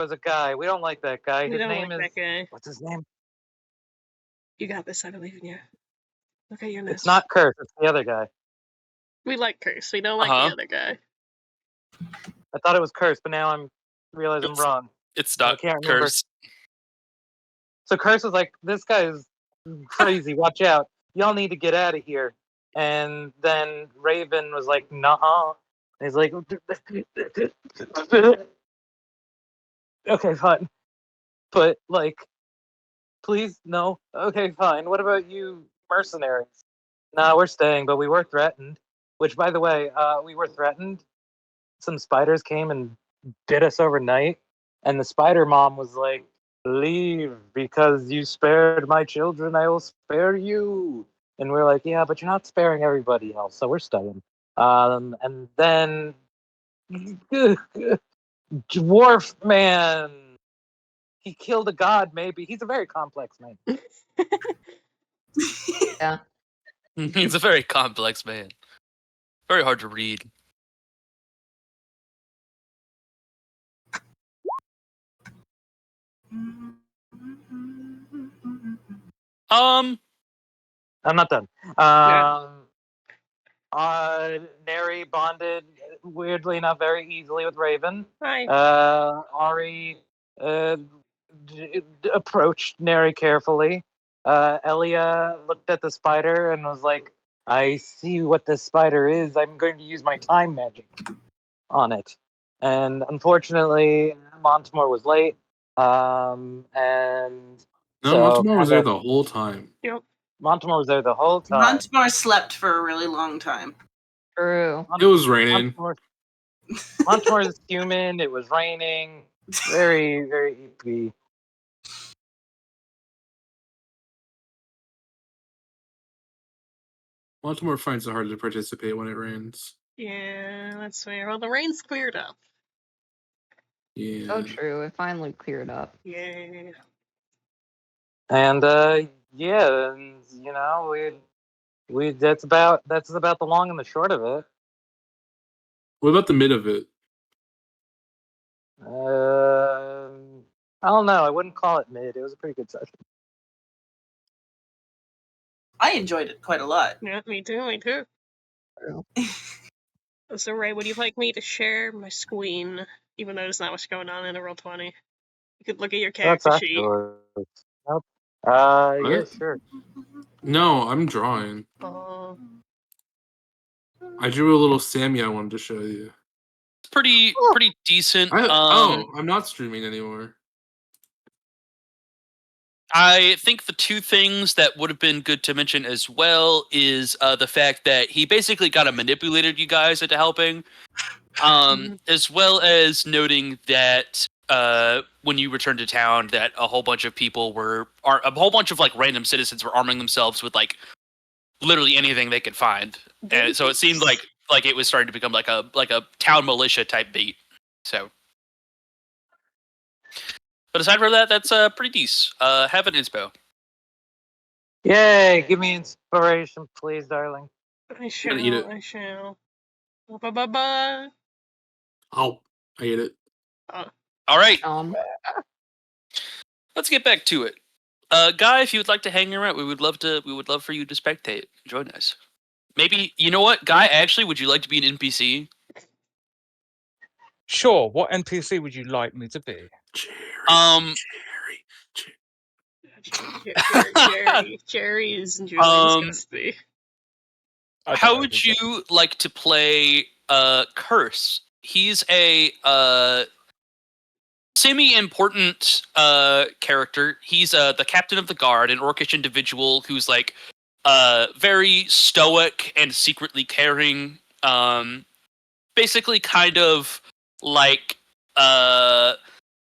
was a guy. We don't like that guy. We His don't name like is... that guy. What's his name? You got this. I believe in you. Look at your nest. It's not Curse. It's the other guy. We like Curse. We don't like the other guy. I thought it was Curse, but now I'm realizing I'm wrong. It's not I can't remember. Curse. So Curse was like, this guy is crazy. Watch out. Y'all need to get out of here. And then Raven was like, nah. And he's like, okay, fine. But, like, please, no. Okay, fine. What about you mercenaries? Nah, we're staying, but we were threatened. Which, by the way, we were threatened. Some spiders came and bit us overnight. And the spider mom was like, leave, because you spared my children, I will spare you. And we're like, yeah, but you're not sparing everybody else, so we're staying. And then Dwarf Man, he killed a god, maybe. He's a very complex man. Yeah. He's a very complex man. Very hard to read. I'm not done. Neri bonded, weirdly enough, very easily with Raven. Hi. Ari approached Neri carefully. Elia looked at the spider and was like, I see what this spider is. I'm going to use my time magic on it. And unfortunately, Montemore was late. Montemore was there the whole time. Yep. Montemore was there the whole time. Montemore slept for a really long time. True. It was raining. Montemore is human. It was raining. Very, very EP. Montemore finds it hard to participate when it rains. Yeah, that's fair. Well, the rain's cleared up. Yeah. So true. It finally cleared up. Yeah. And yeah, and you know, we that's about the long and the short of it. What about the mid of it? I don't know. I wouldn't call it mid. It was a pretty good session. I enjoyed it quite a lot. Yeah, me too. So, Ray, would you like me to share my screen, even though there's not much going on in a Roll20? You could look at your character sheet. Nope. Yeah, sure. No, I'm drawing. I drew a little Sammy I wanted to show you. It's pretty decent. I'm not streaming anymore. I think the two things that would have been good to mention as well is the fact that he basically kind of manipulated you guys into helping, as well as noting that when you returned to town, that a whole bunch of people a whole bunch of like random citizens were arming themselves with like literally anything they could find, and so it seemed like it was starting to become like a town militia type beat. So. But aside from that, that's pretty decent. Have an inspo. Yay! Give me inspiration, please, darling. I shall. Ba-ba-ba. Oh, I get it. All right. Let's get back to it. Guy, if you would like to hang around, we would love for you to spectate. Join us. Maybe, you know what, Guy, actually, would you like to be an NPC? Sure. What NPC would you like me to be? Jerry is Julian's Gusty. How would you like to play Curse? He's a semi-important character. He's the captain of the guard, an orcish individual who's like very stoic and secretly caring. Basically, kind of like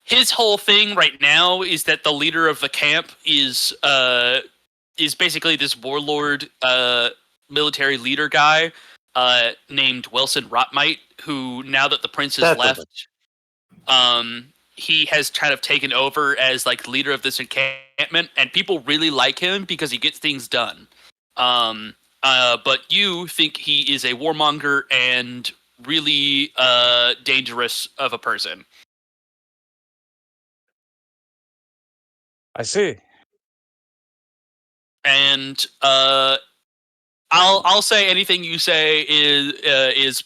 his whole thing right now is that the leader of the camp is basically this warlord, military leader guy named Wilson Rotmite, who now that the prince has left, he has kind of taken over as like leader of this encampment, and people really like him because he gets things done. But you think he is a warmonger and really dangerous of a person. I see. And I'll say anything you say is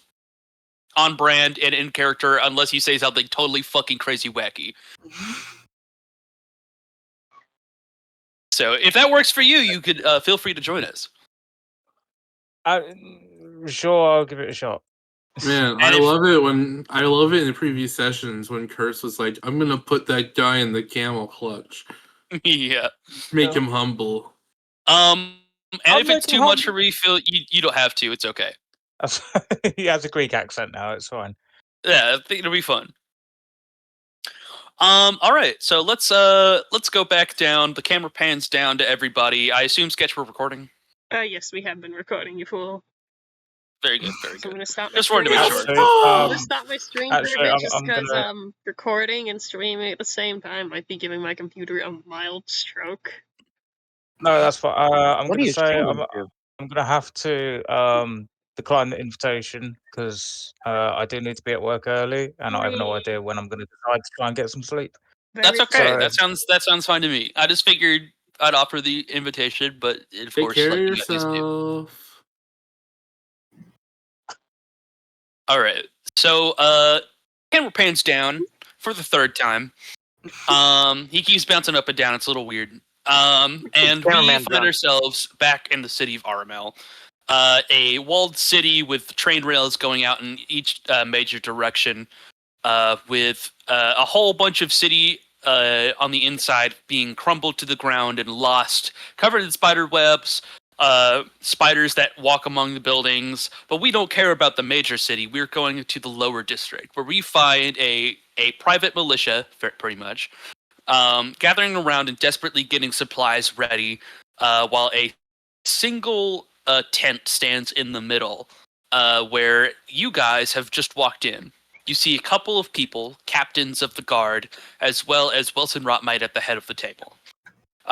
on brand and in character, unless you say something totally fucking crazy wacky. So if that works for you, you could feel free to join us. Sure, I'll give it a shot. Man, And if- I love it in the previous sessions when Curse was like, "I'm gonna put that guy in the camel clutch, Yeah. make him humble." And I'll if it's make him too much for humble. refill, you don't have to. It's okay. He has a Greek accent now. It's fine. Yeah, I think it'll be fun. All right, so let's go back down. The camera pans down to everybody. I assume Sketch we're recording. Yes, we have been recording, you fool. Very good, very So I'm good. gonna stop my Just wanted to stream. make sure. Actually, I'm gonna stop my stream for a actually, bit just I'm because gonna. recording and streaming at the same time might be giving my computer a mild stroke. No, that's fine. I'm What are gonna you say streaming to? I'm gonna have to decline the invitation because I do need to be at work early, and I have no idea when I'm gonna decide to try and get some sleep. That's Very okay. So- That sounds fine to me. I just figured I'd offer the invitation, but of Take course, care of like you guys do. yourself. All right. So, camera pans down for the third time. He keeps bouncing up and down. It's a little weird. And we Cameraman find down. ourselves back in the city of Aramel, a walled city with train rails going out in each major direction, with a whole bunch of city on the inside being crumbled to the ground and lost, covered in spider webs. Spiders that walk among the buildings, but we don't care about the major city. We're going to the lower district, where we find a private militia, pretty much, gathering around and desperately getting supplies ready, while a single tent stands in the middle, where you guys have just walked in. You see a couple of people, captains of the guard, as well as Wilson Rotmite at the head of the table.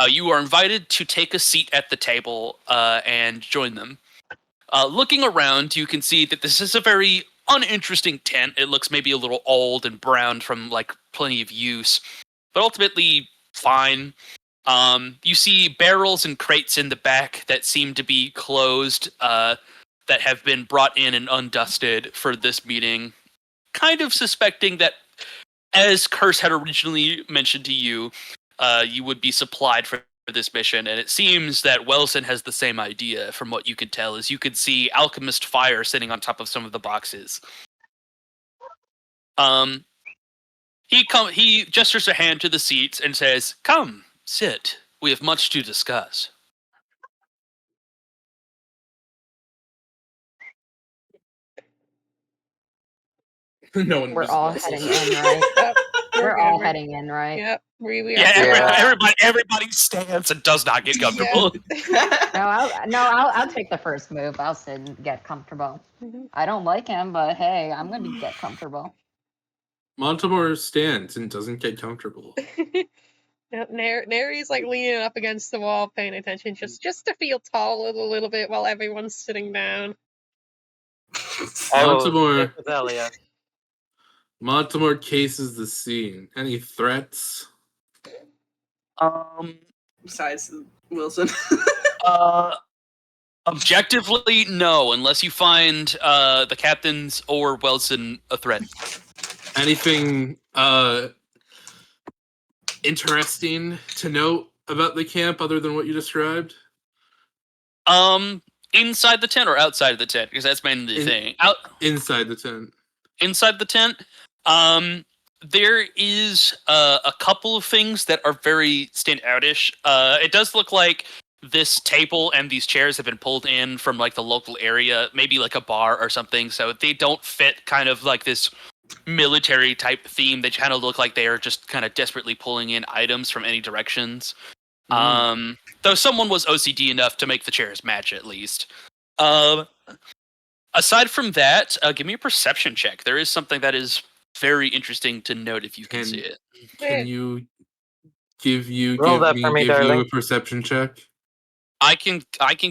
You are invited to take a seat at the table and join them. Looking around, you can see that this is a very uninteresting tent. It looks maybe a little old and brown from like plenty of use, but ultimately fine. You see barrels and crates in the back that seem to be closed, that have been brought in and undusted for this meeting. Kind of suspecting that, as Curse had originally mentioned to you, you would be supplied for this mission, and it seems that Wilson has the same idea from what you can tell, as you could see Alchemist Fire sitting on top of some of the boxes. He gestures a hand to the seats and says, "Come, sit. We have much to discuss." No one. We're was all vessel. heading in, right? Yep, We're all good. heading in, right? Yep, we are. Yeah, everybody stands and does not get comfortable. I'll take the first move. I'll sit and get comfortable. Mhm. I don't like him, but hey, I'm gonna get comfortable. Montemore stands and doesn't get comfortable. Yep, Nary's like leaning up against the wall, paying attention, just to feel tall a little bit while everyone's sitting down. I will Montemore. stick with Elia. Montemore cases the scene. Any threats? Besides Wilson. Objectively, no, unless you find the captains or Wilson a threat. Anything interesting to note about the camp other than what you described? Inside the tent or outside of the tent? Because that's mainly the thing. Inside the tent. Inside the tent, there is a couple of things that are very standoutish. It does look like this table and these chairs have been pulled in from like the local area, maybe like a bar or something, so they don't fit kind of like this military type theme. They kind of look like they are just kind of desperately pulling in items from any directions. Though someone was OCD enough to make the chairs match at least. Aside from that, give me a perception check. There is something that is very interesting to note if you can see it. Can you give Roll that for me, you darling. a perception check? I can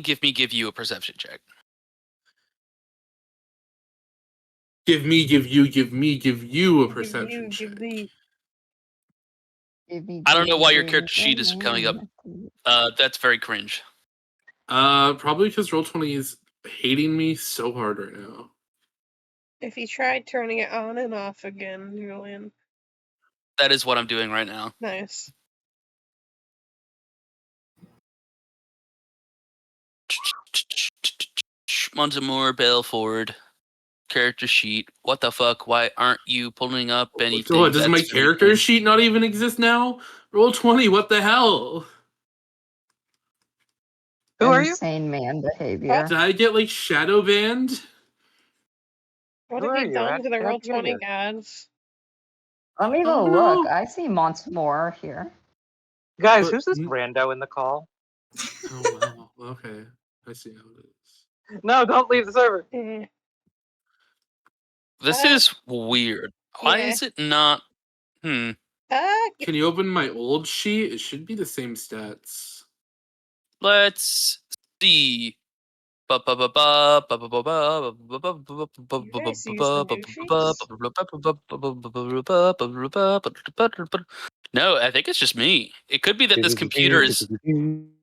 give you a perception check. Give you a perception check. I don't know why your character sheet is coming up. That's very cringe. Probably because Roll20 is hating me so hard right now. If you tried turning it on and off again, Julian. That is what I'm doing right now. Nice. Montemore, Baleford, character sheet. What the fuck? Why aren't you pulling up anything? What, does my that's very character cringe? sheet not even exist now? Roll20, what the hell? Who are you? Insane man behavior. Did I get like shadow banned? What Who have are you you? done to the How'd roll you get 20 here? gods? Let me Oh, go look. no. I see Montemore here. Guys, But- who's this rando in the call? Oh wow. Okay. I see how it is. No, don't leave the server. Eh. This is weird. Why Yeah. is it not? Uh, Can you open my old sheet? It should be the same stats. Let's see. You guys use the new sheets? No, I think it's just me. It could be that this computer is.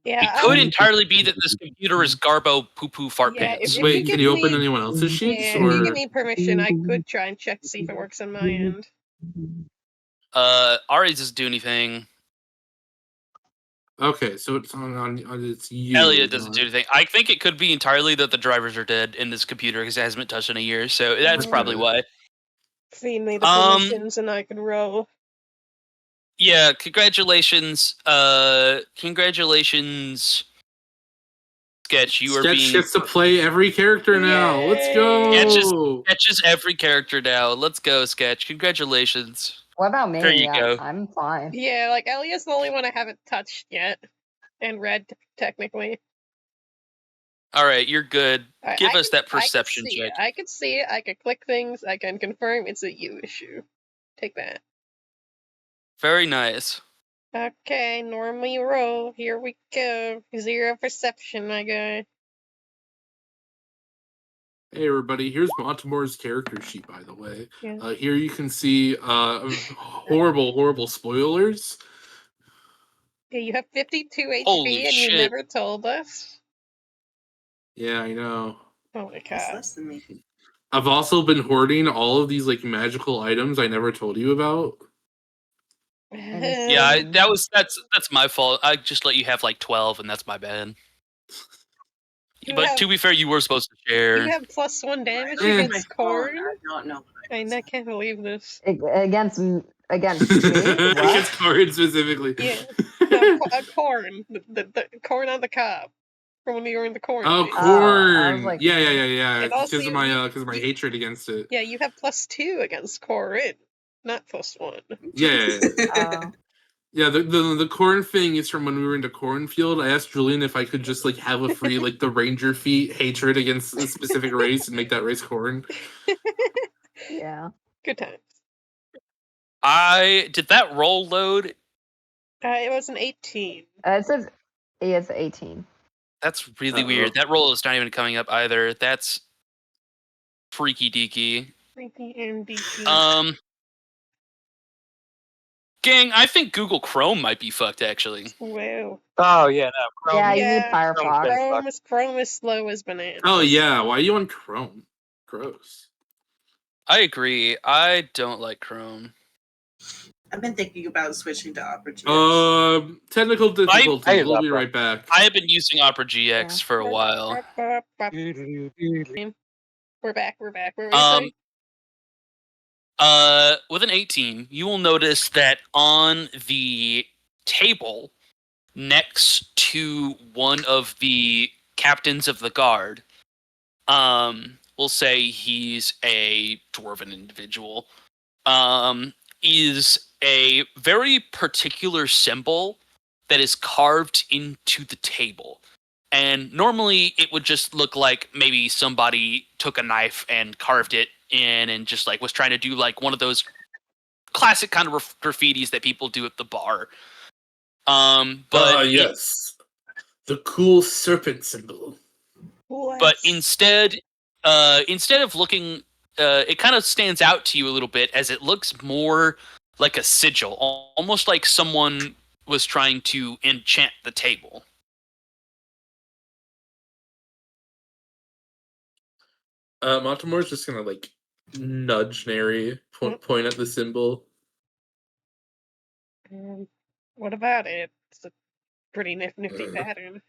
Yeah, It could entirely be that this computer is Garbo Poo Poo Fart Yeah, Pants. if Wait, you can give you open me- anyone else's sheets? yeah, if you give Or me permission, I could try and check to see if it works on my end. Ari's doesn't do anything. okay, so it's on it's you. Elliot doesn't do not- anything. I think it could be entirely that the drivers are dead in this computer because it hasn't been touched in a year. So that's Okay. probably why. Feed me the Um, permissions and I can roll. Yeah, congratulations. Congratulations, Sketch. You are Sketch being gets to play every character now. Let's go. Sketches every character now. Let's go, Sketch. Congratulations. What about me? There you go. I'm fine. Yeah, like Elliot's the only one I haven't touched yet. And read, technically. All right, you're good. Give us that I can perception see check. it. I can see it. I can click things. I can confirm it's a you issue. Take that. Very nice. Okay, normally roll. Here we go. 0 perception, my guy. Hey everybody, here's Montemore's character sheet, by the way. Yeah. Here you can see horrible spoilers. Yeah, you have 52 HP Holy and you shit. never told us. Yeah, I know. Oh my That's god. less than me. I've also been hoarding all of these like magical items I never told you about. Yeah, that's my fault. I just let you have like 12, and that's my bad. You But have- to be fair, you were supposed to share. You have +1 damage Eh. against corn. I don't know. I can't believe this. Against me? What? Against Corin specifically. Yeah. No, corn. The corn on the cob. From when you were in the corn. Oh, phase. I corn! was like, yeah. And also Because of you- my you- because of my you- hatred against it. Yeah, you have +2 against corn. Not +1. Yeah. Yeah, the corn thing is from when we were into cornfield. I asked Julian if I could just like have a free like the ranger feat hatred against a specific race and make that race corn. Yeah. Good times. Did that roll load? It was an 18. It says it's 18. That's really Uh-oh. weird. That roll is not even coming up either. That's freaky deaky. Freaky MDT. Gang, I think Google Chrome might be fucked actually. Wow. Oh yeah, no. Chrome. Yeah, you need Yeah, Firefox. Chrome is slow as bananas. Oh yeah, why are you on Chrome? Gross. I agree. I don't like Chrome. I've been thinking about switching to Opera GX. Technical difficulties. I We'll love be that. right back. I have been using Opera GX Yeah. for a while. We're back. What were you Um, saying? With an 18, you will notice that on the table next to one of the captains of the guard, we'll say he's a dwarven individual, is a very particular symbol that is carved into the table. And normally it would just look like maybe somebody took a knife and carved it in and just like was trying to do like one of those classic kind of graffitis that people do at the bar. But yes. The cool serpent symbol. but instead of looking, it kind of stands out to you a little bit as it looks more like a sigil, almost like someone was trying to enchant the table. Montemore's just gonna like nudge Neri, point at the symbol. What about it? It's a pretty nifty pattern.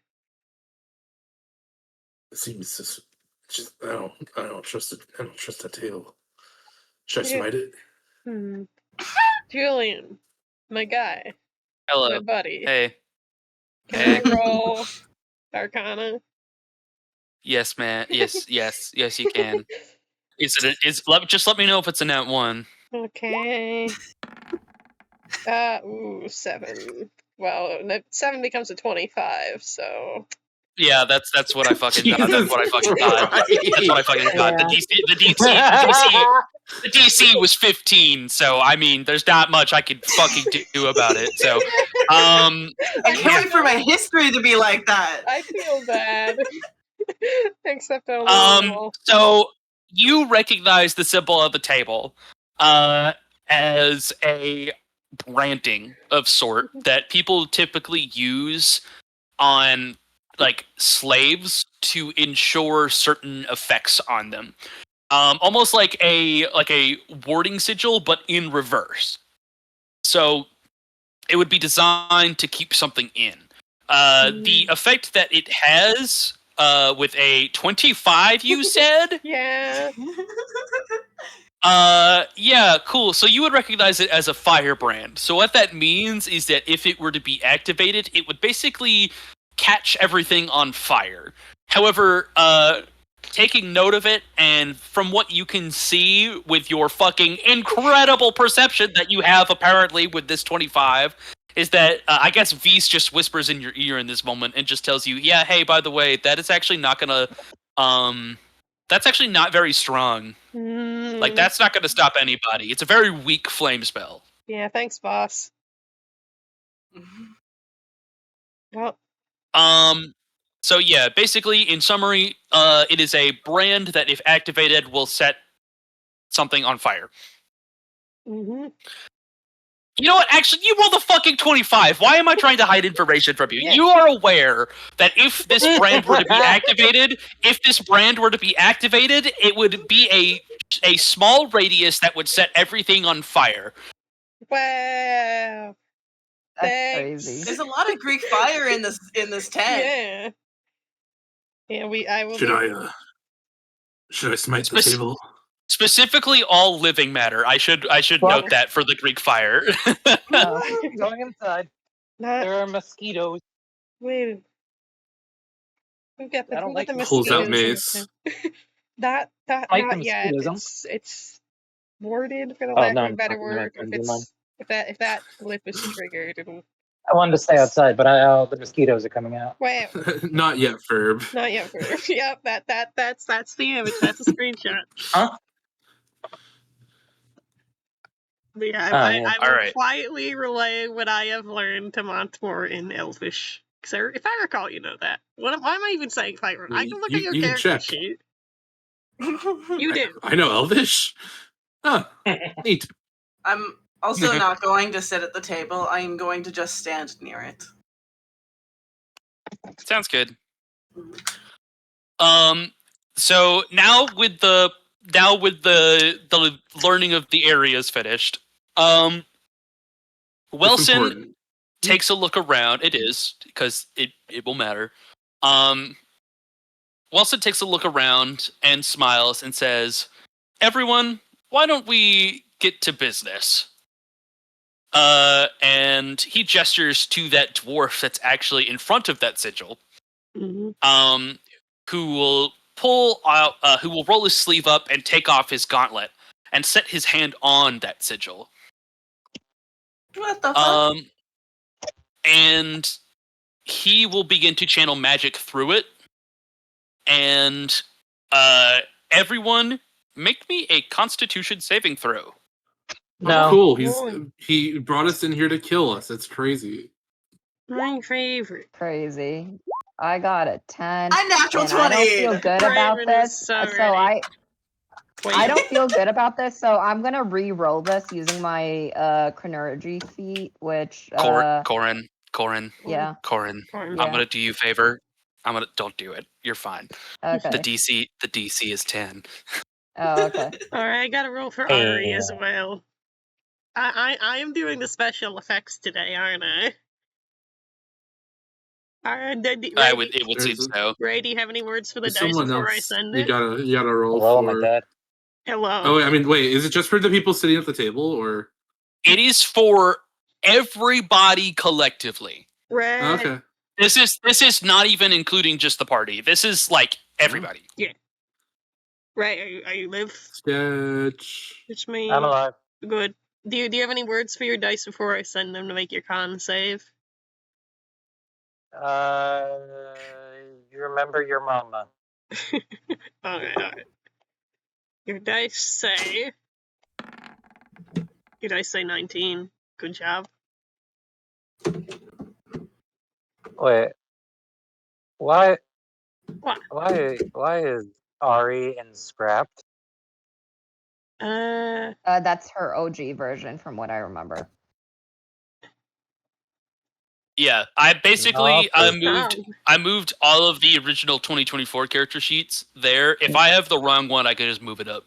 It seems just I don't trust it. I don't trust that table. Should I smite it? Julian, my guy, Hello. my buddy. Hey. Can I roll Arcana? Yes, man. Yes, you can. Just let me know if it's a nat 1. Okay. 7. Well, 7 becomes a 25, so. Yeah, that's what I fucking thought. That's what I fucking thought. That's what I fucking thought. The DC was 15, so I mean, there's not much I could fucking do about it. So, I can't wait for my history to be like that. I feel bad. Except a little. So you recognize the symbol of the table as a branding of sort that people typically use on like slaves to ensure certain effects on them. Almost like a warding sigil, but in reverse. So it would be designed to keep something in. The effect that it has with a 25, you said? Yeah. Yeah, cool. So you would recognize it as a firebrand. So what that means is that if it were to be activated, it would basically catch everything on fire. However, taking note of it, and from what you can see with your fucking incredible perception that you have apparently with this 25, is that I guess Vise just whispers in your ear in this moment and just tells you, yeah, hey, by the way, that is actually not gonna, that's actually not very strong. Like, that's not gonna stop anybody. It's a very weak flame spell. Yeah, thanks, boss. Well. So yeah, basically, in summary, it is a brand that, if activated, will set something on fire. You know what? Actually, you rolled the fucking 25. Why am I trying to hide information from you? Yeah. You are aware that if this brand were to be activated, it would be a small radius that would set everything on fire. Wow. That's crazy. There's a lot of Greek fire in this tent. Yeah. Yeah, I will. Should I smite the table? Specifically, all living matter. I should note that for the Greek fire. Going inside. There are mosquitoes. Wait. We've got the mosquitoes. Pulls out mace. Not yet. It's warded, for the lack of a better word. If that lip is triggered, it'll. I wanted to stay outside, but the mosquitoes are coming out. Wow. Not yet, Ferb. Not yet, Ferb. Yep, that's the image. That's a screenshot. Huh? But yeah, I will quietly relay what I have learned to Montemore in Elvish. Because if I recall, you know that. Why am I even saying if I can look at your character sheet. You do. I know Elvish. Huh. Neat. I'm also not going to sit at the table. I am going to just stand near it. Sounds good. So now with the learning of the areas finished, Wilson takes a look around. It is, because it will matter. Wilson takes a look around and smiles and says, "Everyone, why don't we get to business?" And he gestures to that dwarf that's actually in front of that sigil. Who will pull out, who will roll his sleeve up and take off his gauntlet and set his hand on that sigil. What the fuck? And he will begin to channel magic through it. And everyone, make me a Constitution saving throw. No. Oh, cool. He brought us in here to kill us. That's crazy. My favorite. Crazy. I got a 10. A natural 20. I don't feel good about Raven this. is so So ready. I don't feel good about this, so I'm gonna re-roll this using my chronology feat, which Corin. Yeah. Corin. Yeah. I'm gonna do you a favor. Don't do it. You're fine. Okay. The DC is 10. Oh, okay. Alright, I gotta roll for Ari as well. I am doing the special effects today, aren't I? It would seem so. Ray, do you have any words for the dice Someone before else, I send you it? gotta roll Hello, for. my dad. Hello. Oh, I mean, wait. Is it just for the people sitting at the table, or? It is for everybody collectively. Ray. Okay. This is not even including just the party. This is like everybody. Yeah. Ray, are you live? Sketch. It's me. I'm alive. Good. Do you have any words for your dice before I send them to make your con save? You remember your mama. Alright. Your dice say 19. Good job. Wait. Why? What? Why is Ari in Scrapped? That's her OG version from what I remember. Yeah, I basically No, I moved all of the original 2024 character sheets there. If I have the wrong one, I can just move it up.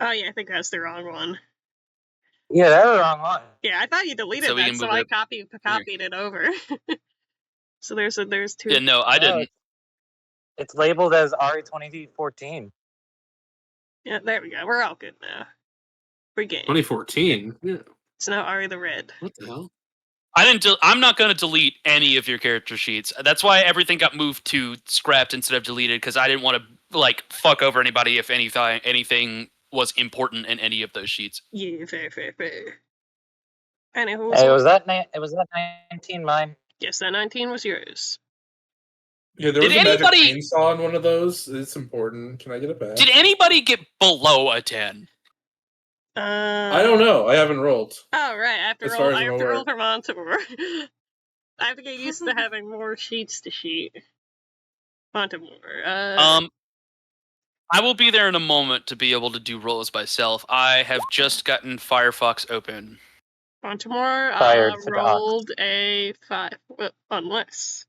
Oh yeah, I think that's the wrong one. Yeah, that's the wrong one. Yeah, I thought you deleted So we that, can so move I it copied it over. So there's two. Yeah, no, I didn't. It's labeled as Ari 2014. Yeah, there we go. We're all good now. Free game. 2014. Yeah. It's now Ari the Red. What the hell? I'm not going to delete any of your character sheets. That's why everything got moved to scrapped instead of deleted, because I didn't want to like fuck over anybody if anything was important in any of those sheets. Yeah, fair. And it was that 19 mine? Yes, that 19 was yours. Yeah, there was a magic chainsaw in one of those. It's important. Can I get it back? Did anybody get below a 10? I don't know. I haven't rolled. Oh right, I have to roll for Montemore. I have to get used to having more sheets to sheet. Montemore. I will be there in a moment to be able to do rolls myself. I have just gotten Firefox open. Montemore rolled a 5. Well, unless.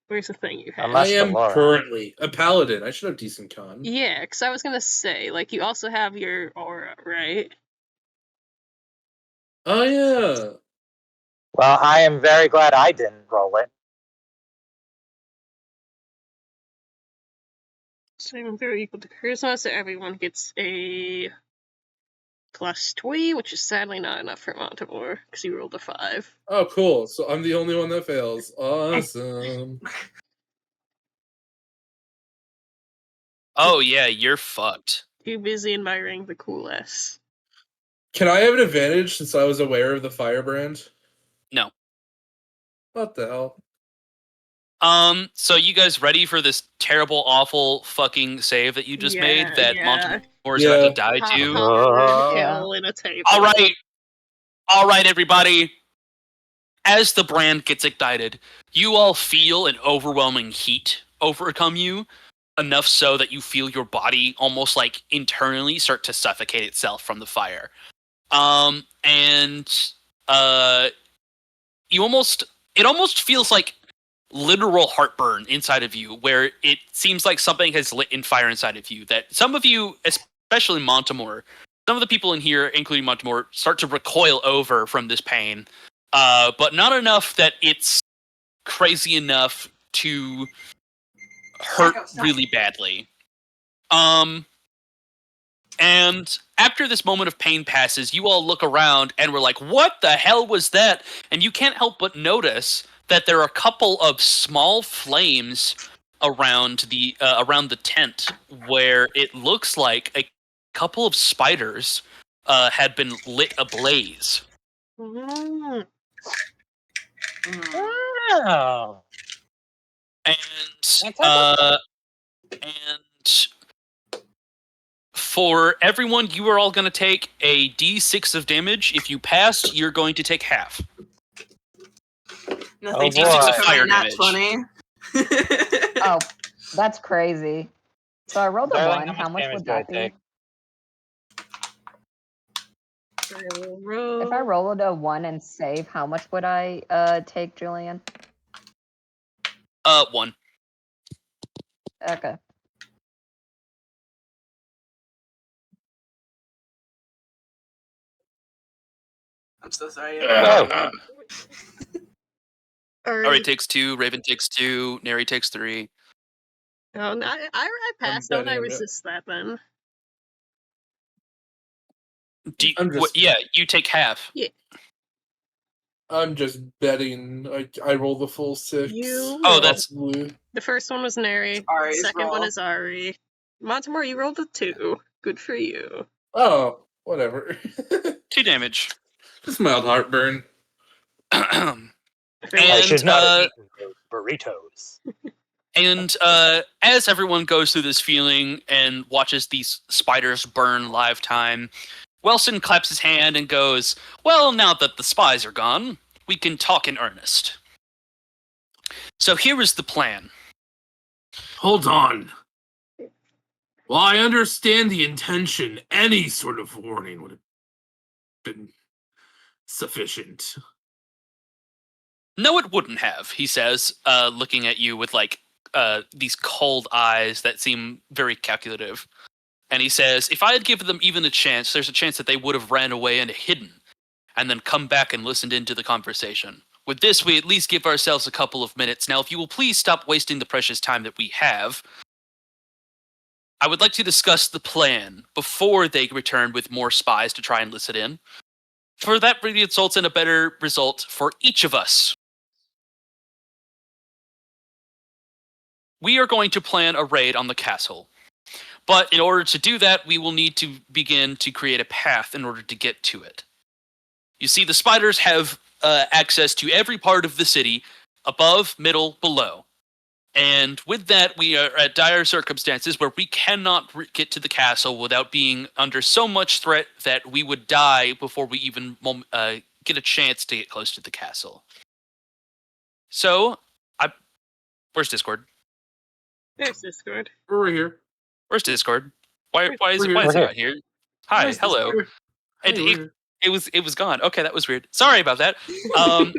Where's the thing you have? I am currently a paladin. I should have decent con. Yeah, because I was gonna say, like, you also have your aura, right? Oh yeah. Well, I am very glad I didn't roll it. Saving throw equal to charisma, so everyone gets a +2, which is sadly not enough for Montemore, because he rolled a 5. Oh, cool. So I'm the only one that fails. Awesome. Oh yeah, you're fucked. Too busy admiring the coolest. Can I have an advantage since I was aware of the firebrand? No. What the hell? So you guys ready for this terrible, awful fucking save that you just made that Montemore is about to die to? In a table. All right, everybody. As the brand gets ignited, you all feel an overwhelming heat overcome you, enough so that you feel your body almost like internally start to suffocate itself from the fire. It almost feels like literal heartburn inside of you, where it seems like something has lit in fire inside of you, that some of you, especially Montemore, some of the people in here, including Montemore, start to recoil over from this pain, but not enough that it's crazy enough to hurt really badly. And after this moment of pain passes, you all look around and we're like, what the hell was that? And you can't help but notice that there are a couple of small flames around the tent, where it looks like a couple of spiders had been lit ablaze. Wow. And for everyone, you are all going to take a d6 of damage. If you pass, you're going to take half. Nothing D6 of fire nat damage. 20. Oh, that's crazy. So I rolled a Darling, 1. How much damage would do I that be? take? If I rolled a 1 and save, how much would I take, Julian? 1. Okay. I'm so sorry. Ari takes 2, Raven takes 2, Neri takes 3. Oh, no, I passed. Don't I resist that then? Yeah, you take half. Yeah. I'm just betting. I roll the full 6. That's the first one was Neri. Ari's Second roll. one is Ari. Montemore, you rolled a 2. Good for you. Oh, whatever. 2 damage. Just mild heartburn. And I should not have eaten those burritos. And as everyone goes through this feeling and watches these spiders burn live time, Wilson claps his hand and goes, "Well, now that the spies are gone, we can talk in earnest. So here is the plan." Hold on. While I understand the intention, any sort of warning would have been sufficient. No, it wouldn't have, he says, looking at you with these cold eyes that seem very calculative. And he says, if I had given them even a chance, there's a chance that they would have ran away and hidden, and then come back and listened into the conversation. With this, we at least give ourselves a couple of minutes. Now, if you will please stop wasting the precious time that we have, I would like to discuss the plan before they return with more spies to try and listen in. For that results in a better result for each of us. We are going to plan a raid on the castle. But in order to do that, we will need to begin to create a path in order to get to it. You see, the spiders have access to every part of the city, above, middle, below. And with that, we are at dire circumstances where we cannot get to the castle without being under so much threat that we would die before we even get a chance to get close to the castle. So, where's Discord? There's Discord. We're here. Where's Discord? Why is it not here? Hi, hello. It was gone. Okay, that was weird. Sorry about that. I'm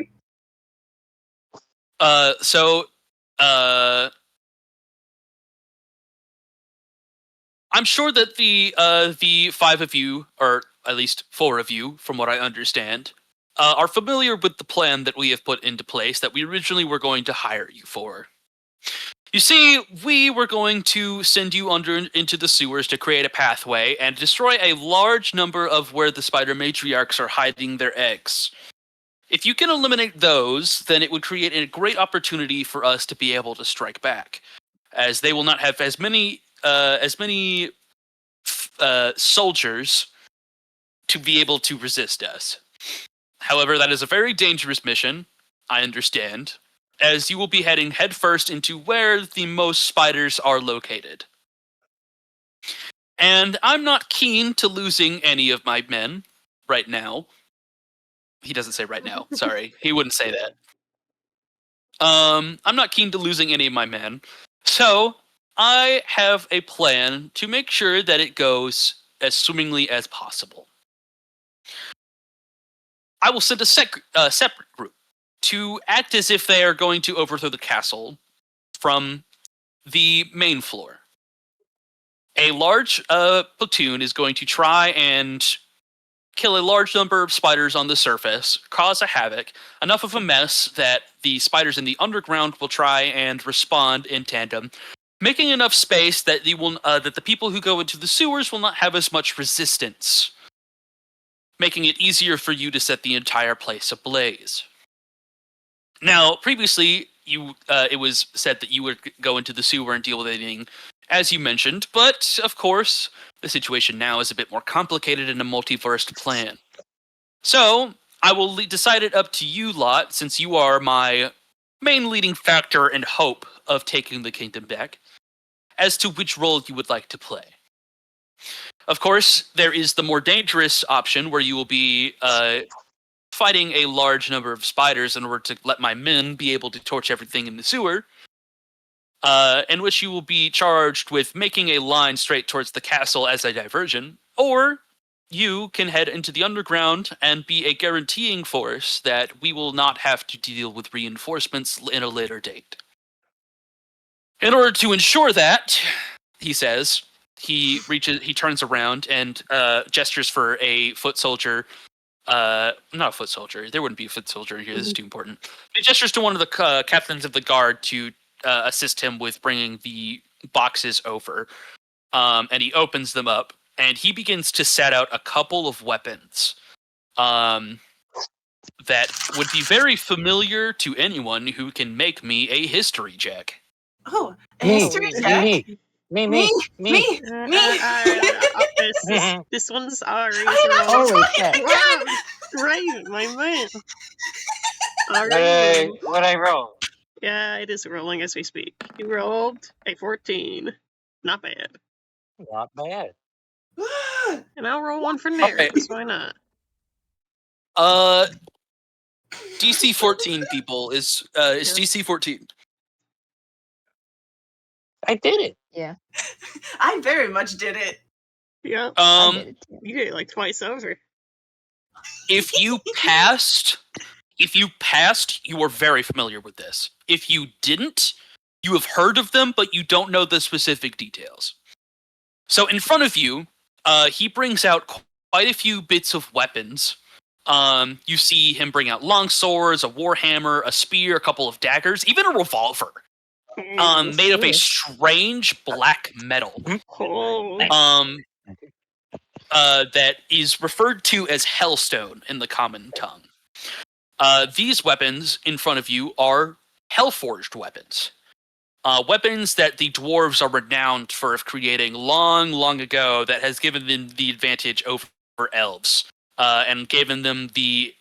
sure that the 5 of you, or at least 4 of you, from what I understand, are familiar with the plan that we have put into place that we originally were going to hire you for. You see, we were going to send you into the sewers to create a pathway and destroy a large number of where the spider matriarchs are hiding their eggs. If you can eliminate those, then it would create a great opportunity for us to be able to strike back, as they will not have as many soldiers to be able to resist us. However, that is a very dangerous mission, I understand, as you will be heading headfirst into where the most spiders are located. And I'm not keen to losing any of my men right now. He doesn't say right now. Sorry. He wouldn't say that. I'm not keen to losing any of my men. So I have a plan to make sure that it goes as swimmingly as possible. I will send a separate group to act as if they are going to overthrow the castle from the main floor. A large platoon is going to try and kill a large number of spiders on the surface, cause a havoc, enough of a mess that the spiders in the underground will try and respond in tandem, making enough space that the people who go into the sewers will not have as much resistance, making it easier for you to set the entire place ablaze. Now, previously, it was said that you would go into the sewer and deal with anything, as you mentioned, but, of course, the situation now is a bit more complicated in a multiverse plan. So, I will decide it up to you lot, since you are my main leading factor and hope of taking the kingdom back, as to which role you would like to play. Of course, there is the more dangerous option where you will be fighting a large number of spiders in order to let my men be able to torch everything in the sewer, in which you will be charged with making a line straight towards the castle as a diversion, or you can head into the underground and be a guaranteeing force that we will not have to deal with reinforcements in a later date. In order to ensure that, he says, he turns around and gestures for a foot soldier. Not a foot soldier. There wouldn't be a foot soldier here. This is too important. He gestures to one of the captains of the guard to assist him with bringing the boxes over. And he opens them up, and he begins to set out a couple of weapons that would be very familiar to anyone who can make me a history check. Oh, a history check? Me. This one's ours. Holy shit. Right, my man. What I roll? Yeah, it is rolling as we speak. You rolled a 14. Not bad. Not bad. And I'll roll one for Nair, because why not? DC 14, people, is DC 14. I did it. Yeah. I very much did it. Yeah. I did it too. You did it like twice over. If you passed, you are very familiar with this. If you didn't, you have heard of them, but you don't know the specific details. So in front of you, he brings out quite a few bits of weapons. You see him bring out long swords, a warhammer, a spear, a couple of daggers, even a revolver. Made of a strange black metal. That is referred to as Hellstone in the common tongue. These weapons in front of you are Hellforged weapons. Weapons that the dwarves are renowned for creating long ago, that has given them the advantage over elves. And given them the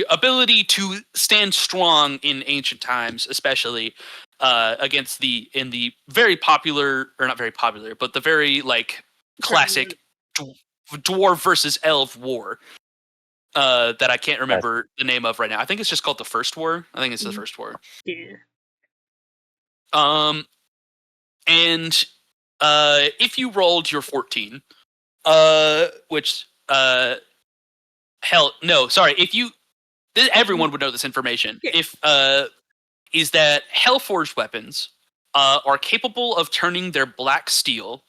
ability to stand strong in ancient times, especially against the very popular, or not very popular, but the very classic dwarf versus elf war that I can't remember the name of right now. I think it's just called the First War. I think it's the First War. Yeah. And if you rolled your 14, which if you, everyone would know this information. If is that Hellforged weapons are capable of turning their black steel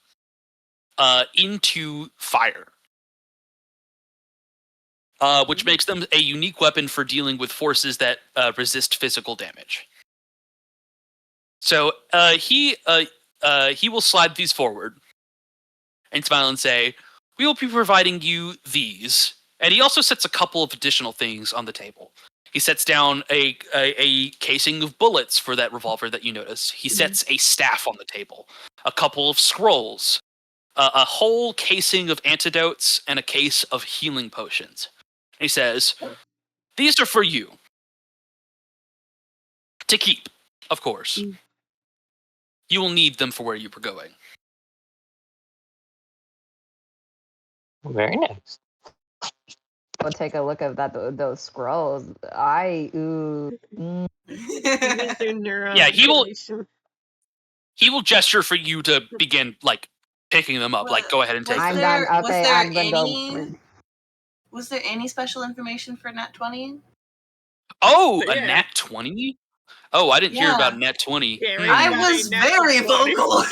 into fire, which makes them a unique weapon for dealing with forces that resist physical damage. So he will slide these forward and smile and say, "We will be providing you these." And he also sets a couple of additional things on the table. He sets down a casing of bullets for that revolver that you notice. He sets a staff on the table, a couple of scrolls, a whole casing of antidotes, and a case of healing potions. And he says, "These are for you. To keep, of course. You will need them for where you were going." Very nice. We'll take a look at those scrolls. Yeah, he will gesture for you to begin picking them up. Go ahead and take them. I'm done. Okay, I'm gonna go. Was there any special information for Nat 20? Oh, a Nat 20? Oh, I didn't hear about Nat 20. Yeah, I was very vocal.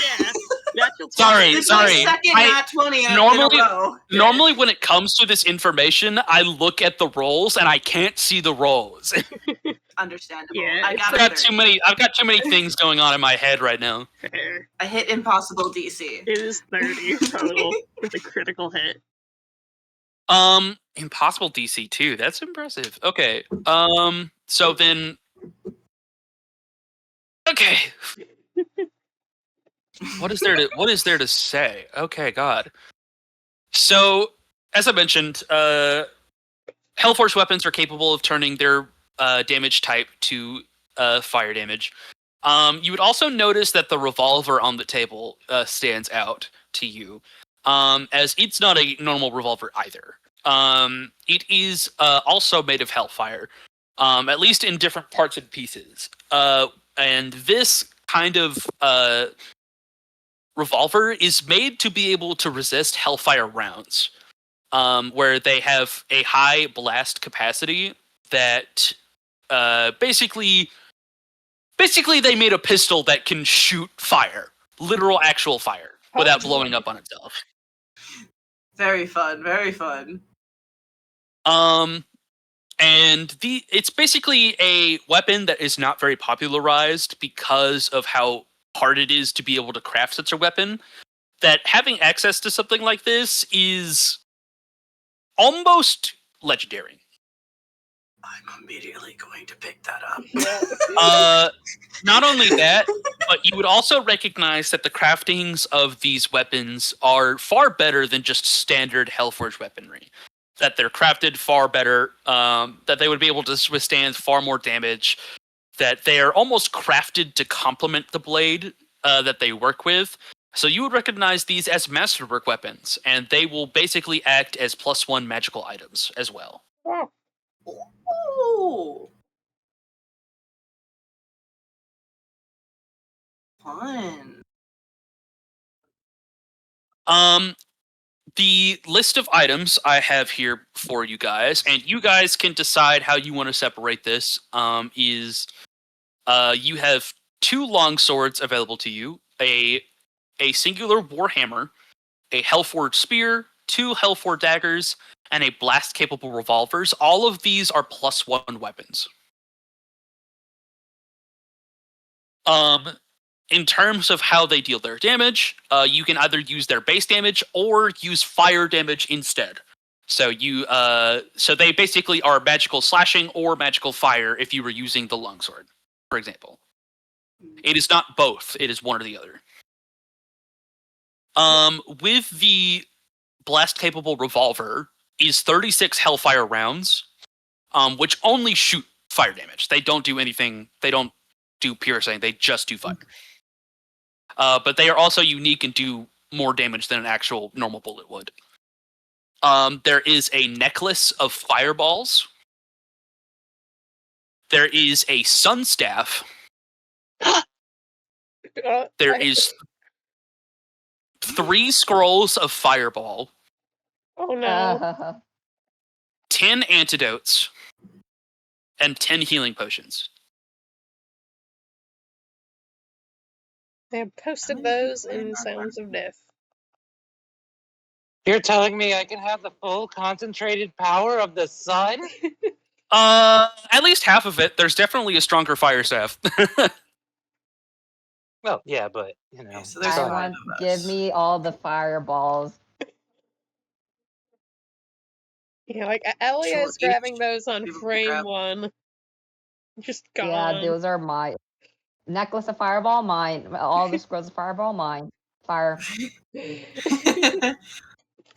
Sorry. Second Nat 20 in a row. Normally, when it comes to this information, I look at the rolls and I can't see the rolls. Understandable. Yeah, I've got too many things going on in my head right now. Fair. I hit impossible DC. It is 30 total with a critical hit. Impossible DC too. That's impressive. Okay. So then. Okay. What is there to say? Okay, God. So, as I mentioned, Hellforce weapons are capable of turning their damage type to fire damage. You would also notice that the revolver on the table stands out to you, as it's not a normal revolver either. It is also made of hellfire, at least in different parts and pieces. And this kind of revolver is made to be able to resist hellfire rounds, where they have a high blast capacity that basically they made a pistol that can shoot fire, literal actual fire, without blowing up on itself. Very fun, very fun. And it's basically a weapon that is not very popularized because of how hard it is to be able to craft such a weapon. That having access to something like this is almost legendary. I'm immediately going to pick that up. Not only that, but you would also recognize that the craftings of these weapons are far better than just standard Hellforge weaponry. That they're crafted far better, that they would be able to withstand far more damage, that they are almost crafted to complement the blade that they work with. So you would recognize these as masterwork weapons, and they will basically act as +1 magical items as well. Ooh. Fun. The list of items I have here for you guys, and you guys can decide how you want to separate this, is you have 2 long swords available to you, a singular warhammer, a Hellforged spear, 2 Hellforged daggers, and a blast-capable revolvers. All of these are +1 weapons. In terms of how they deal their damage, you can either use their base damage or use fire damage instead. So so they basically are magical slashing or magical fire if you were using the longsword, for example. It is not both; it is one or the other. With the blast-capable revolver is 36 Hellfire rounds, which only shoot fire damage. They don't do anything. They don't do piercing. They just do fire. But they are also unique and do more damage than an actual normal bullet would. There is a necklace of fireballs. There is a sun staff. There is 3 scrolls of fireball. Oh no. 10 antidotes. And 10 healing potions. They have posted those in Sounds of Death. You're telling me I can have the full concentrated power of the sun? At least half of it. There's definitely a stronger fire staff. Well, yeah, but, you know. So give me all the fireballs. Yeah, like Elia is grabbing those on frame 1. Just gone. Yeah, those are my necklace of fireball, mine. All the scrolls of fireball, mine. Fire.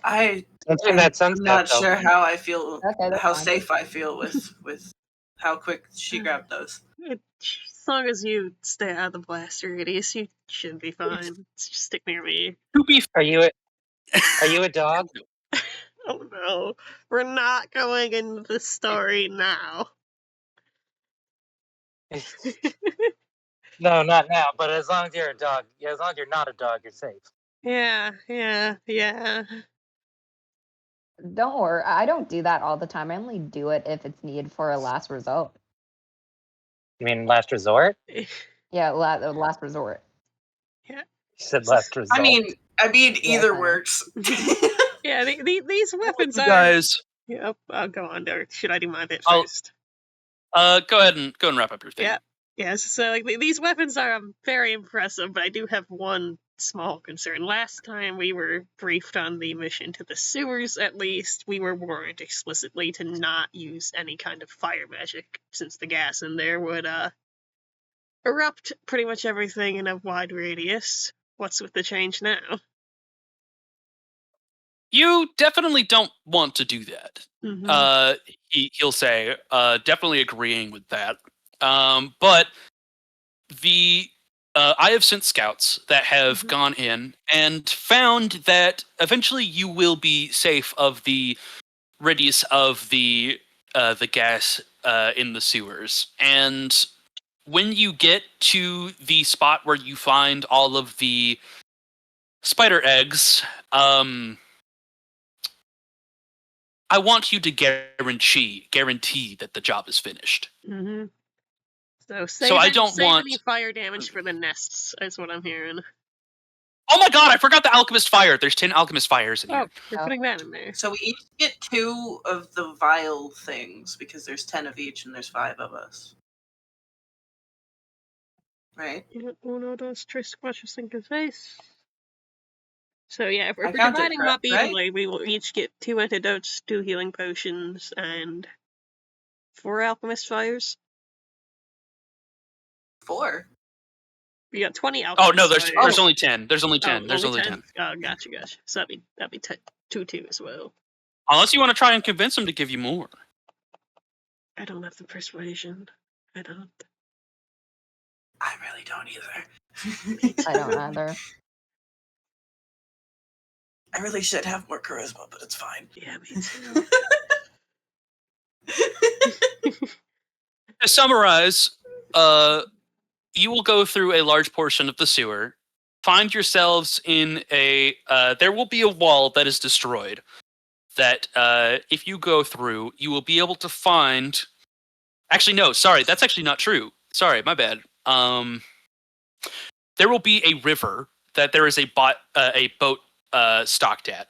I'm not sure how I feel, how safe I feel with how quick she grabbed those. As long as you stay out of the blaster radius, you should be fine. Just stick near me. Are you a dog? Oh no, we're not going into the story now. No, not now. But as long as you're a dog, as long as you're not a dog, you're safe. Yeah. Don't worry, I don't do that all the time. I only do it if it's needed for a last result. You mean last resort? Yeah, last resort. Yeah. You said last resort. I mean, either works. Yeah, these weapons are. Guys. Yeah, I'll go on, Derek. Should I do my bit first? Go ahead and wrap up your thing. Yeah. Yes. So like these weapons are very impressive, but I do have one small concern. Last time we were briefed on the mission to the sewers, at least, we were warned explicitly to not use any kind of fire magic, since the gas in there would erupt pretty much everything in a wide radius. What's with the change now? You definitely don't want to do that. Mm-hmm. He'll say, definitely agreeing with that. But I have sent scouts that have gone in and found that eventually you will be safe of the radius of the gas in the sewers. And when you get to the spot where you find all of the spider eggs, I want you to guarantee that the job is finished. Mm-hmm. So I don't want any fire damage for the nests, is what I'm hearing. Oh my god, I forgot the alchemist fire. There's 10 alchemist fires in here. Oh, we're putting that in there. So we each get 2 of the vial things, because there's 10 of each and there's 5 of us. Right? Uno, dos, tres, cuatro, cinco, seis. So yeah, if we're dividing them up evenly, we will each get 2 antidotes, 2 healing potions, and 4 alchemist fires. 4? We got 20 alchemist Oh no, there's fires. only 10. There's only 10. There's only 10. Oh, gotcha. So that'd be 2 as well. Unless you want to try and convince him to give you more. I don't have the persuasion. I don't. I really don't either. I don't either. I really should have more charisma, but it's fine. Yeah, me too. To summarize, you will go through a large portion of the sewer, find yourselves in a... there will be a wall that is destroyed, that if you go through, you will be able to find... Actually, no, sorry, that's actually not true. Sorry, my bad. There will be a river that there is a boat stocked at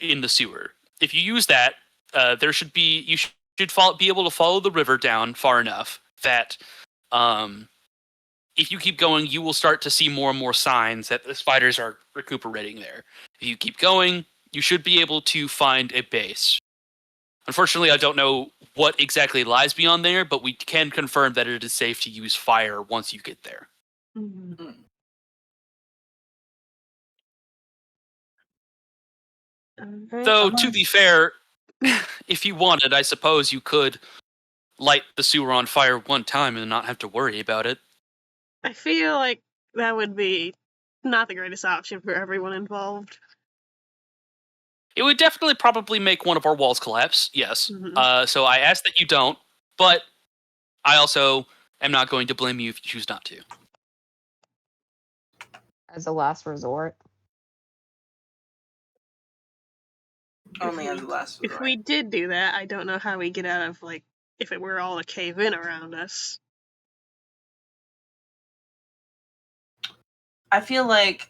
in the sewer. If you use that, you should be able to follow the river down far enough that if you keep going, you will start to see more and more signs that the spiders are recuperating there. If you keep going, you should be able to find a base. Unfortunately, I don't know what exactly lies beyond there, but we can confirm that it is safe to use fire once you get there. Mm-hmm. Though, to be fair, if you wanted, I suppose you could light the sewer on fire one time and not have to worry about it. I feel like that would be not the greatest option for everyone involved. It would definitely probably make one of our walls collapse, yes. Mm-hmm. So I ask that you don't, but I also am not going to blame you if you choose not to. As a last resort. Only as a last resort. If we did do that, I don't know how we get out of, if it were all a cave-in around us. I feel like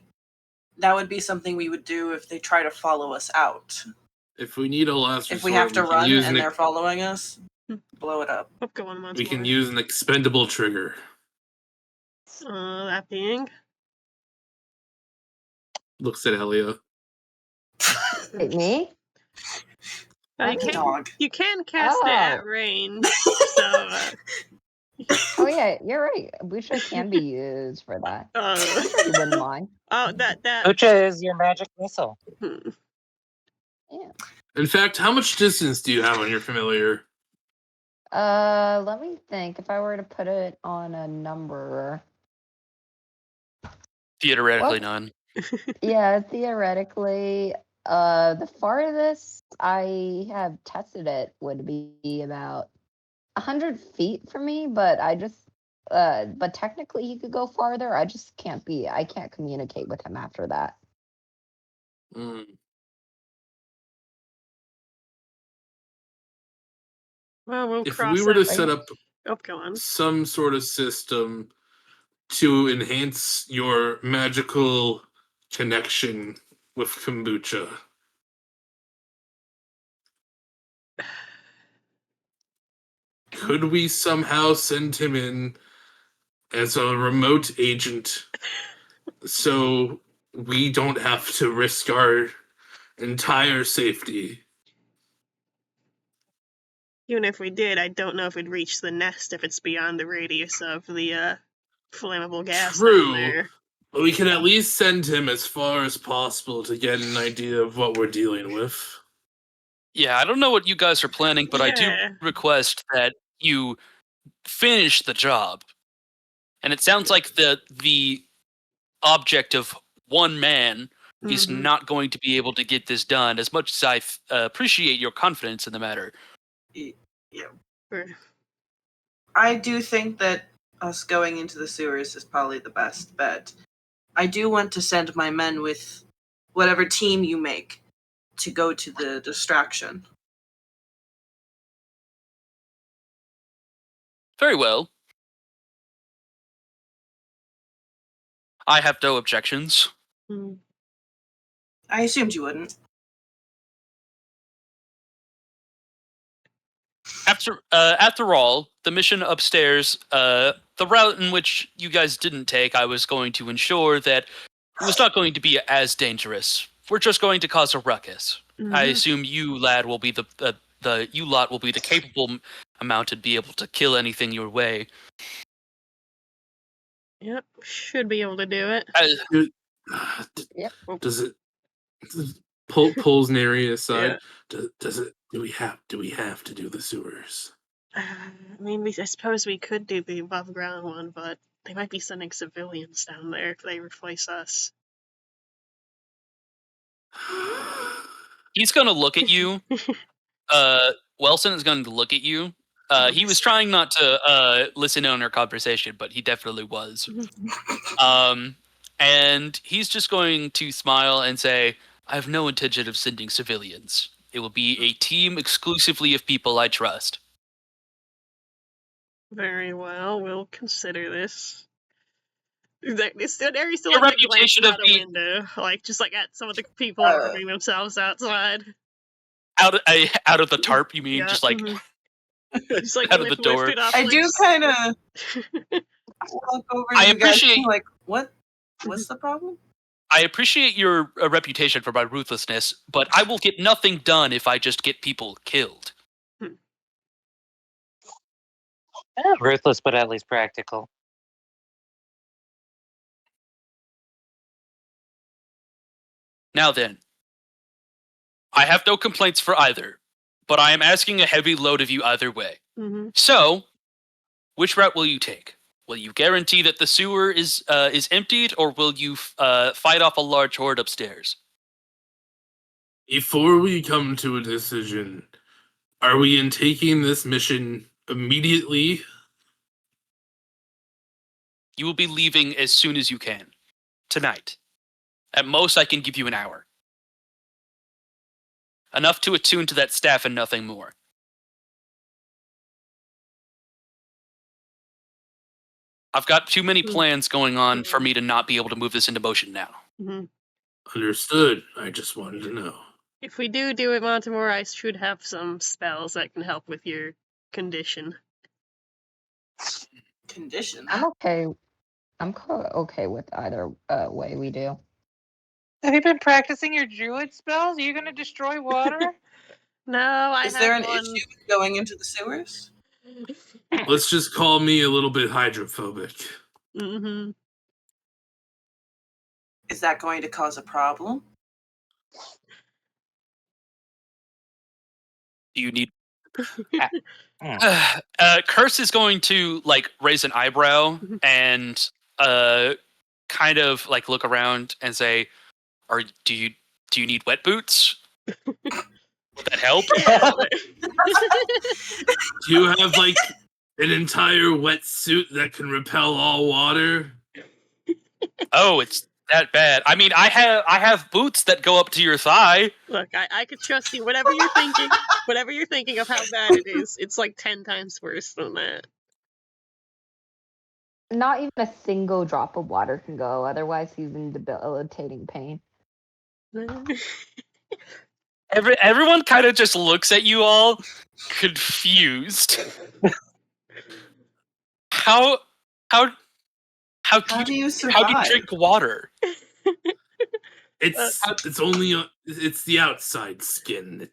that would be something we would do if they try to follow us out. If we need a last resort, if we have to run and they're following us, blow it up. We can use an expendable trigger. That being? Looks at Elia. Wait, me? You can cast it at range, so... Oh yeah, you're right. Busha can be used for that. I'm sure you wouldn't mind. Oh, that. Busha is your magic missile. Yeah. In fact, how much distance do you have on your familiar? Let me think. If I were to put it on a number. Theoretically, none. Yeah, theoretically, the farthest I have tested it would be about 100 feet from me, but but technically he could go farther. I can't communicate with him after that. Well, if we were to set up go on. some sort of system to enhance your magical connection with kombucha, could we somehow send him in as a remote agent so we don't have to risk our entire safety? Even if we did, I don't know if it'd reach the nest if it's beyond the radius of the flammable gas down there. But we can at least send him as far as possible to get an idea of what we're dealing with. Yeah, I don't know what you guys are planning, but I do request that you finish the job. And it sounds like the object of one man He's not going to be able to get this done, as much as I appreciate your confidence in the matter. Yeah. I do think that us going into the sewers is probably the best bet. I do want to send my men with whatever team you make to go to the distraction. Very well. I have no objections. I assumed you wouldn't. After all, the mission upstairs, the route in which you guys didn't take, I was going to ensure that it was not going to be as dangerous. We're just going to cause a ruckus. I assume you lad will be you lot will be the capable amount to be able to kill anything your way. Yep, should be able to do it. Yep. Does it pulls Nary aside? Yeah. Do we have to do the sewers? I mean, I suppose we could do the above ground one, but they might be sending civilians down there if they replace us. He's gonna look at you. Wilson is going to look at you. He was trying not to listen in on our conversation, but he definitely was. And he's just going to smile and say, I have no intention of sending civilians. It will be a team exclusively of people I trust. Very well, we'll consider this. It's still Your reputation of being window, just at some of the people arming themselves outside. Out of the tarp, you mean? Yeah, just just out of the door. I do kind of look over. I appreciate what's the problem? I appreciate your reputation for my ruthlessness, but I will get nothing done if I just get people killed. Ruthless, but at least practical. Now then, I have no complaints for either, but I am asking a heavy load of you either way. So, which route will you take? Will you guarantee that the sewer is emptied, or will you fight off a large horde upstairs? Before we come to a decision, are we in taking this mission immediately? You will be leaving as soon as you can. Tonight. At most, I can give you an hour. Enough to attune to that staff and nothing more. I've got too many plans going on for me to not be able to move this into motion now. Understood. I just wanted to know. If we do it, Montemore, I should have some spells that can help with your condition. Condition? I'm okay. I'm okay with either way we do. Have you been practicing your druid spells? Are you going to destroy water? No, Is there an issue with going into the sewers? Let's just call me a little bit hydrophobic. Is that going to cause a problem? Do you need... Curse is going to raise an eyebrow and kind of look around and say, do you need wet boots? Would that help? Do you have an entire wetsuit that can repel all water? Oh, it's that bad. I mean, I have boots that go up to your thigh. Look, I could trust you. Whatever you're thinking of how bad it is, it's 10 times worse than that. Not even a single drop of water can go, otherwise he's in debilitating pain. Everyone kind of just looks at you all confused. How do you survive? How do you drink water? It's only it's the outside skin.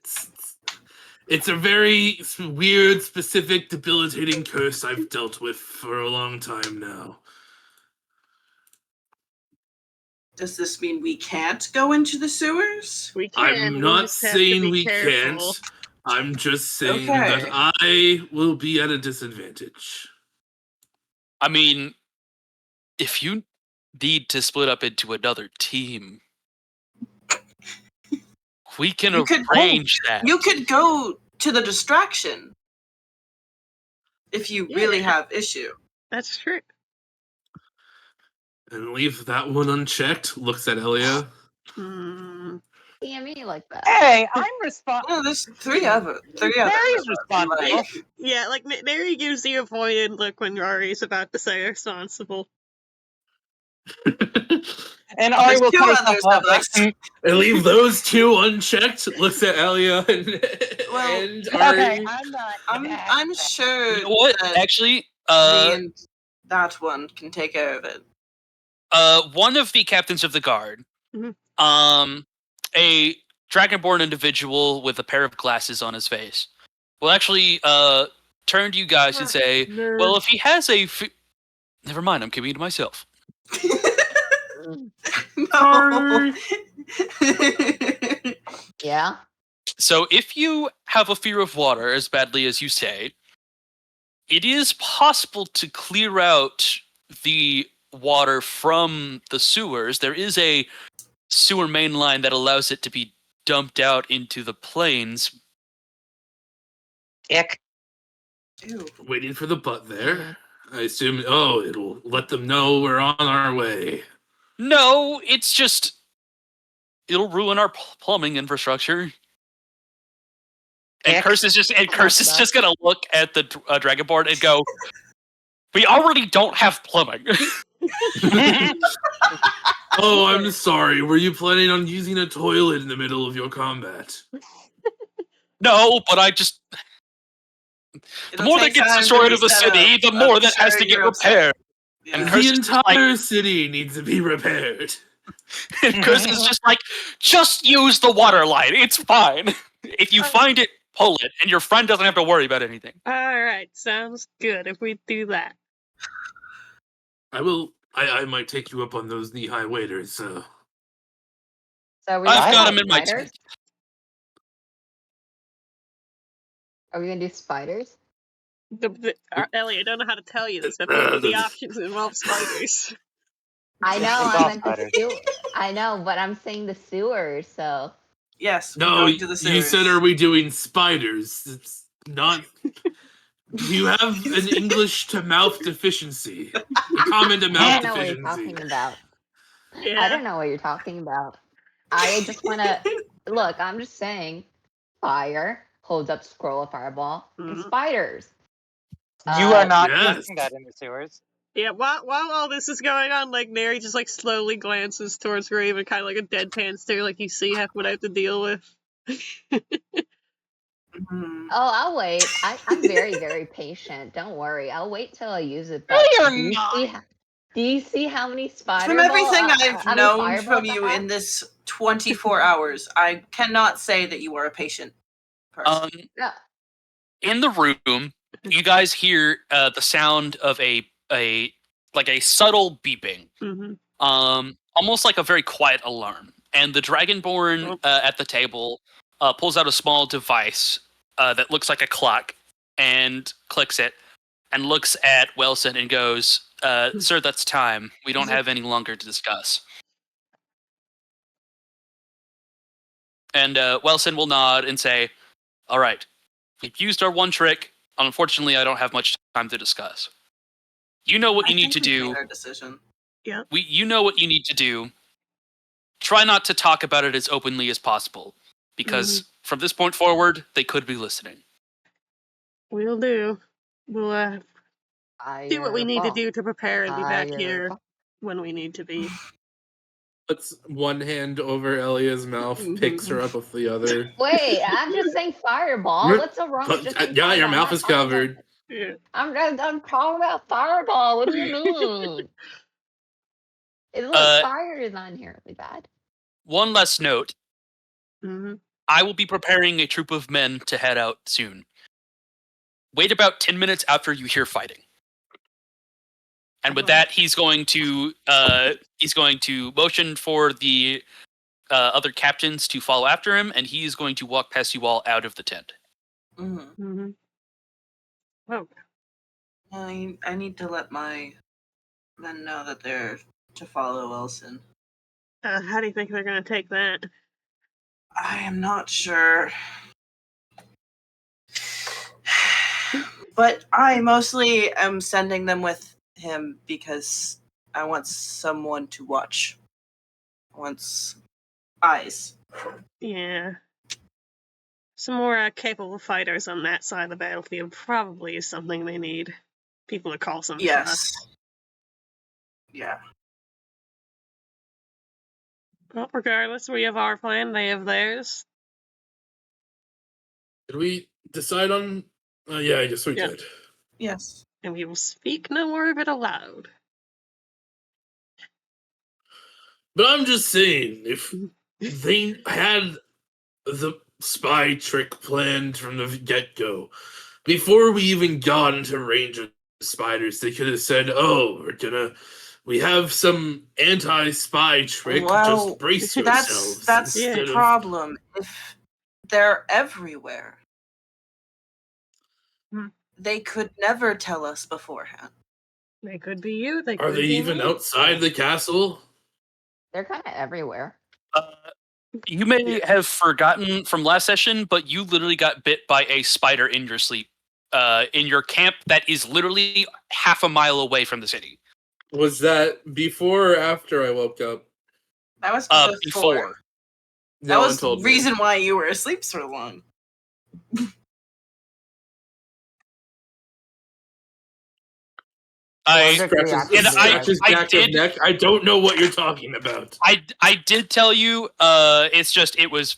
It's a very weird, specific, debilitating curse I've dealt with for a long time now. Does this mean we can't go into the sewers? We can. I'm not saying we can't. I'm just saying that I will be at a disadvantage. I mean, if you need to split up into another team, We can arrange that. You could go to the distraction if you really have issue. That's true. And leave that one unchecked. Looks at Elia. Damn me like that. Hey, I'm responsible. Oh, there's three others. Mary's responsible. Yeah, like Mary gives you a pointed look when Ari's about to say responsible. And Ari will two others of us. And leave those two unchecked. Looks at Elia and Ari. Okay, I'm not. I'm sure. You know what? That Actually, me and that one can take care of it. one of the captains of the guard, a dragonborn individual with a pair of glasses on his face, will actually turn to you guys and say, "Well, if he has a, never mind, I'm keeping it to myself." No. Yeah. So, if you have a fear of water as badly as you say, it is possible to clear out the water from the sewers. There is a sewer main line that allows it to be dumped out into the plains. Ick. Ew. Waiting for the butt there. I assume, it'll let them know we're on our way. No, it's just, it'll ruin our plumbing infrastructure. And Curse is just gonna look at the Dragonborn and go, "We already don't have plumbing." Oh, I'm sorry. Were you planning on using a toilet in the middle of your combat? No, but I just... The more that gets destroyed of the city, the more that has to get repaired. Yeah. And The entire city needs to be repaired. And Curse is just like, just use the water line. It's fine. If you find it, pull it, and your friend doesn't have to worry about anything. Alright, sounds good if we do that. I might take you up on those knee-high waders, so... So I've got them in my spiders? tent. Are we gonna do spiders? Ellie, I don't know how to tell you this, but the options involve spiders. I know, I know, but I'm saying the sewers, so... Yes, we're No, going to the you sewers. said, are we doing spiders? It's not... You have an English to mouth deficiency. A common to mouth deficiency. I don't know what you're talking about. Yeah. I don't know what you're talking about. I just wanna... Look, I'm just saying, fire, holds up scroll of fireball, and spiders. You are not Yes. using that in the sewers. Yeah, while all this is going on, like, Mary just, like, slowly glances towards Raven, kind of like a deadpan stare, like, you see what I have to deal with. Oh, I'll wait. I'm very, very patient. Don't worry. I'll wait till I use it. No, But you're not. Do you see how many spider From everything I've how many known fireballs from I you have? in this 24 hours, I cannot say that you are a patient person. No. In the room, you guys hear the sound of a subtle beeping, almost like a very quiet alarm. And the Dragonborn at the table pulls out a small device that looks like a clock and clicks it and looks at Wilson and goes, "Sir, that's time. We don't have any longer to discuss." And Wilson will nod and say, "All right, we've used our one trick. Unfortunately, I don't have much time to discuss. You know what you need to do. Our decision. Yeah. You know what you need to do. Try not to talk about it as openly as possible, because from this point forward, they could be listening." We'll do. We'll do what we need to do to prepare and be back here when we need to be. Puts one hand over Elia's mouth, picks her up with the other. Wait, I'm just saying fireball. What's so wrong? Yeah, your mouth is covered. Yeah. I'm talking about fireball. What do you mean? Look, fire is not inherently bad. One last note. I will be preparing a troop of men to head out soon. Wait about 10 minutes after you hear fighting. And with that, he's going to motion for the other captains to follow after him, and he is going to walk past you all out of the tent. Oh. I need to let my men know that they're to follow Wilson. How do you think they're going to take that? I am not sure. But I mostly am sending them with him because I want someone to watch. I want eyes. Yeah. Some more capable fighters on that side of the battlefield probably is something they need. People to call some shots. Yeah. Well, regardless, we have our plan, they have theirs. Did we decide on... yeah, I guess we did. Yes. And we will speak no more of it aloud. But I'm just saying, if they had the spy trick planned from the get-go, before we even got into range of spiders, they could have said, "Oh, we have some anti-spy trick. Just brace yourselves." That's the problem. If they're everywhere, they could never tell us beforehand. They could be you. Are they even outside the castle? They're kind of everywhere. You may have forgotten from last session, but you literally got bit by a spider in your sleep. In your camp that is literally half a mile away from the city. Was that before or after I woke up? That was before. That was the reason why you were asleep so long. I don't know what you're talking about. I did tell you. It's just it was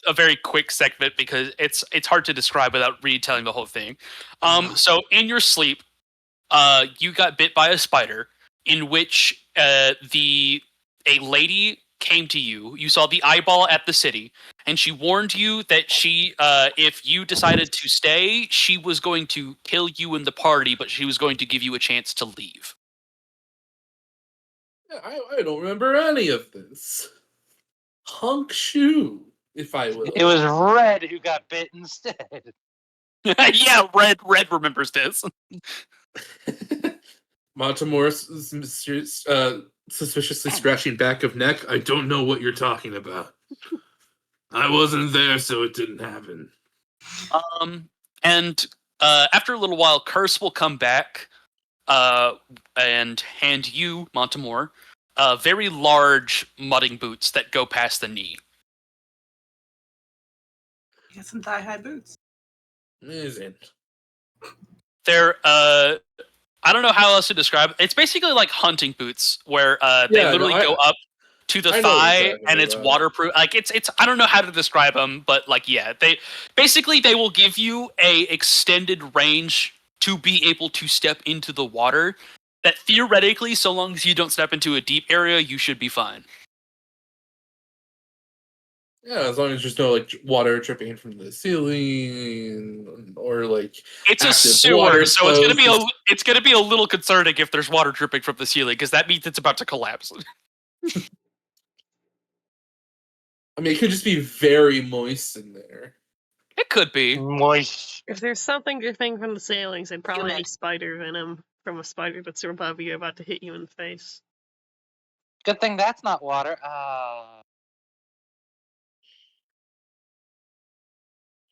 a very quick segment because it's hard to describe without retelling the whole thing. So in your sleep, you got bit by a spider, in which a lady came to you. You saw the eyeball at the city, and she warned you that if you decided to stay, she was going to kill you in the party, but she was going to give you a chance to leave. I don't remember any of this. Hunk shoe, if I will. It was Red who got bit instead. Yeah, Red remembers this. Montemore suspiciously scratching back of neck. I don't know what you're talking about. I wasn't there, so it didn't happen. And after a little while, Curse will come back and hand you, Montemore, very large mudding boots that go past the knee. You got some thigh-high boots. Isn't. They're I don't know how else to describe it. It's basically like hunting boots where they literally go up to the thigh and it's waterproof. Like it's I don't know how to describe them, but like they will give you a extended range to be able to step into the water. That theoretically, so long as you don't step into a deep area, you should be fine. Yeah, as long as there's no like water dripping from the ceiling or like it's a sewer, so it's gonna be a little concerning if there's water dripping from the ceiling because that means it's about to collapse. I mean, it could just be very moist in there. It could be moist. If there's something dripping from the ceilings, it'd probably be spider venom from a spider that's above you about to hit you in the face. Good thing that's not water.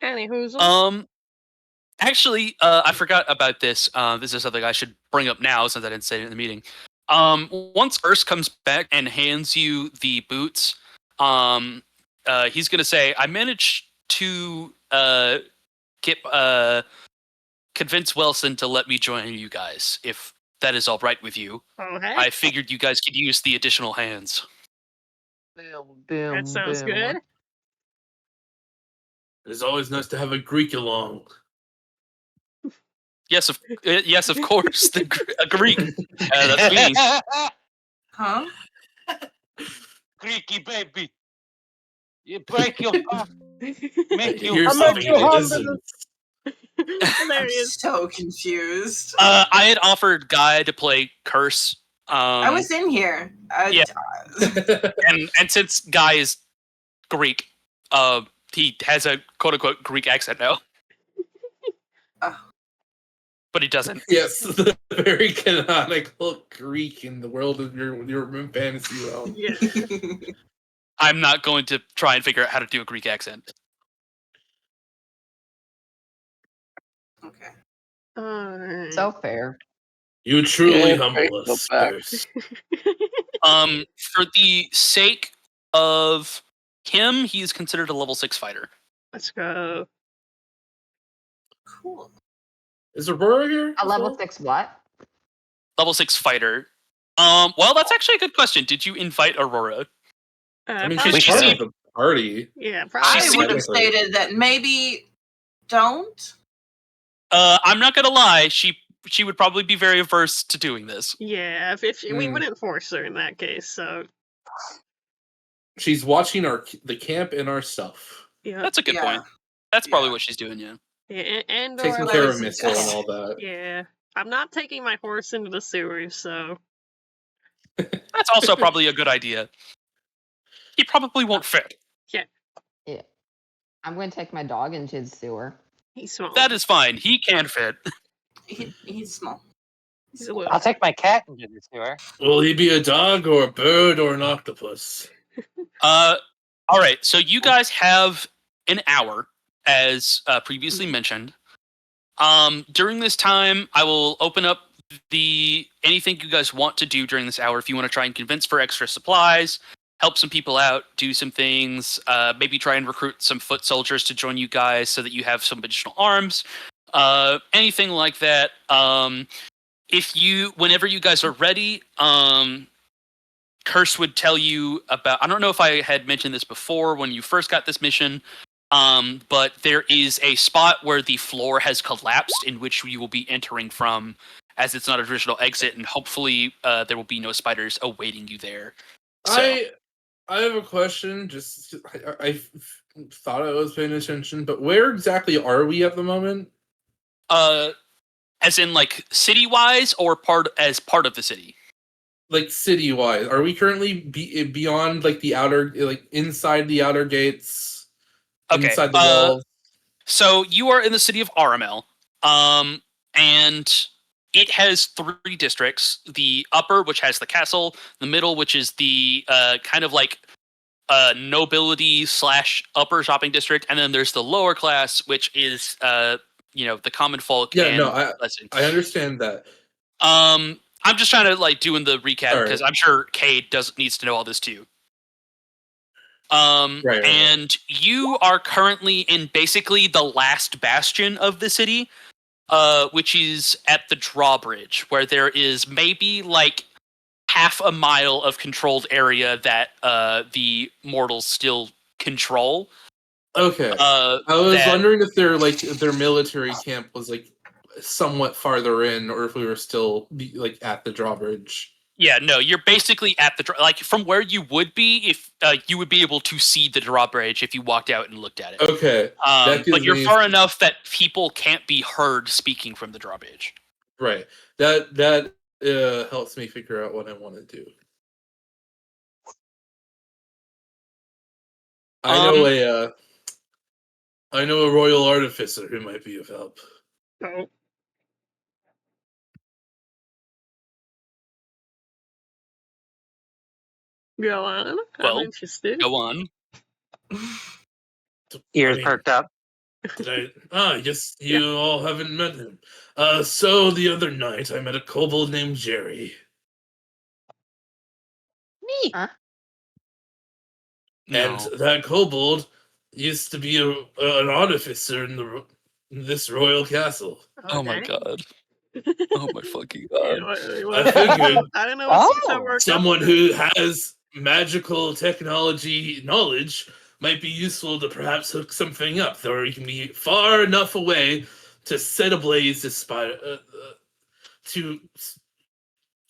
Anywho. Actually, I forgot about this. This is something I should bring up now since I didn't say it in the meeting. Once Urs comes back and hands you the boots, he's gonna say, "I managed to convince Wilson to let me join you guys, if that is all right with you. Okay. I figured you guys could use the additional hands." That sounds good. It's always nice to have a Greek along. Yes, of course. A Greek. That's me. Huh? Greeky baby. You break your back. Make you humble. I'm so confused. I had offered Guy to play Curse. I was in here. and since Guy is Greek, he has a quote-unquote Greek accent now. But he doesn't. Yes, the very canonical Greek in the world of your fantasy realm. Yeah. I'm not going to try and figure out how to do a Greek accent. Okay. So fair. You truly humble us, Spurs. For the sake of him, he is considered a level 6 fighter. Let's go. Cool. Is Aurora here? A level 6 what? Level 6 fighter. Well, that's actually a good question. Did you invite Aurora? I mean, probably she's part of the party. Yeah, probably. I would have stated that maybe don't. I'm not gonna lie. She would probably be very averse to doing this. Yeah, if we wouldn't force her in that case. So she's watching the camp and our stuff. yeah, that's a good point. That's probably what she's doing. Yeah, and taking care of Missile and all that. Yeah, I'm not taking my horse into the sewers, so that's also probably a good idea. He probably won't fit. Yeah. Yeah. I'm going to take my dog into the sewer. He's small. That is fine. He can fit. He's small. I'll take my cat into the sewer. Will he be a dog or a bird or an octopus? All right. So you guys have an hour, as previously mentioned. During this time, I will open up anything you guys want to do during this hour. If you want to try and convince for extra supplies, help some people out, do some things, maybe try and recruit some foot soldiers to join you guys so that you have some additional arms, anything like that. Whenever you guys are ready, Curse would tell you about, I don't know if I had mentioned this before when you first got this mission, but there is a spot where the floor has collapsed in which you will be entering from, as it's not a traditional exit, and hopefully there will be no spiders awaiting you there. So. I have a question. I thought I was paying attention, but where exactly are we at the moment? As in like city-wise, or part of the city? Like city-wise, are we currently beyond like the outer, like inside the outer gates? Okay. Inside the walls. So you are in the city of Aramel, and it has 3 districts: the upper, which has the castle; the middle, which is the kind of like nobility / upper shopping district; and then there's the lower class, which is the common folk. Yeah, no, I understand that. I'm just trying to like doing the recap because right. I'm sure Cade needs to know all this too. Right. And you are currently in basically the last bastion of the city, which is at the drawbridge, where there is maybe like half a mile of controlled area that the mortals still control. Okay. I was wondering if their military camp was like somewhat farther in, or if we were still like at the drawbridge. Yeah, no, you're basically at the from where you would be if you would be able to see the drawbridge if you walked out and looked at it. Okay, but you're far enough that people can't be heard speaking from the drawbridge. Right. That helps me figure out what I want to do. I know a royal artificer who might be of help. Oh. Go on. I'm interested. Go on. Ears perked up. I guess you all haven't met him. So the other night I met a kobold named Jerry. Neat. Huh? And that kobold used to be an artificer in this royal castle. Oh my god. Oh my fucking god. I figured I don't know someone who has magical technology knowledge might be useful to perhaps hook something up, though he can be far enough away to set ablaze this to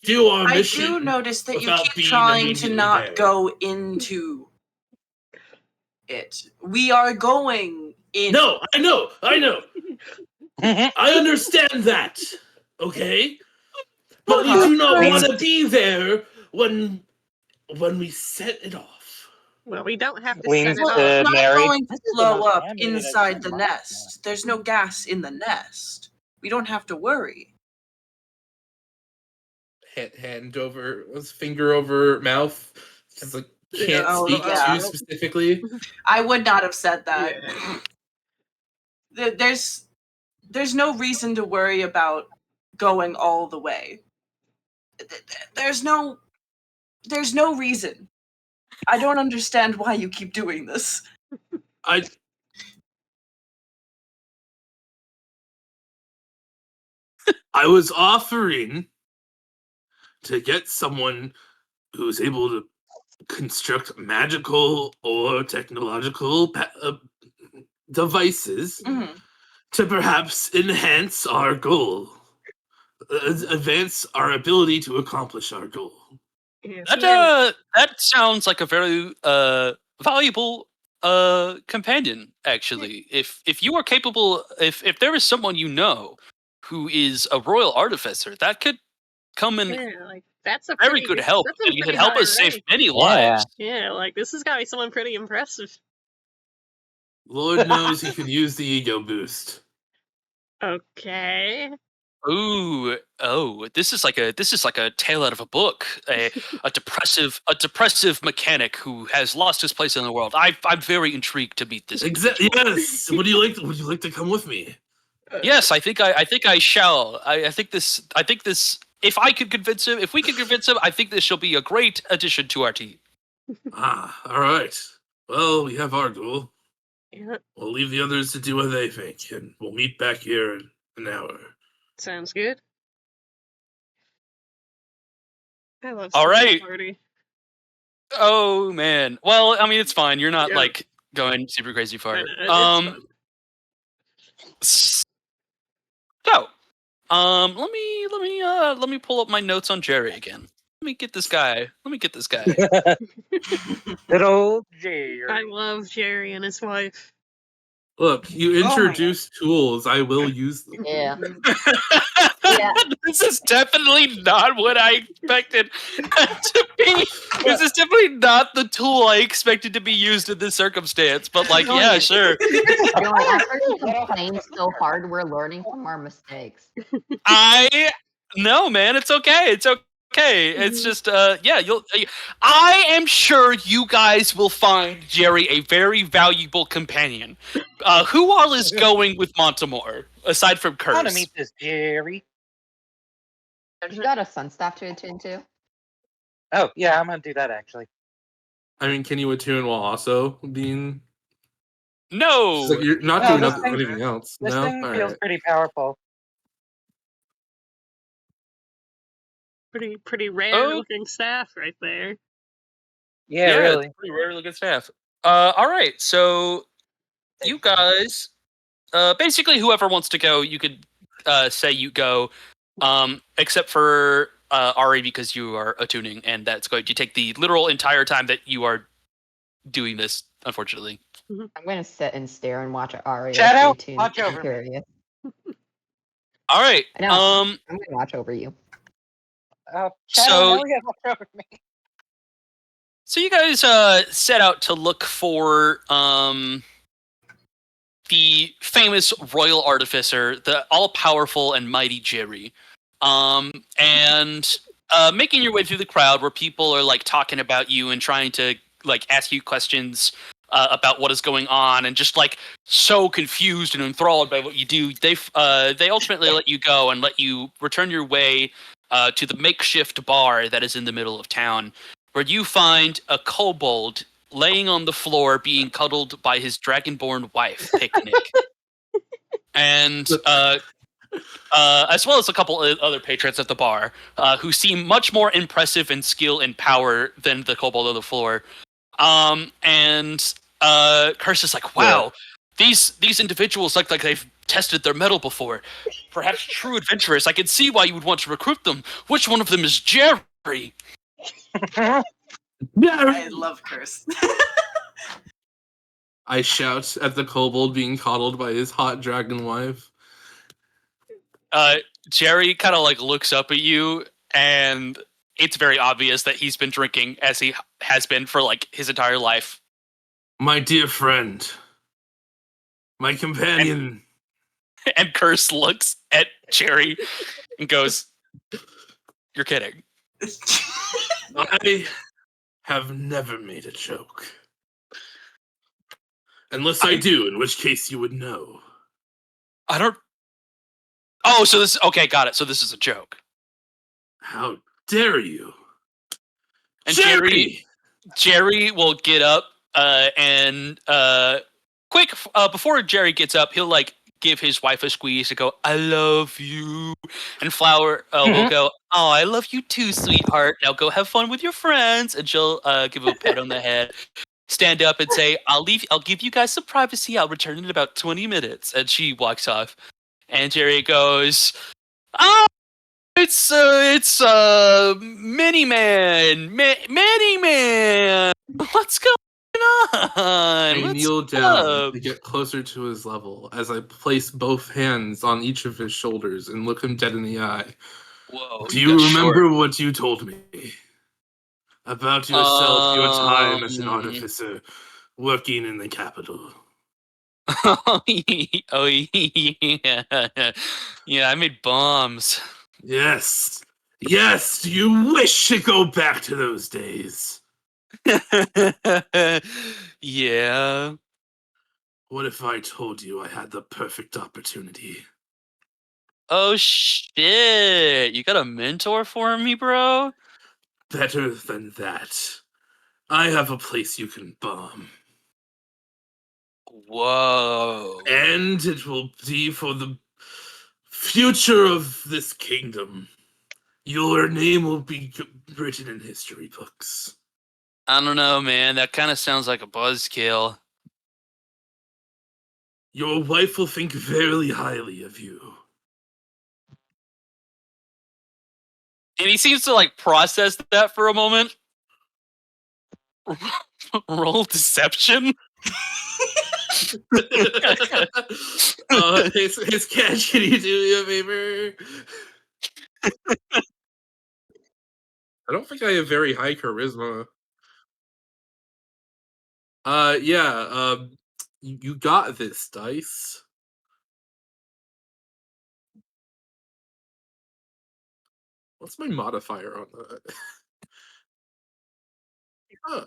do our mission. I do notice that you keep trying to not go into it. We are going in. No, I know. I understand that. Okay? But we do not want to be there when we set it off. Well, we don't have to set it off. It's not going to blow up inside the nest. There's no gas in the nest. We don't have to worry. Hand over, finger over mouth. Just like, can't speak to specifically. I would not have said that. Yeah. There's no reason to worry about going all the way. There's no reason. I don't understand why you keep doing this. I was offering to get someone who's able to construct magical or technological devices to perhaps enhance our goal, advance our ability to accomplish our goal. That sounds like a very valuable companion. Actually, if you are capable, if there is someone you know who is a royal artificer, that could come in that's a very good help. You could help us save many lives. Yeah, like this has got to be someone pretty impressive. Lord knows he could use the ego boost. Okay. Ooh, this is like a tale out of a book. A depressive mechanic who has lost his place in the world. I'm very intrigued to meet this. Exactly. Yes. Would you like to come with me? Yes, I think I shall. I think this. If we could convince him, I think this shall be a great addition to our team. All right. Well, we have our goal. Yeah. We'll leave the others to do what they think, and we'll meet back here in an hour. Sounds good. I love All right. party. Oh man. Well, I mean, it's fine. You're not like going super crazy far. So, let me pull up my notes on Jerry again. Let me get this guy. Good old Jerry. I love Jerry and his wife. Look, you introduce tools. I will use them. Yeah. This is definitely not what I expected to be. This is definitely not the tool I expected to be used in this circumstance. But like, yeah, sure. After you complain so hard, we're learning from our mistakes. No, man, it's okay. It's okay. It's just, I am sure you guys will find Jerry a very valuable companion. Who all is going with Montemore, aside from Curse? I want to meet this Jerry. You got a sun staff to attune to? Oh, yeah, I'm going to do that, actually. I mean, can you attune while also being... No! Like you're not doing anything else. This thing feels pretty powerful. Pretty rare looking staff right there. Yeah, really. Pretty rare looking staff. All right, so you guys, basically whoever wants to go, you could say you go, except for Ari because you are attuning, and that's going to take the literal entire time that you are doing this, unfortunately. I'm going to sit and stare and watch Ari. Shadow, watch over me. All right. I'm going to watch over you. Shadow, watch over me. So you guys set out to look for the famous royal artificer, the all-powerful and mighty Jerry, and making your way through the crowd where people are like talking about you and trying to like ask you questions about what is going on, and just like so confused and enthralled by what you do. They ultimately let you go and let you return your way to the makeshift bar that is in the middle of town, where you find a kobold laying on the floor being cuddled by his dragonborn wife, Picnic. And as well as a couple of other patrons at the bar, who seem much more impressive in skill and power than the kobold on the floor. And Curse is like, wow, these individuals look like they've tested their mettle before. Perhaps true adventurers. I can see why you would want to recruit them. Which one of them is Jerry? I love Curse. I shout at the kobold being coddled by his hot dragon wife. Jerry kind of like looks up at you, and it's very obvious that he's been drinking as he has been for like his entire life. My dear friend, my companion. And Curse looks at Jerry and goes, "You're kidding." have never made a joke. Unless I do, in which case you would know. I don't... Oh, so this... Okay, got it. So this is a joke. How dare you? And Jerry! Jerry will get up and quick before Jerry gets up, he'll like give his wife a squeeze and go, "I love you," and Flower will go, "Oh, I love you too, sweetheart. Now go have fun with your friends," and she'll give him a pat on the head, stand up and say, I'll give you guys some privacy. I'll return in about 20 minutes," and she walks off. And Jerry goes, "Oh, it's Mini Man, Mini Man. What's going on?" I What's kneel down up? to get closer to his level as I place both hands on each of his shoulders and look him dead in the eye. Whoa! Do you remember what you told me about yourself, your time as an artificer working in the capital? Oh yeah, yeah. I made bombs. Yes, yes. You wish to go back to those days. Yeah. What if I told you I had the perfect opportunity? Oh shit! You got a mentor for me, bro? Better than that. I have a place you can bomb. Whoa. And it will be for the future of this kingdom. Your name will be written in history books. I don't know, man. That kind of sounds like a buzzkill. Your wife will think very highly of you. And he seems to like process that for a moment. Roll deception. His catch, can you do me a favor? I don't think I have very high charisma. Yeah, you got this, Dice. What's my modifier on that? Huh.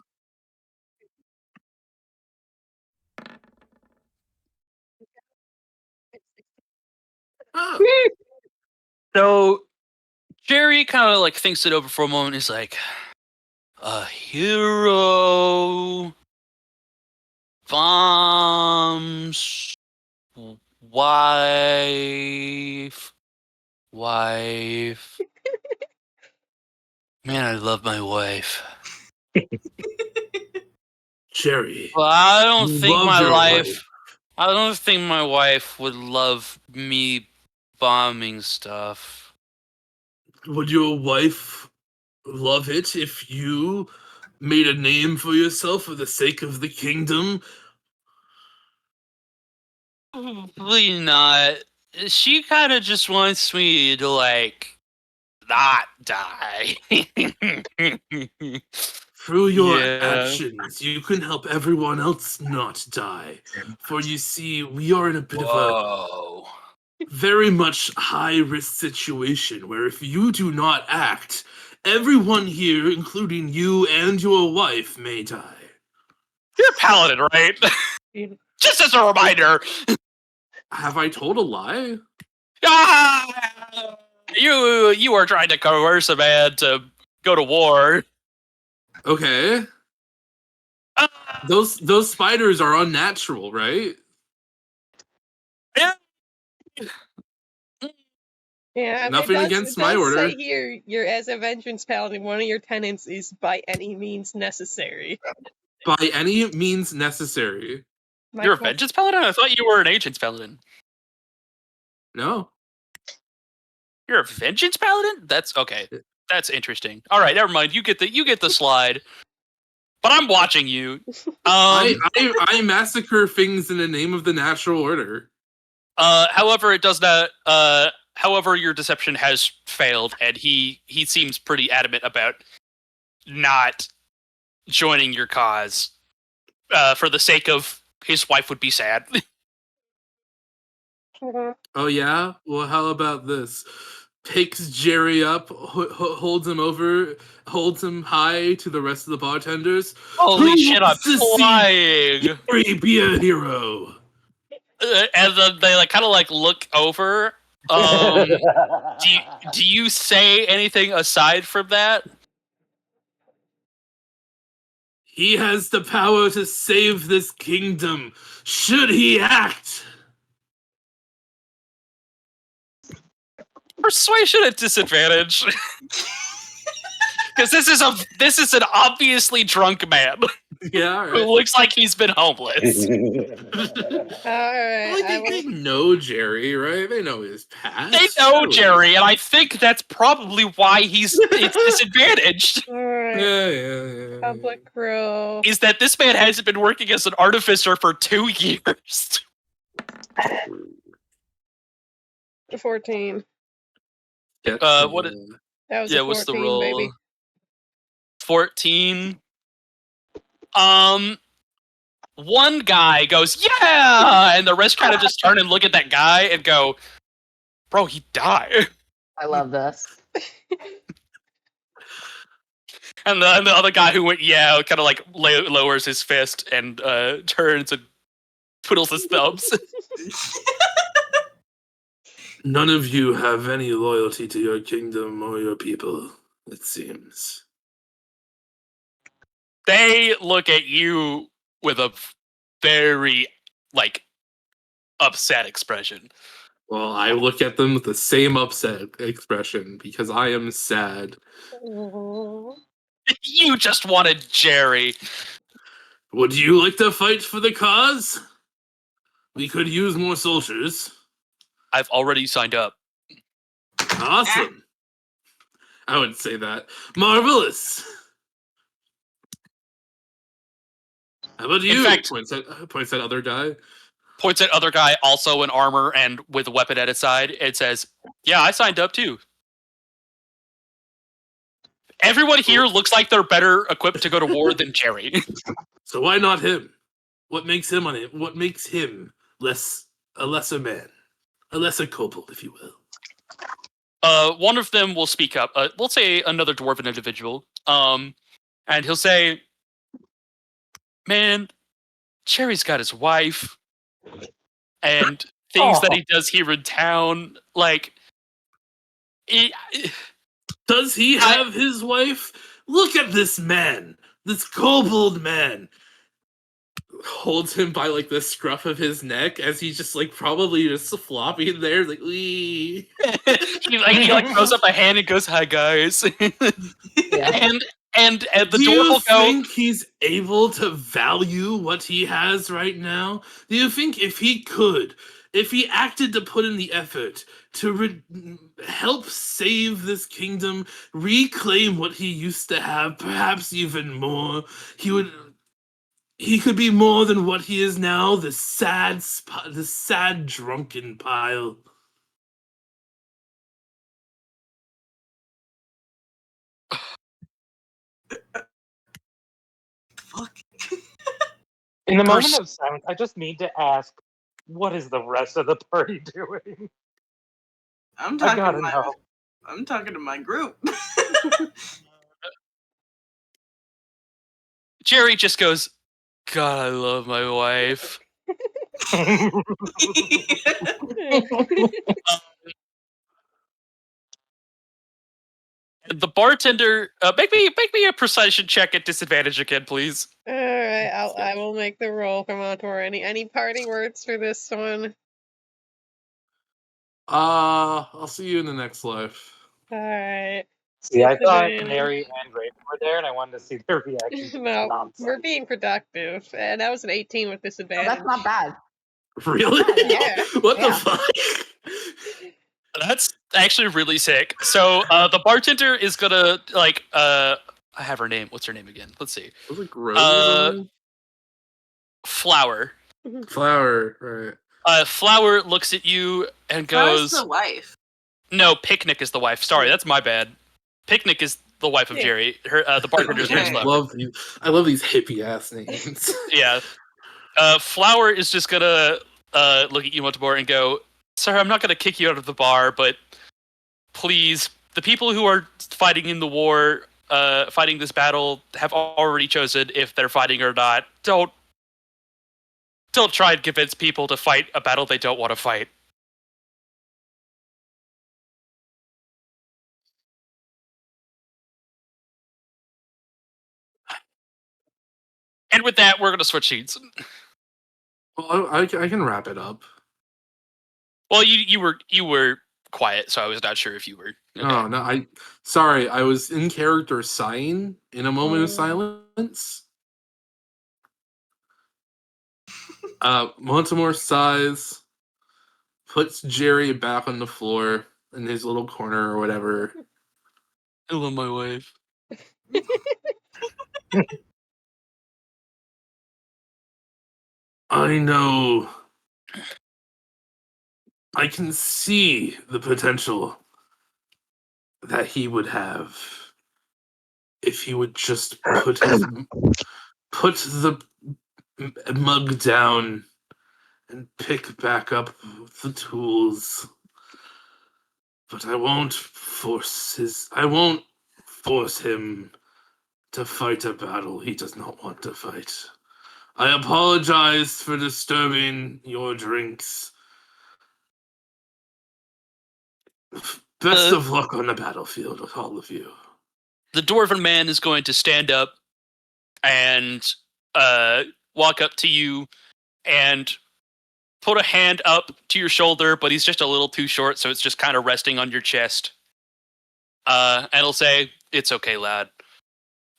Huh. So Jerry kind of like thinks it over for a moment. He's like, "A hero, bombs, wife. Man, I love my wife. Jerry. Well, I don't think love my your wife. I don't think my wife would love me bombing stuff. Would your wife love it if you made a name for yourself for the sake of the kingdom? Probably not. She kind of just wants me to like not die. Through your Yeah. actions, you can help everyone else not die. For you see, we are in a bit of a very much high-risk situation where if you do not act, everyone here, including you and your wife, may die. You're a paladin, right? Just as a reminder. Have I told a lie? Ah! You are trying to coerce a man to go to war. Okay. Those spiders are unnatural, right? Yeah. Yeah, Nothing against my order. Say here, you're as a vengeance paladin, one of your tenets is by any means necessary. By any means necessary. You're a vengeance paladin? I thought you were an agent's paladin. No. You're a vengeance paladin? That's okay. That's interesting. All right, never mind. You get the slide. But I'm watching you. I massacre things in the name of the natural order. However, it does not. However, your deception has failed, and he seems pretty adamant about not joining your cause for the sake of his wife would be sad. Oh yeah? Well, how about this? picks Jerry up, holds him high to the rest of the bartenders. Holy shit, I'm flying! Jerry, be a hero. And then they kind of look over. Do you say anything aside from that? He has the power to save this kingdom. Should he act? Persuasion at disadvantage. Because this is an obviously drunk man. Yeah, right. Who looks like he's been homeless. Alright. They know Jerry, right? They know his past. They know Jerry, and I think that's probably why it's disadvantaged. Alright. Yeah. Public rule. Is that this man hasn't been working as an artificer for 2 years. 14. What? That was Yeah, 14, what's the roll? baby. 14. One guy goes, yeah! And the rest kind of just turn and look at that guy and go, bro, he died. I love this. And the other guy who went, yeah, kind of lowers his fist and turns and twiddles his thumbs. None of you have any loyalty to your kingdom or your people, it seems. They look at you with a very, upset expression. Well, I look at them with the same upset expression because I am sad. You just wanted Jerry. Would you like to fight for the cause? We could use more soldiers. I've already signed up. Awesome. I wouldn't say that. Marvelous. How about you? In fact, points at other guy. Points at other guy, also in armor and with a weapon at his side. It says, yeah, I signed up too. Everyone here looks like they're better equipped to go to war than Jerry. So why not him? What makes him a lesser man? A lesser kobold, if you will. One of them will speak up. We'll say another dwarven individual. And he'll say, man, Jerry's got his wife and things that he does here in town. Does he have his wife? Look at this man, this kobold man. Holds him by the scruff of his neck as he's just probably just flopping there, wee. he throws up a hand and goes, "Hi guys." Yeah. And the Do dwarf you will go. think he's able to value what he has right now? Do you think if he acted to put in the effort to help save this kingdom, reclaim what he used to have, perhaps even more, he could be more than what he is now, the sad drunken pile. Fuck. In the moment of silence, I just need to ask, what is the rest of the party doing? I'm talking to my group. Jerry just goes, God, I love my wife. The bartender, make me a perception check at disadvantage again, please. All right, I will make the roll. Come on, Tor. Any parting words for this one? I'll see you in the next life. All right. See, I thought Mary and Raven were there, and I wanted to see their reaction. No, we're being productive, and that was an 18 with disadvantage. Oh, that's not bad. Really? Yeah. What the fuck? That's actually really sick. So the bartender is gonna I have her name. What's her name again? Let's see. Was it Rose? Flower. Flower, right. Flower looks at you and goes, How's the wife? No, Picnic is the wife. Sorry, that's my bad. Picnic is the wife of Jerry. Her the bartender's name is Flower. I love these hippie ass names. Yeah. Flower is just gonna look at you once more and go, Sir, I'm not gonna kick you out of the bar, but please, the people who are fighting in the war, fighting this battle, have already chosen if they're fighting or not. Don't try and convince people to fight a battle they don't want to fight. And with that, we're going to switch sheets. Well, I can wrap it up. Well, you were quiet, so I was not sure if you were. Okay. Oh no, sorry, I was in character sighing in a moment of silence. Montemore sighs, puts Jerry back on the floor in his little corner or whatever. I love my wife. I know. I can see the potential that he would have if he would just put the mug down and pick back up the tools. But I won't force him to fight a battle he does not want to fight. I apologize for disturbing your drinks. Best of luck on the battlefield with all of you. The dwarven man is going to stand up and walk up to you and put a hand up to your shoulder, but he's just a little too short, so it's just kind of resting on your chest. And he'll say, "It's okay, lad.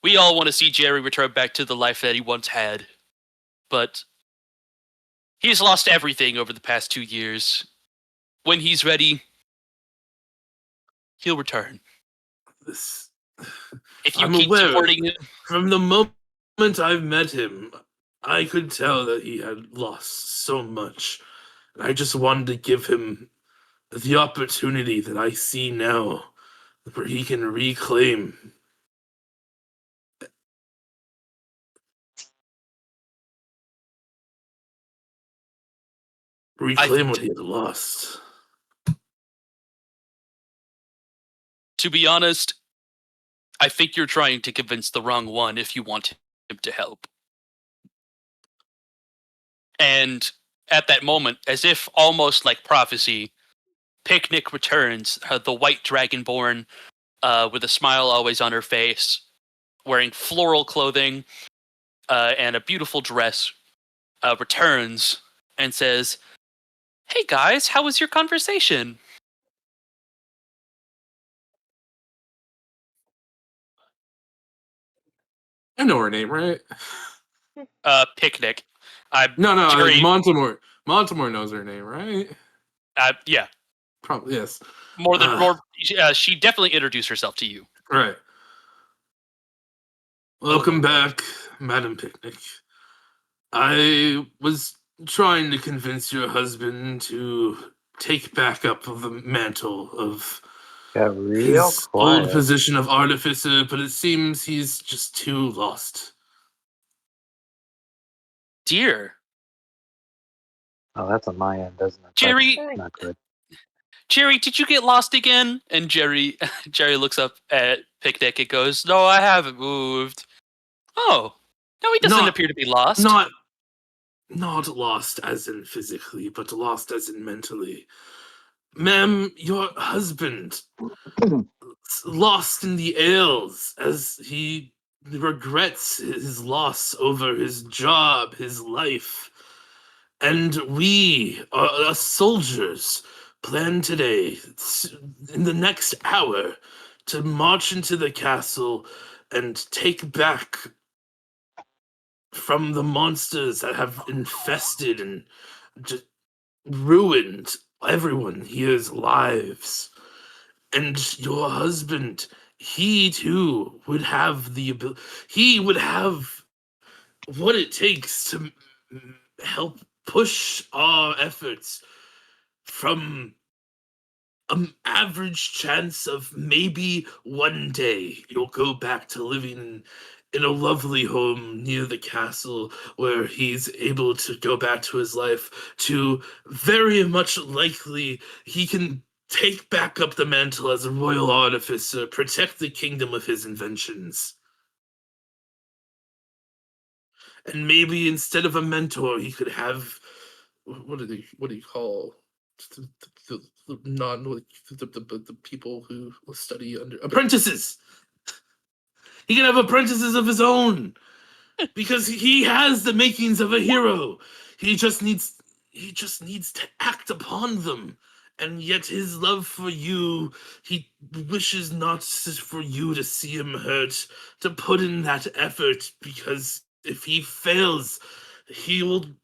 We all want to see Jerry return back to the life that he once had. But he's lost everything over the past 2 years. When he's ready, he'll return. If you keep supporting him." From the moment I've met him, I could tell that he had lost so much. I just wanted to give him the opportunity that I see now, where he can reclaim what he had lost. To be honest, I think you're trying to convince the wrong one if you want him to help. And at that moment, as if almost like prophecy, Picnic returns, the white dragonborn, with a smile always on her face, wearing floral clothing and a beautiful dress, returns and says, "Hey guys, how was your conversation?" I know her name, right? Picnic. Jerry... Montemore knows her name, right? Yeah. Probably, yes. She definitely introduced herself to you. Right. Welcome back, Madam Picnic. I was trying to convince your husband to take back up the mantle of his old position of artificer, but it seems he's just too lost. Dear. Oh, that's on my end, isn't it? Jerry, that's not good. Jerry, did you get lost again? And Jerry looks up at Picnic and goes, "No, I haven't moved." Oh, no, he doesn't appear to be lost. Not lost as in physically, but lost as in mentally. Ma'am, your husband lost in the aisles as he regrets his loss over his job, his life. And we, us soldiers, plan today, in the next hour, to march into the castle and take back from the monsters that have infested and just ruined everyone here's lives. And your husband, he too would have the ability, he would have what it takes to help push our efforts from an average chance of maybe one day you'll go back to living in a lovely home near the castle where he's able to go back to his life, to very much likely he can take back up the mantle as a royal artificer, protect the kingdom of his inventions. And maybe instead of a mentor, he could have what do you call the people who study under apprentices? He can have apprentices of his own because he has the makings of a hero. He just needs to act upon them. And yet his love for you, he wishes not for you to see him hurt, to put in that effort, because if he fails, he won't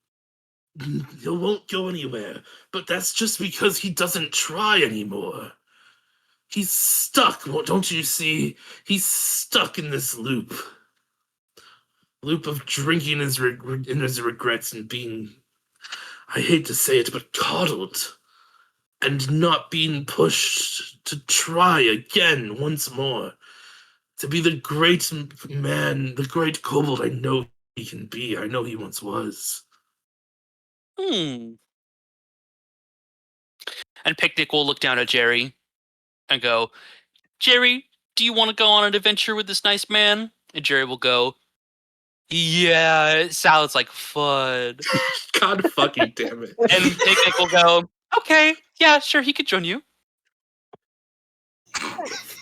go anywhere. But that's just because he doesn't try anymore. He's stuck, don't you see? He's stuck in this loop of drinking his regrets and being, I hate to say it, but coddled, and not being pushed to try again once more, to be the great man, the great kobold I know he can be. I know he once was. And Picnic will look down at Jerry and go, Jerry, do you want to go on an adventure with this nice man? And Jerry will go, yeah, it sounds like fun. God fucking damn it. And Picnic will go, okay, yeah, sure, he could join you.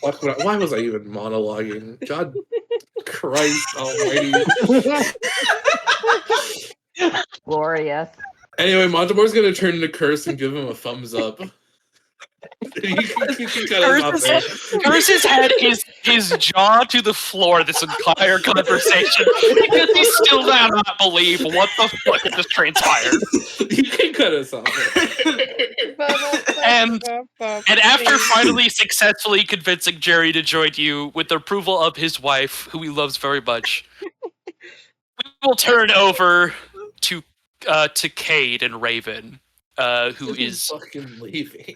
Why was I even monologuing? God Christ almighty. Glorious. Anyway, Montemore's gonna turn into Curse and give him a thumbs up. Curse's head is his jaw to the floor this entire conversation because he still does not believe what the fuck just transpired. You can cut us off. and after finally successfully convincing Jerry to join you with the approval of his wife, who he loves very much, we will turn over to Cade and Raven. Who is fucking leaving?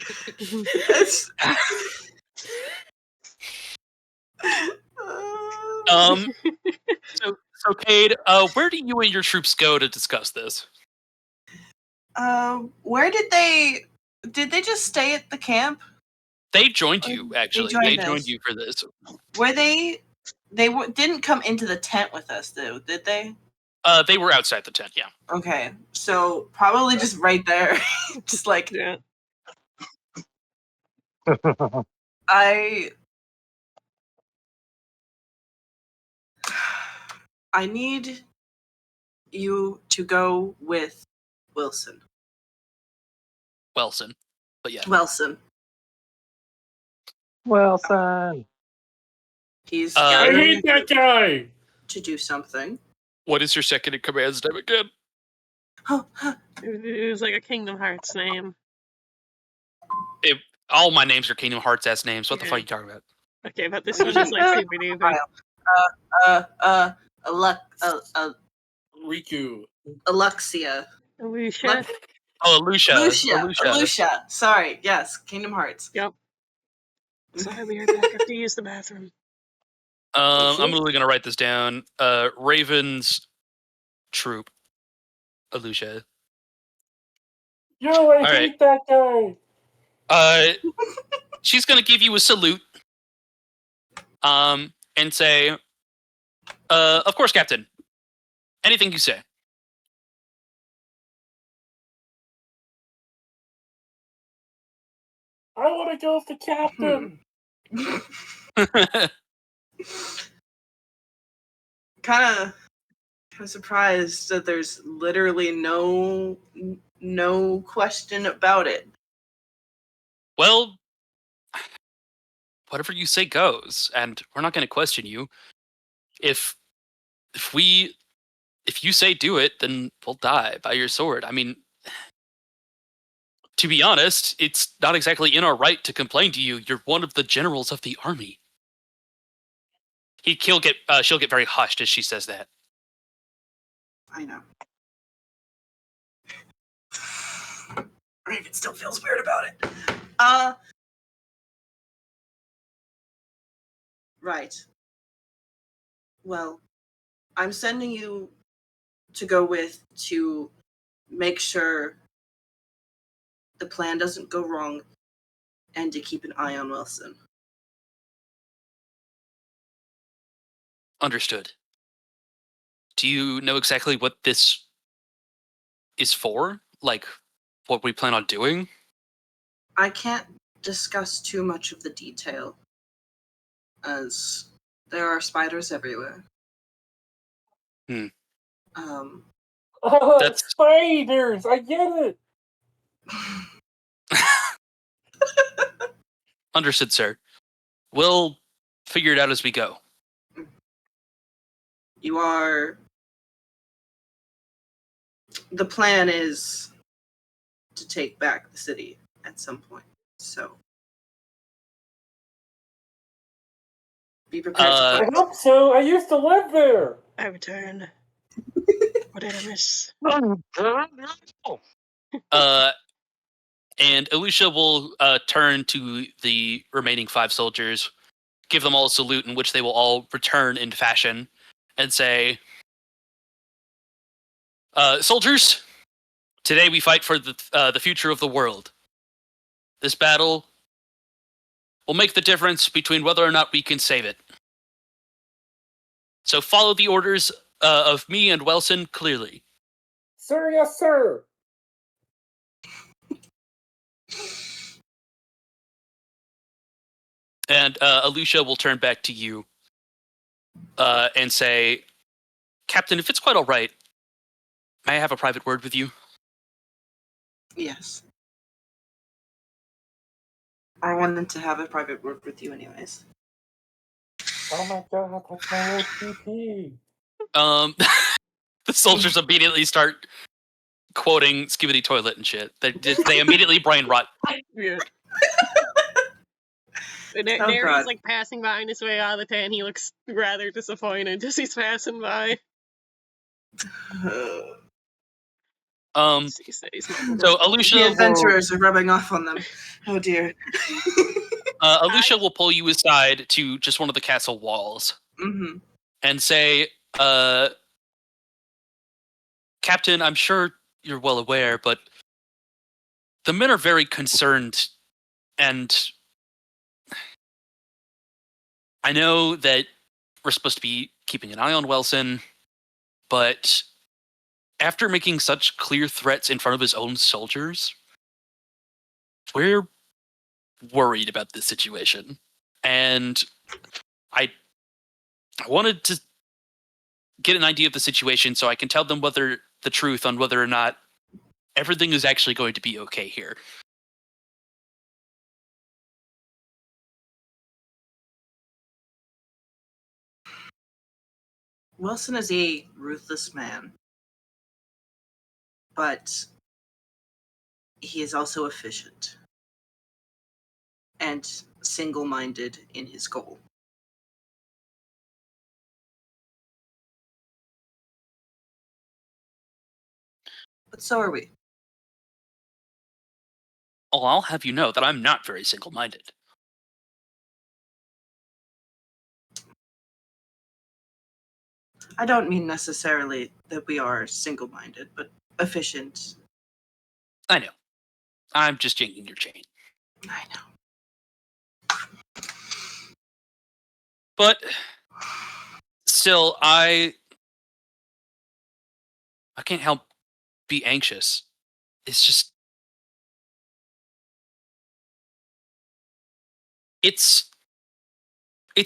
So Cade, where do you and your troops go to discuss this? Where did they just stay at the camp? They joined you, actually. They joined you for this. Were they didn't come into the tent with us, though, did they? They were outside the tent, yeah. Okay, so probably just right there. Just like, yeah. I need you to go with Wilson. But yeah. Wilson. He's I hate that guy! To do something. What is your second in command's name again? It was like a Kingdom Hearts name. All my names are Kingdom Hearts-ass names. What the fuck are you talking about? Okay, but this was just like super duper. Riku. Alexia. Alicia. Alicia. Sorry, yes, Kingdom Hearts. Yep. Sorry, we are back. I have to use the bathroom. I'm literally gonna write this down. Raven's troop. Alicia. Yo, I hate that guy. She's gonna give you a salute. And say, of course, Captain. Anything you say. I want to go with the captain. Kind of surprised that there's literally no question about it. Well, whatever you say goes, and we're not going to question you. If you say do it, then we'll die by your sword. I mean, to be honest, it's not exactly in our right to complain to you. You're one of the generals of the army. She'll get very hushed as she says that. I know. Raven still feels weird about it. Right. Well, I'm sending you to go with to make sure the plan doesn't go wrong and to keep an eye on Wilson. Understood. Do you know exactly what this is for? Like, what we plan on doing? I can't discuss too much of the detail, as there are spiders everywhere. That's spiders! I get it! understood, sir. We'll figure it out as we go. The plan is to take back the city at some point, so be prepared to fight. I hope so. I used to live there. I return. What did I miss? And Alicia will turn to the remaining 5 soldiers, give them all a salute, in which they will all return in fashion, and say, soldiers, today we fight for the future of the world. This battle will make the difference between whether or not we can save it. So follow the orders of me and Wilson clearly. Sir, yes, sir. And Alicia will turn back to you and say, Captain, if it's quite all right, may I have a private word with you? Yes. I wanted to have a private word with you anyways. Oh my god, that's my old PP. The soldiers immediately start quoting Skibidi Toilet and shit. They immediately brain rot. Yeah. Nary's like passing by on his way out of the tent. He looks rather disappointed as he's passing by. So Alicia, the adventurers are rubbing off on them. Oh dear. Alicia will pull you aside to just one of the castle walls and say, Captain, I'm sure you're well aware, but the men are very concerned, and I know that we're supposed to be keeping an eye on Wilson, but after making such clear threats in front of his own soldiers, we're worried about this situation. And I wanted to get an idea of the situation so I can tell them the truth on whether or not everything is actually going to be okay here. Wilson is a ruthless man, but he is also efficient and single-minded in his goal. But so are we. Oh, I'll have you know that I'm not very single-minded. I don't mean necessarily that we are single-minded, but efficient. I know. I'm just jinking your chain. I know. But still, I can't help be anxious. It's just it's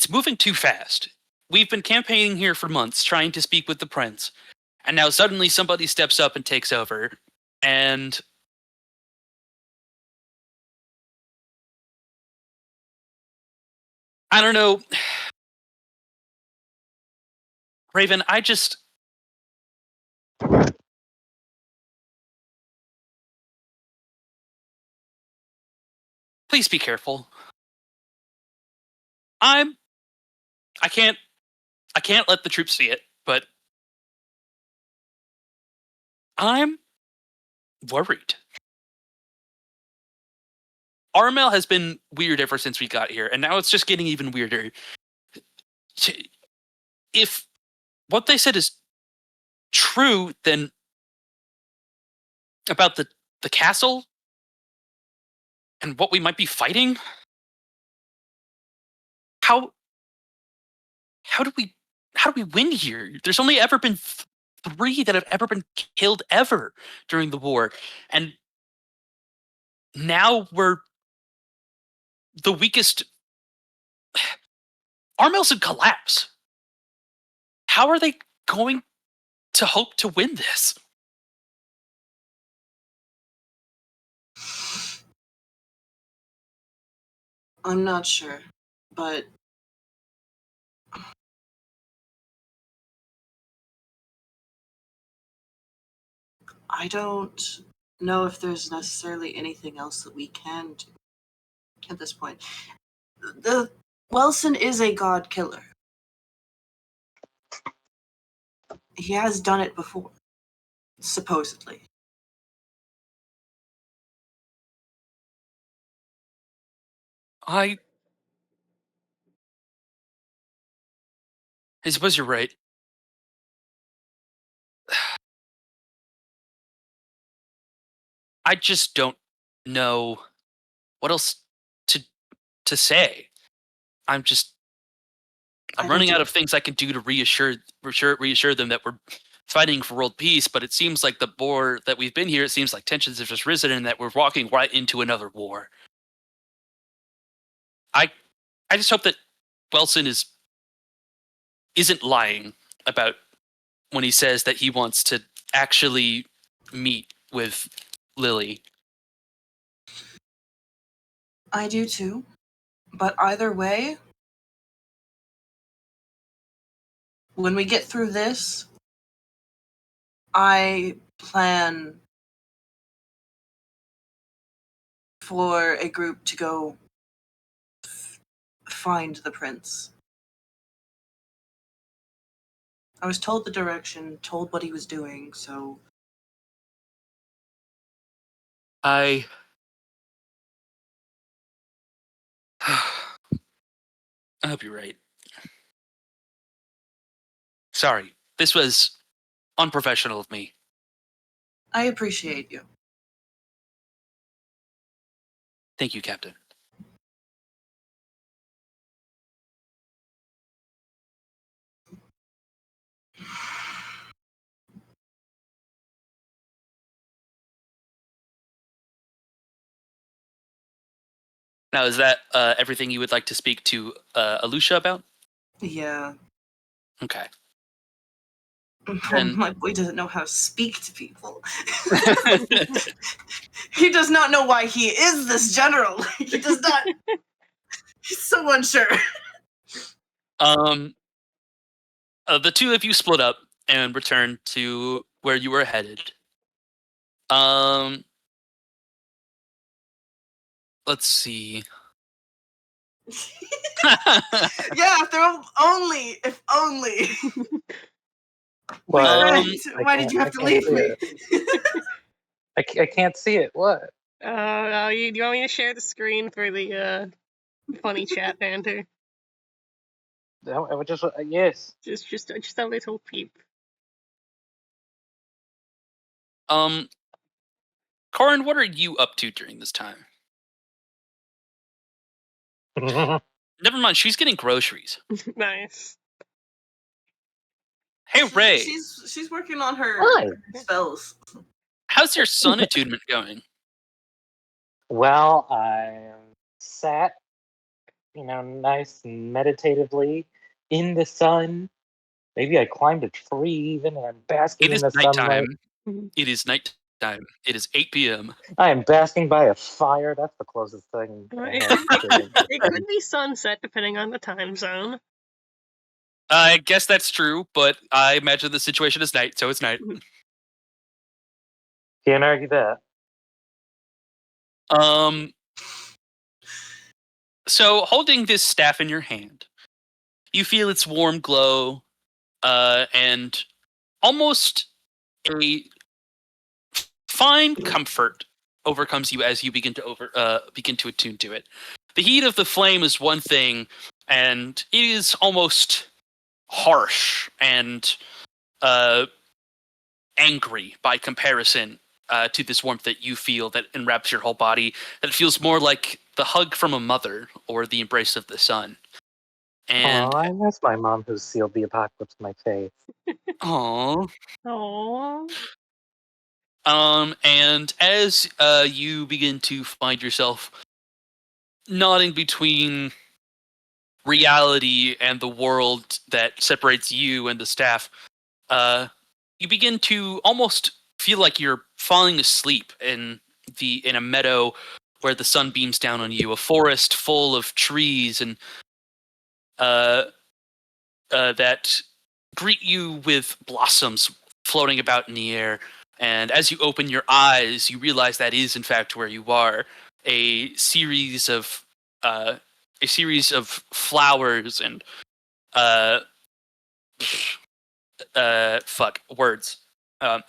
moving too fast. We've been campaigning here for months, trying to speak with the prince, and now suddenly somebody steps up and takes over, and I don't know. Raven, please be careful. I can't let the troops see it, but I'm worried. Armel has been weird ever since we got here, and now it's just getting even weirder. If what they said is true, then about the castle, and what we might be fighting? How do we win here? There's only ever been 3 that have ever been killed ever during the war, and now we're the weakest. Armel's in collapse. How are they going to hope to win this? I'm not sure, but I don't know if there's necessarily anything else that we can do at this point. The Wilson is a god killer. He has done it before, supposedly. I suppose you're right. I just don't know what else to say. I'm running out of things I can do to reassure them that we're fighting for world peace, but it seems like the war that we've been here, it seems like tensions have just risen and that we're walking right into another war. I just hope that Wilson isn't lying about when he says that he wants to actually meet with Lily. I do too. But either way, when we get through this, I plan for a group to go find the prince. I was told the direction, told what he was doing, so... I hope you're right. Sorry, this was unprofessional of me. I appreciate you. Thank you, Captain. Now, is that everything you would like to speak to Alusha about? Yeah. Okay. And my boy doesn't know how to speak to people. He does not know why he is this general. He does not. He's so unsure. The two of you split up and return to where you were headed. Let's see. Yeah, if only. Well, why did you have to leave me? I can't see it. What? Do you want me to share the screen for the funny chat banter? I would just yes. Just a little peep. Corin, what are you up to during this time? Never mind, she's getting groceries. Nice. Hey, Ray. She's working on her spells. How's your sun attunement going? Well, I sat, nice and meditatively in the sun. Maybe I climbed a tree even, and I'm basking in the sunlight. It is nighttime. It is 8 p.m. I am basking by a fire. That's the closest thing. It could be sunset, depending on the time zone. I guess that's true, but I imagine the situation is night, so it's night. Can't argue that. So holding this staff in your hand, you feel its warm glow, and almost a fine comfort overcomes you as you begin to attune to it. The heat of the flame is one thing, and it is almost harsh and angry by comparison to this warmth that you feel that enwraps your whole body. That feels more like the hug from a mother or the embrace of the sun. And I miss my mom who sealed the apocalypse in my face. Aww. Aww. And as you begin to find yourself nodding between reality and the world that separates you and the staff, you begin to almost feel like you're falling asleep in a meadow where the sun beams down on you, a forest full of trees and that greet you with blossoms floating about in the air. And as you open your eyes, you realize that is in fact where you are. A series of flowers and a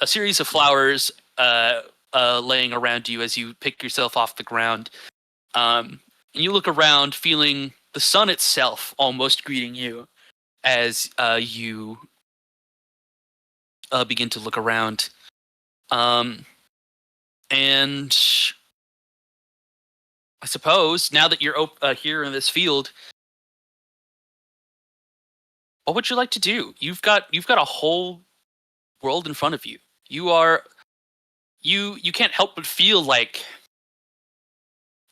series of flowers laying around you as you pick yourself off the ground. And you look around, feeling the sun itself almost greeting you as you begin to look around. And I suppose now that you're here in this field, what would you like to do? You've got a whole world in front of you. You can't help but feel like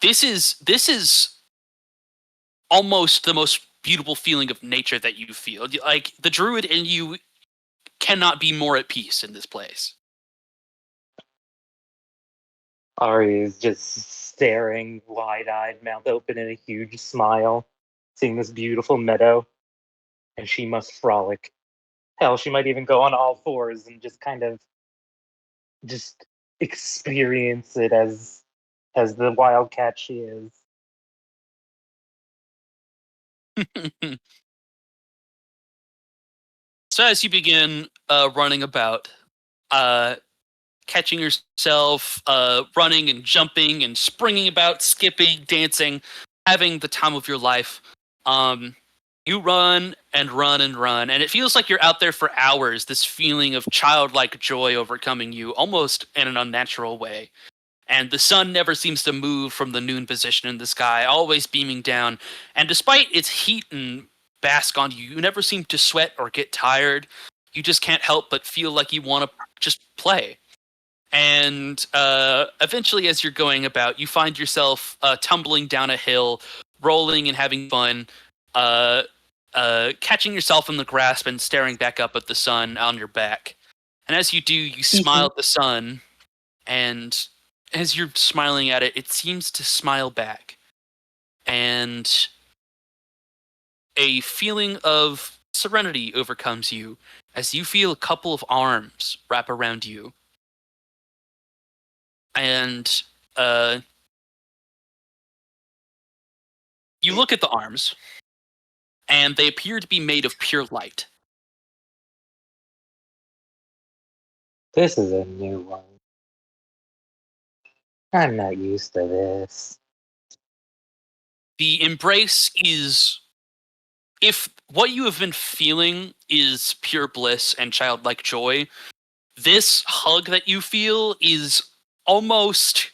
this is almost the most beautiful feeling of nature that you feel. Like the druid in you cannot be more at peace in this place. Ari is just staring, wide-eyed, mouth open in a huge smile, seeing this beautiful meadow, and she must frolic. Hell, she might even go on all fours and just kind of just experience it as the wildcat she is. So as you begin running about, catching yourself, running and jumping and springing about, skipping, dancing, having the time of your life, you run and run and run, and it feels like you're out there for hours, this feeling of childlike joy overcoming you, almost in an unnatural way. And the sun never seems to move from the noon position in the sky, always beaming down. And despite its heat and bask on you, you never seem to sweat or get tired. You just can't help but feel like you want to just play. And eventually, as you're going about, you find yourself tumbling down a hill, rolling and having fun, catching yourself in the grasp and staring back up at the sun on your back. And as you do, you smile at the sun, and as you're smiling at it, it seems to smile back. And a feeling of serenity overcomes you as you feel a couple of arms wrap around you. And you look at the arms, and they appear to be made of pure light. This is a new one. I'm not used to this. The embrace is, if what you have been feeling is pure bliss and childlike joy, this hug that you feel is almost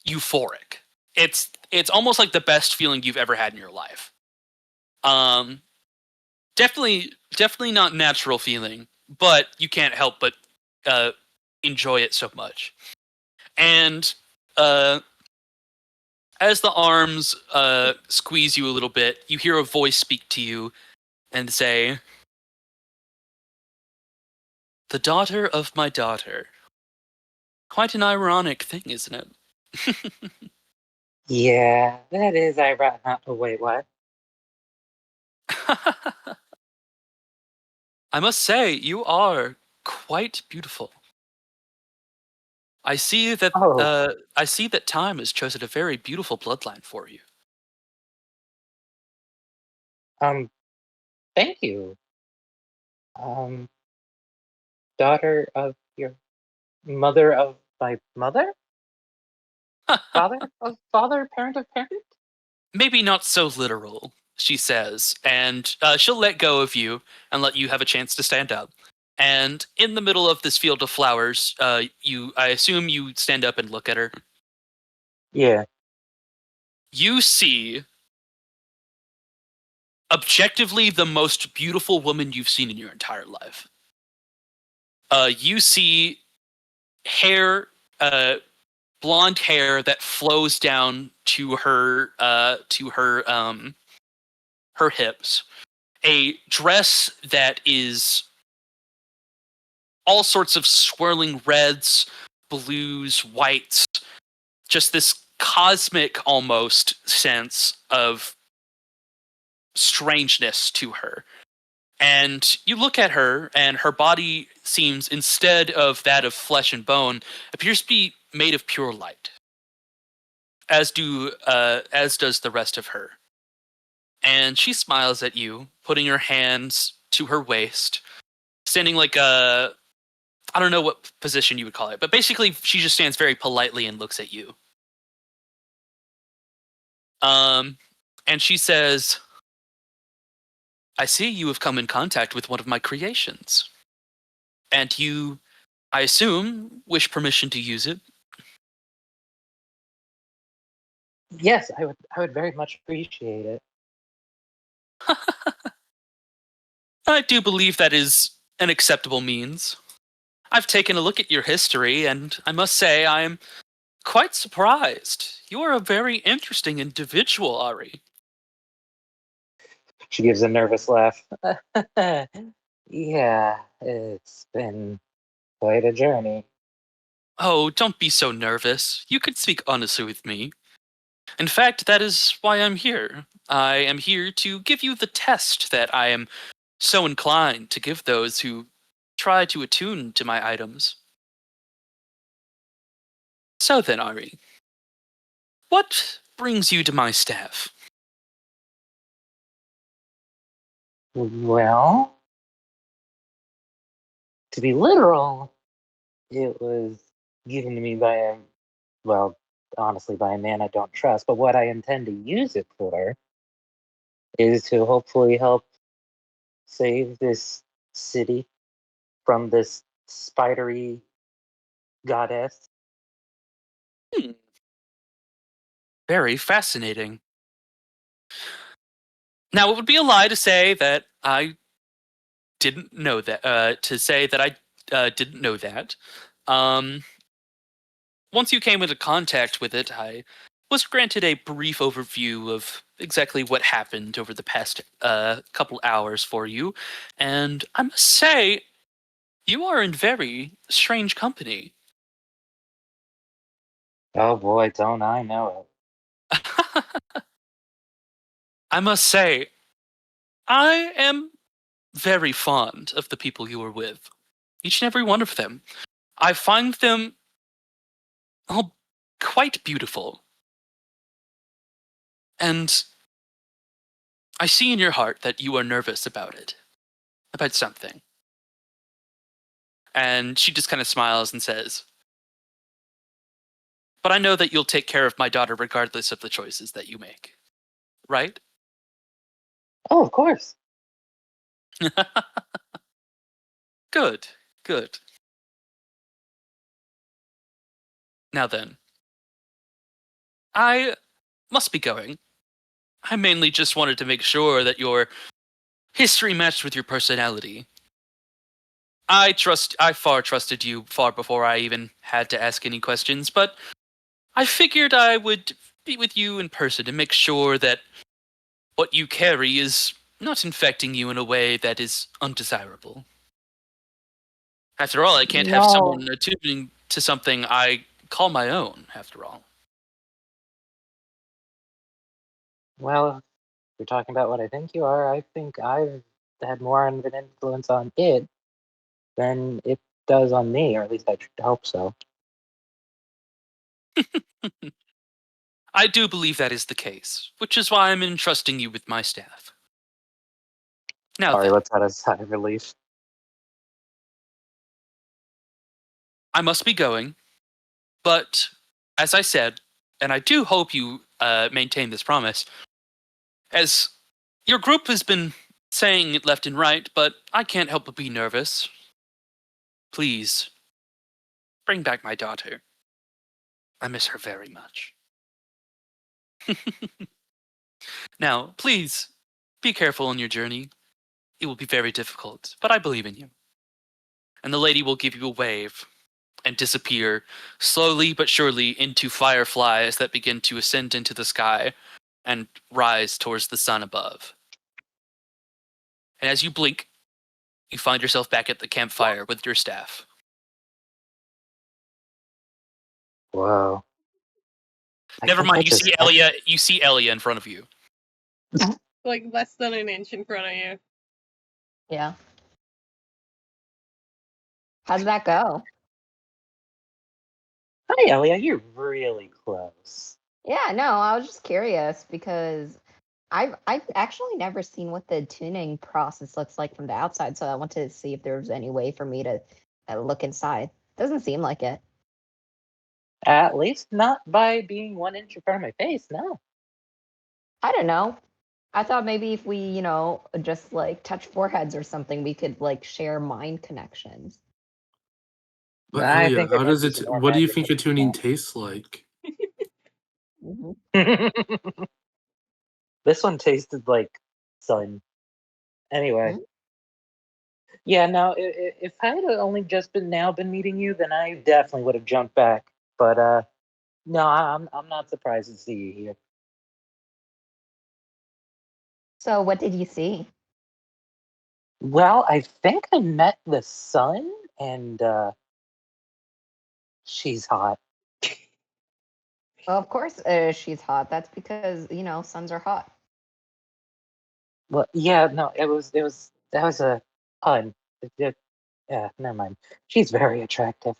euphoric. It's almost like the best feeling you've ever had in your life. Definitely not natural feeling, but you can't help but enjoy it so much. And as the arms squeeze you a little bit, you hear a voice speak to you and say, "The daughter of my daughter." Quite an ironic thing, isn't it? Yeah, that is ironic. Oh, wait, what? I must say, you are quite beautiful. I see that time has chosen a very beautiful bloodline for you. Thank you. Daughter of your mother of my mother? Father of father, parent of parent? Maybe not so literal, she says, and she'll let go of you and let you have a chance to stand up. And in the middle of this field of flowers, I assume you stand up and look at her. Yeah. You see objectively the most beautiful woman you've seen in your entire life. You see hair, blonde hair that flows down to her her hips. A dress that is all sorts of swirling reds, blues, whites. Just this cosmic almost sense of strangeness to her. And you look at her, and her body seems, instead of that of flesh and bone, appears to be made of pure light. As does the rest of her. And she smiles at you, putting her hands to her waist, standing like a, I don't know what position you would call it, but basically she just stands very politely and looks at you. And she says, I see you have come in contact with one of my creations. And you, I assume, wish permission to use it? Yes, I would very much appreciate it. I do believe that is an acceptable means. I've taken a look at your history, and I must say I am quite surprised. You are a very interesting individual, Ari. She gives a nervous laugh. Yeah, it's been quite a journey. Oh, don't be so nervous. You could speak honestly with me. In fact, that is why I'm here. I am here to give you the test that I am so inclined to give those who try to attune to my items. So then, Ari, what brings you to my staff? Well, to be literal, it was given to me by honestly, by a man I don't trust. But what I intend to use it for is to hopefully help save this city from this spidery goddess. Very fascinating. Now, it would be a lie to say that I didn't know that. Didn't know that. Once you came into contact with it, I was granted a brief overview of exactly what happened over the past couple hours for you, and I must say, you are in very strange company. Oh boy, don't I know it. I must say, I am very fond of the people you are with. Each and every one of them. I find them all quite beautiful. And I see in your heart that you are nervous about it. About something. And she just kind of smiles and says, but I know that you'll take care of my daughter regardless of the choices that you make. Right? Oh, of course. Good. Good. Now then. I must be going. I mainly just wanted to make sure that your history matched with your personality. I far trusted you far before I even had to ask any questions, but I figured I would be with you in person to make sure that what you carry is not infecting you in a way that is undesirable. After all, I can't have someone attuning to something I call my own, after all. Well, if you're talking about what I think you are, I think I've had more of an influence on it than it does on me, or at least I hope so. I do believe that is the case, which is why I'm entrusting you with my staff. Now Sorry, then, let's have a sigh of relief. I must be going, but as I said, and I do hope you maintain this promise, as your group has been saying it left and right, but I can't help but be nervous. please bring back my daughter. I miss her very much. Now, please be careful on your journey. It will be very difficult, but I believe in you. And the lady will give you a wave and disappear slowly but surely into fireflies that begin to ascend into the sky and rise towards the sun above. And as you blink, you find yourself back at the campfire with your staff. Whoa. Never mind, you see Elia. You see Elia in front of you. Like less than an inch in front of you. Yeah. How'd that go? Hi, Elia. You're really close. Yeah, no, I was just curious because I've actually never seen what the tuning process looks like from the outside, so I wanted to see if there was any way for me to look inside. Doesn't seem like it. At least not by being 1 inch in front of my face, no. I don't know. I thought maybe if we, just like touch foreheads or something, we could like share mind connections. But I Elia, think there how might does be it? some more What do you magic think a in tuning that. tastes like? This one tasted like sun. Anyway. Mhm. Yeah, no, if I had only just been meeting you, then I definitely would have jumped back. But no, I'm not surprised to see you here. So what did you see? Well, I think I met the sun, and she's hot. Well, of course she's hot. That's because, suns are hot. Well, yeah, no, that was a pun. Yeah, never mind. She's very attractive.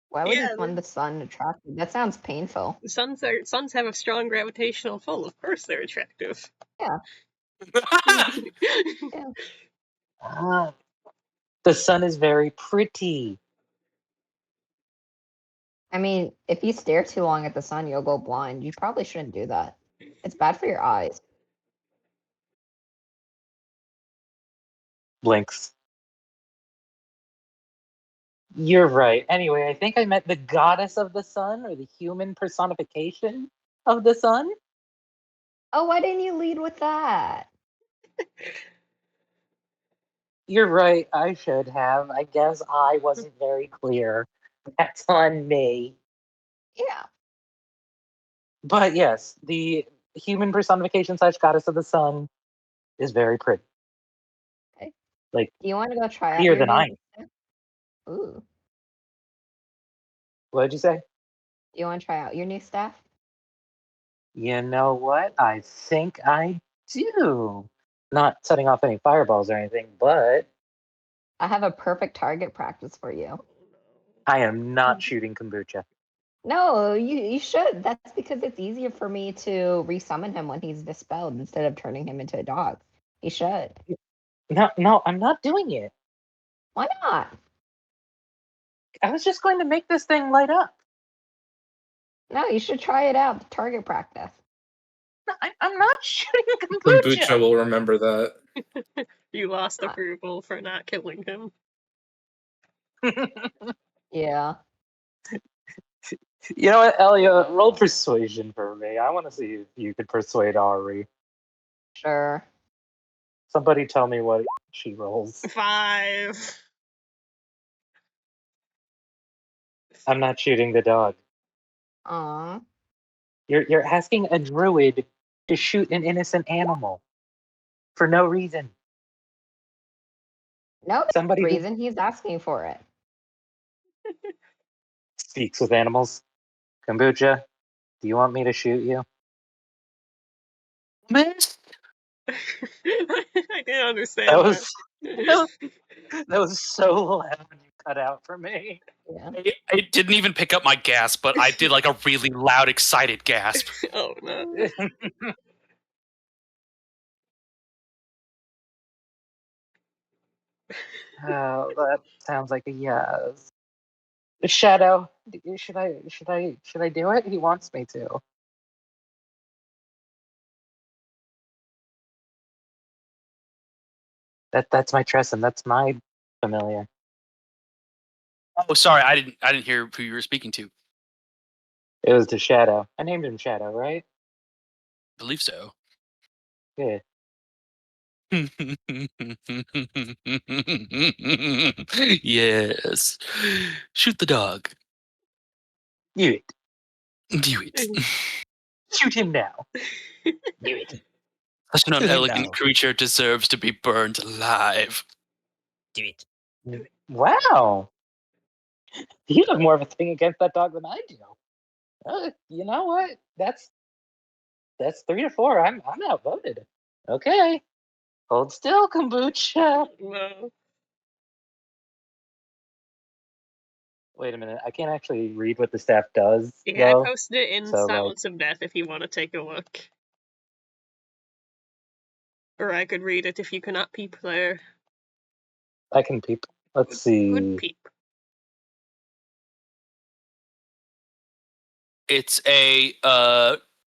Why would you Yeah, find the sun attractive? That sounds painful. suns have a strong gravitational pull. Of course, they're attractive. Yeah. Yeah. Ah, the sun is very pretty. I mean, if you stare too long at the sun, you'll go blind. You probably shouldn't do that. It's bad for your eyes. Blinks. You're right. Anyway, I think I met the goddess of the sun, or the human personification of the sun. Oh, why didn't you lead with that? You're right. I should have. I guess I wasn't very clear. That's on me. Yeah. But yes, the human personification / goddess of the sun is very pretty. Okay. Like, Do you want to go try out prettier your than new I am. stuff? Ooh. What did you say? Do you want to try out your new staff? You know what? I think I do. Not setting off any fireballs or anything, but I have a perfect target practice for you. I am not shooting kombucha. No, you should. That's because it's easier for me to resummon him when he's dispelled instead of turning him into a dog. You should. No, I'm not doing it. Why not? I was just going to make this thing light up. No, you should try it out. Target practice. No, I'm not shooting Kombucha will remember that. You lost approval for not killing him. Yeah. You know what, Elia? Roll persuasion for me. I want to see if you could persuade Ari. Sure. Somebody tell me what she rolls. 5. I'm not shooting the dog. Aw. You're asking a druid to shoot an innocent animal for no reason. No Somebody who reason he's asking for it. speaks with animals. Kombucha, do you want me to shoot you? Miss? I didn't understand That that. was so loud when you cut out for me. Yeah. I didn't even pick up my gasp, but I did like a really loud, excited gasp. Oh no. Oh, that sounds like a yes. Shadow, should I do it? He wants me to. That's my Tresson. That's my familiar. Oh, sorry, I didn't hear who you were speaking to. It was to Shadow. I named him Shadow, right? I believe so. Yeah. Yes. Shoot the dog. Do it. Do it. Shoot him now. Do it. Such an Shoot him unelegant now. creature deserves to be burned alive. Do it. Wow. You have more of a thing against that dog than I do. You know what? That's 3-4. I'm outvoted. Okay. Hold still, kombucha. No. Wait a minute. I can't actually read what the staff does. Yeah, though. I posted it in So, Silence of Death if you want to take a look. Or I could read it if you cannot peep there. I can peep. Let's see. Good peep. It's a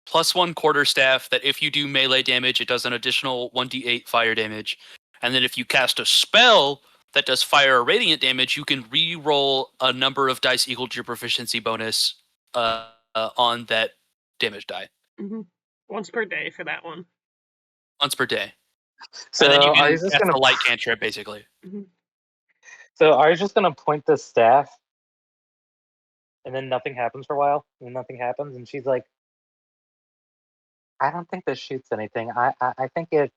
+1 quarterstaff that if you do melee damage, it does an additional 1d8 fire damage. And then if you cast a spell that does fire or radiant damage, you can re-roll a number of dice equal to your proficiency bonus on that damage die. Mm-hmm. Once per day for that one. Once per day. So and then you are can you just cast gonna a light cantrip, basically. Mm-hmm. So are you just gonna point the staff, and then nothing happens for a while, and nothing happens, and she's like, "I don't think this shoots anything. I think it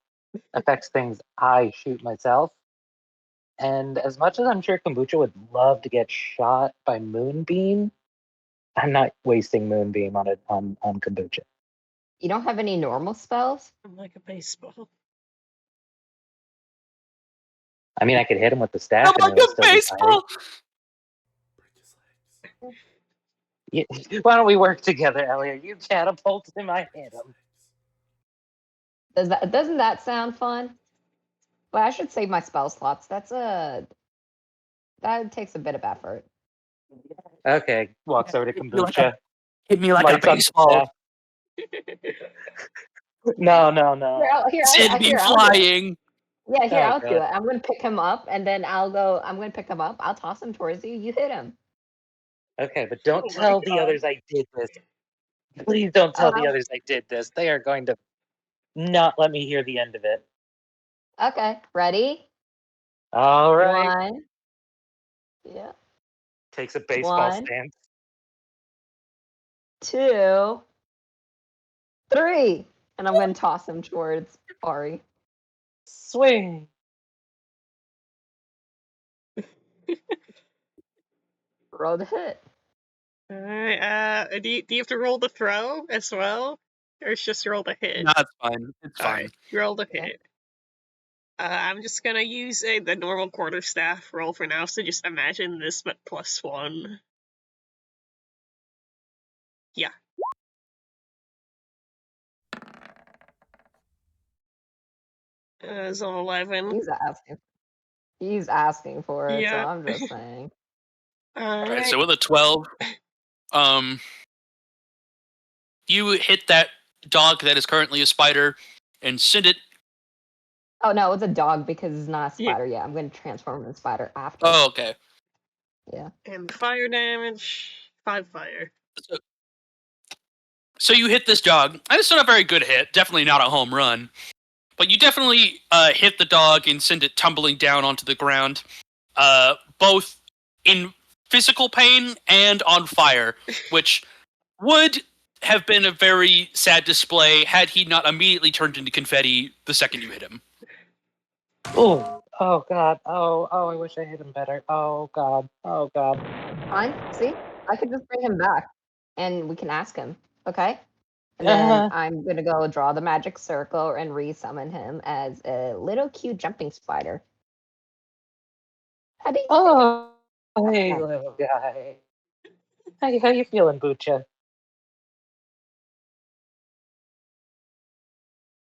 affects things I shoot myself." And as much as I'm sure Kombucha would love to get shot by Moonbeam, I'm not wasting Moonbeam on Kombucha. You don't have any normal spells? I'm like a baseball. I mean, I could hit him with the staff, and I'm it would like a still be fire. baseball! Yeah, why don't we work together, Elliot? You catapult him, I hit him. Doesn't that sound fun? But I should save my spell slots. That takes a bit of effort. Okay, walks over to Kombucha. Hit me like lights a on the baseball. No. Send me flying. Yeah, here, Oh, I'll do God. it. I'm gonna pick him up, and then I'm gonna pick him up. I'll toss him towards you. You hit him. Okay, but don't Oh my tell the God. others I did this. Please don't tell the Oh. others I did this. They are going to not let me hear the end of it. Okay, ready? All right. 1. Yeah. Takes a baseball 1, stance. 2, 3, and I'm gonna toss him towards Ari. Swing. Roll the hit. Alright, do you have to roll the throw as well? Or it's just roll the hit? No, it's fine. It's fine. Alright, roll the Yeah. hit. I'm just gonna use the normal quarterstaff roll for now, so just imagine this but +1. Yeah. It's an 11. He's asking for it, so Yeah. I'm just saying. Alright, so with a 12, you hit that dog that is currently a spider and send it. Oh no, it's a dog because it's not a Yeah. spider yet. I'm gonna transform into a spider after. Oh, okay. Yeah. And fire damage, 5 fire. So you hit this dog, and it's not a very good hit. Definitely not a home run. But you definitely hit the dog and send it tumbling down onto the ground, both in physical pain and on fire, which would have been a very sad display had he not immediately turned into confetti the second you hit him. Oh God. Oh, I wish I hit him better. Oh God. Fine. See, I could just bring him back, and we can ask him. Okay. And then I'm gonna go draw the magic circle and resummon him as a little cute jumping spider. How do you Oh, hey, little guy. How you feeling, Bucha?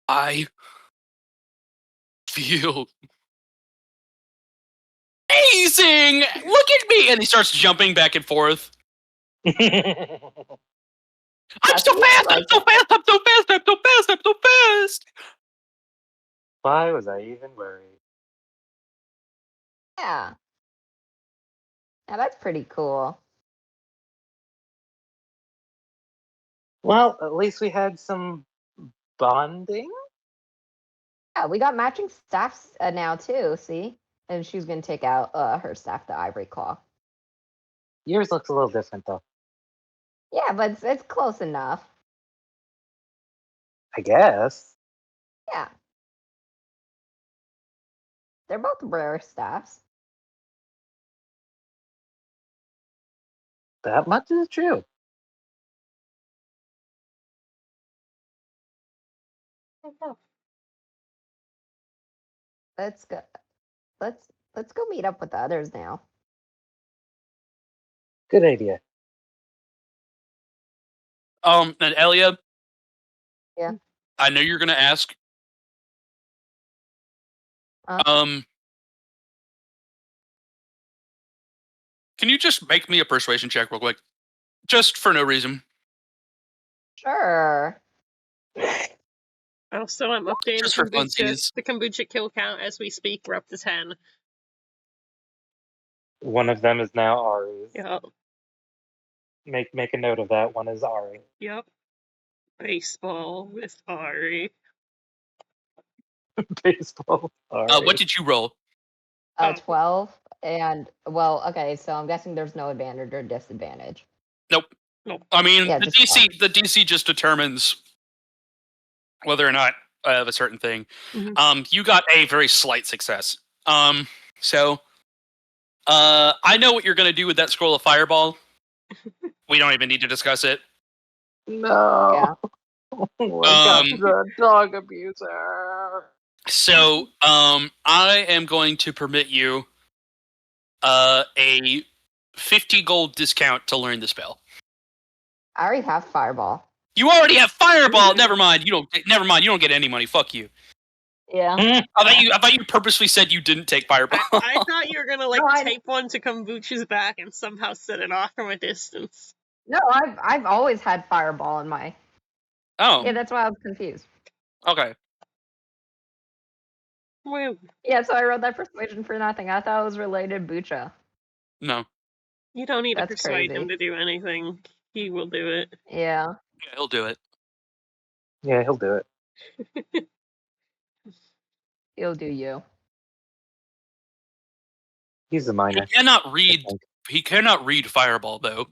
I feel amazing! Look at me! And he starts jumping back and forth. I'm so fast! I'm so fast! I'm so fast! I'm so fast! I'm so fast! Why was I even worried? Yeah. Yeah, that's pretty cool. Well, at least we had some bonding. Yeah, we got matching staffs now too. See, and she's gonna take out her staff, the ivory claw. Yours looks a little different, though. Yeah, but it's close enough. I guess. Yeah, they're both rare staffs. That much is true. Let's go. Let's go meet up with the others now. Good idea. And Elia. Yeah. I know you're gonna ask. Can you just make me a persuasion check real quick? Just for no reason. Sure. Also, I'm updating Just for the kombucha kill count as we speak. We're up to 10. One of them is now Ari's. Yep. Make a note of that. One is Ari. Yep. Baseball with Ari. Baseball. Ari. What did you roll? 12. And well, okay, so I'm guessing there's no advantage or disadvantage. Nope. I mean, Yeah, the DC just determines whether or not I have a certain thing. Mm-hmm. You got a very slight success. So I know what you're gonna do with that scroll of fireball. We don't even need to discuss it. No. Yeah. The dog abuser. So I am going to permit you a 50 gold discount to learn the spell. I already have fireball. You already have fireball. Never mind. You don't get any money. Fuck you. Yeah. I thought you purposely said you didn't take fireball. I thought you were gonna tape one to kombucha's back and somehow set it off from a distance. No, I've always had fireball in my. Oh. Yeah, that's why I was confused. Okay. Well, yeah, so I wrote that persuasion for nothing. I thought it was related to Bucha. No. You don't need to That's persuade crazy. him to do anything. He will do it. Yeah. Yeah, he'll do it. Yeah, he'll do it. He'll do you. He's a minor. He cannot read fireball though.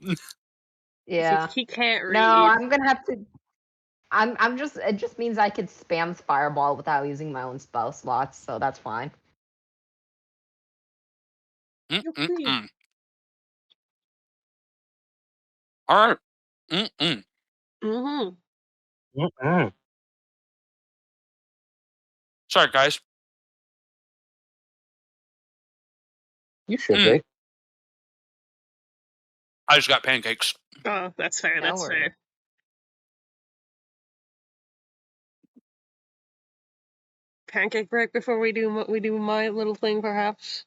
Yeah. He can't read. No, I'm gonna have to. I'm just. It just means I could spam fireball without using my own spell slots, so that's fine. All right. Sorry, guys. You should be. I just got pancakes. Oh, that's fair. That's fair. Pancake break before we do my little thing, perhaps.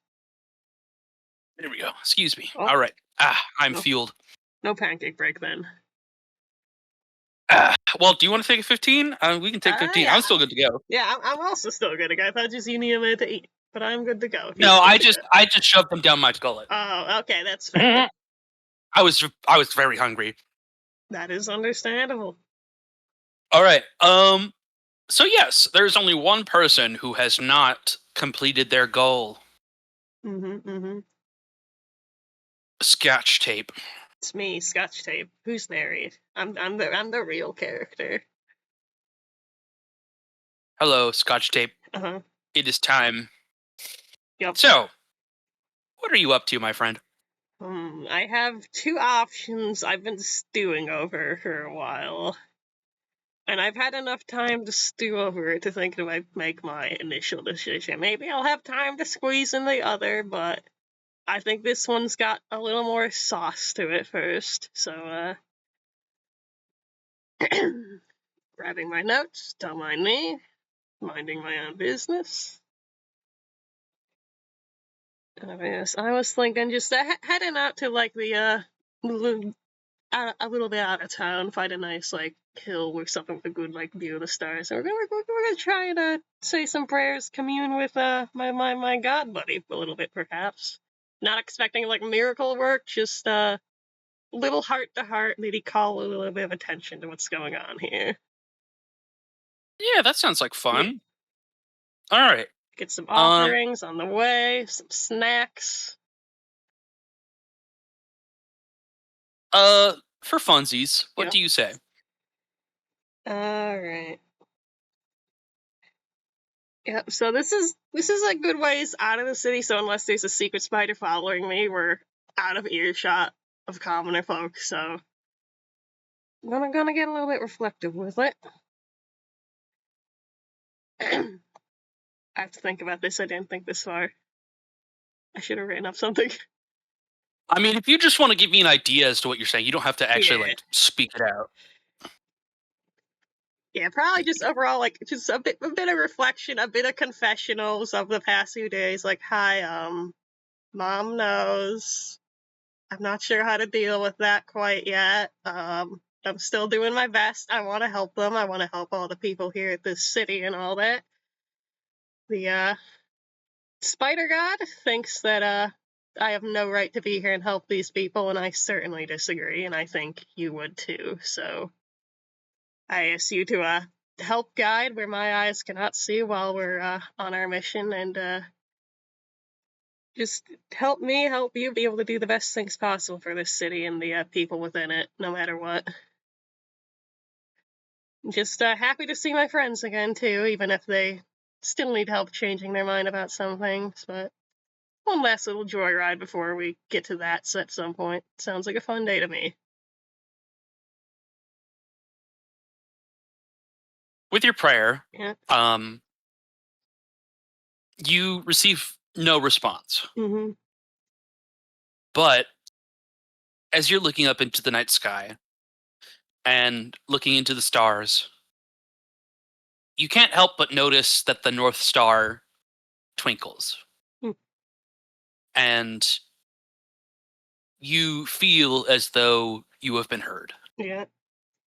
There we go. Excuse me. Oh. All right. I'm fueled. No pancake break then. Well, do you want to take a 15? We can take 15. Yeah. I'm still good to go. Yeah, I'm also still good to go. I thought just you need a minute to eat, but I'm good to go. No, I just shoved them down my gullet. Oh, okay, that's fair. I was very hungry. That is understandable. All right. So yes, there's only one person who has not completed their goal. Scotch tape. It's me, Scotch tape. Who's married? I'm the real character. Hello, Scotch tape. It is time. Yep. So, what are you up to, my friend? I have two options I've been stewing over for a while. And I've had enough time to stew over it to think that I make my initial decision. Maybe I'll have time to squeeze in the other, but I think this one's got a little more sauce to it first. So, grabbing my notes, don't mind me, minding my own business. I was thinking just heading out to like the a little bit out of town, find a nice like hill or something with a good like view of the stars. So we're gonna try to say some prayers, commune with my god buddy a little bit, perhaps. not expecting like miracle work, just little heart to heart, maybe call a little bit of attention to what's going on here. Yeah, that sounds like fun. Yeah. All right. Get some offerings on the way, some snacks. For funsies, what do you say? All right. Yeah, so this is a good ways out of the city, so unless there's a secret spider following me, we're out of earshot of commoner folk, so I'm gonna get a little bit reflective with it. I have to think about this. I didn't think this far. I should have written up something. I mean, if you just want to give me an idea as to what you're saying, you don't have to actually like speak it out. Yeah, probably just overall, like, just a bit of reflection, a bit of confessionals of the past few days. Like, hi, Mom knows. I'm not sure how to deal with that quite yet. I'm still doing my best. I want to help them. I want to help all the people here at this city and all that. The, Spider God thinks that, I have no right to be here and help these people, and I certainly disagree, and I think you would too, so I ask you to, help guide where my eyes cannot see while we're, on our mission, and, just help me help you be able to do the best things possible for this city and the, people within it, no matter what. Just, happy to see my friends again, too, even if they still need help changing their mind about some things, but one last little joyride before we get to that at some point. Sounds like a fun day to me. With your prayer, Yeah. You receive no response. Mm-hmm. But as you're looking up into the night sky and looking into the stars, you can't help but notice that the North Star twinkles. And you feel as though you have been heard. Yeah.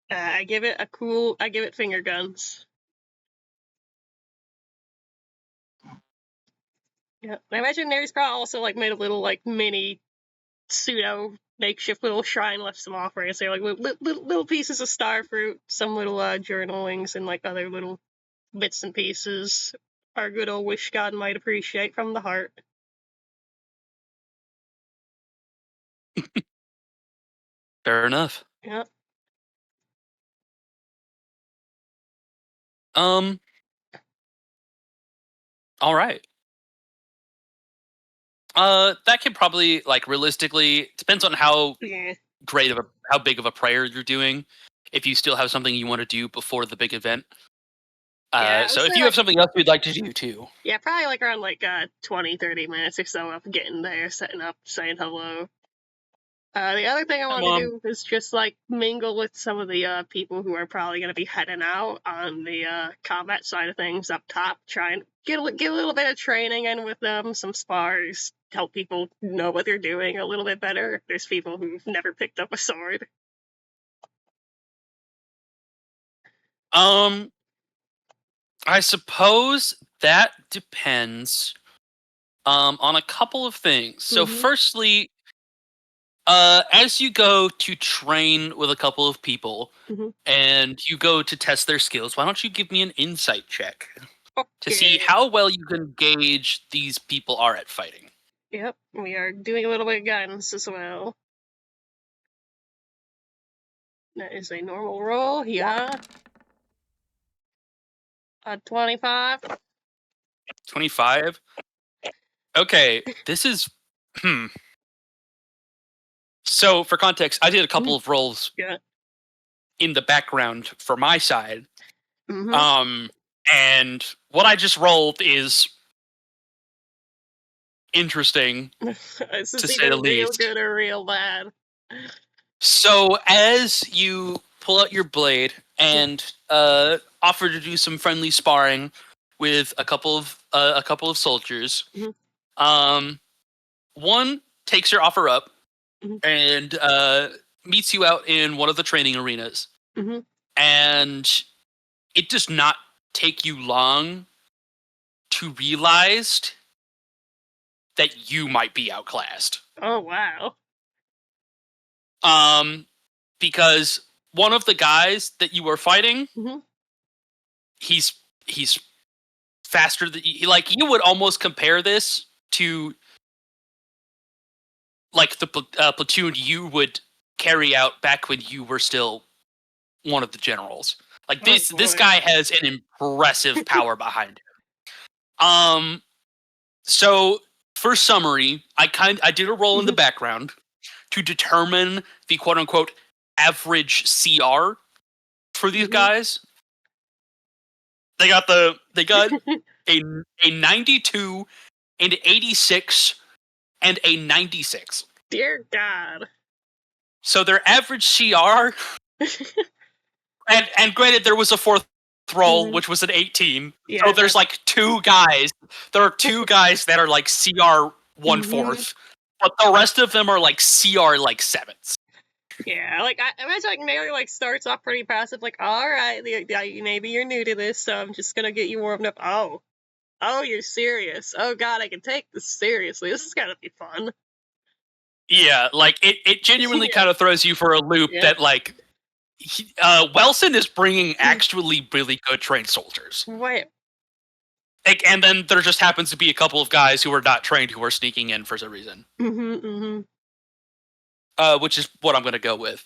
I give it finger guns. Yeah. I imagine Mary's probably also like made a little like mini pseudo makeshift little shrine, left some offerings there, like little pieces of star fruit, some little journalings, and like other little bits and pieces our good old wish god might appreciate from the heart. Fair enough. Yeah. All right. That could probably, like, realistically, depends on how how big of a prayer you're doing. If you still have something you want to do before the big event. So if you have something else you'd like to do too. Yeah, probably like around like 20, 30 minutes or so of getting there, setting up, saying hello. The other thing I want to do is just like mingle with some of the people who are probably going to be heading out on the combat side of things up top. Try and get a little bit of training in with them, some spars, help people know what they're doing a little bit better. There's people who've never picked up a sword. I suppose that depends on a couple of things. So firstly, as you go to train with a couple of people and you go to test their skills, why don't you give me an insight check to see how well you can gauge these people are at fighting? Yep, we are doing a little bit of guidance as well. That is a normal roll, yeah. 25. 25? Okay, this is... So, for context, I did a couple of rolls in the background for my side. And what I just rolled is interesting, to say the least. Real good or real bad. So, as you pull out your blade and offer to do some friendly sparring with a couple of soldiers, one takes your offer up and meets you out in one of the training arenas. And it does not take you long to realize that you might be outclassed. Oh, wow. Because one of the guys that you were fighting, mm-hmm. he's faster than you. Like, you would almost compare this to like the platoon you would carry out back when you were still one of the generals. Like, this guy has an impressive power behind him. So for summary, I did a roll in the background to determine the quote unquote average CR for these guys. They got a 92, an 86, and a 96. Dear God. So their average CR, and granted, there was a fourth roll, which was an 18. Yeah, so there's like two guys. There are two guys that are like CR 1/4, but the rest of them are like CR like 7s. Yeah, like I imagine like Mary like starts off pretty passive, like, all right, maybe you're new to this, so I'm just gonna get you warmed up. Oh, you're serious. Oh God, I can take this seriously. This is gonna be fun. Yeah, like it genuinely kind of throws you for a loop that like Welson is bringing actually really good trained soldiers. Right. Like, and then there just happens to be a couple of guys who are not trained who are sneaking in for some reason. Which is what I'm going to go with.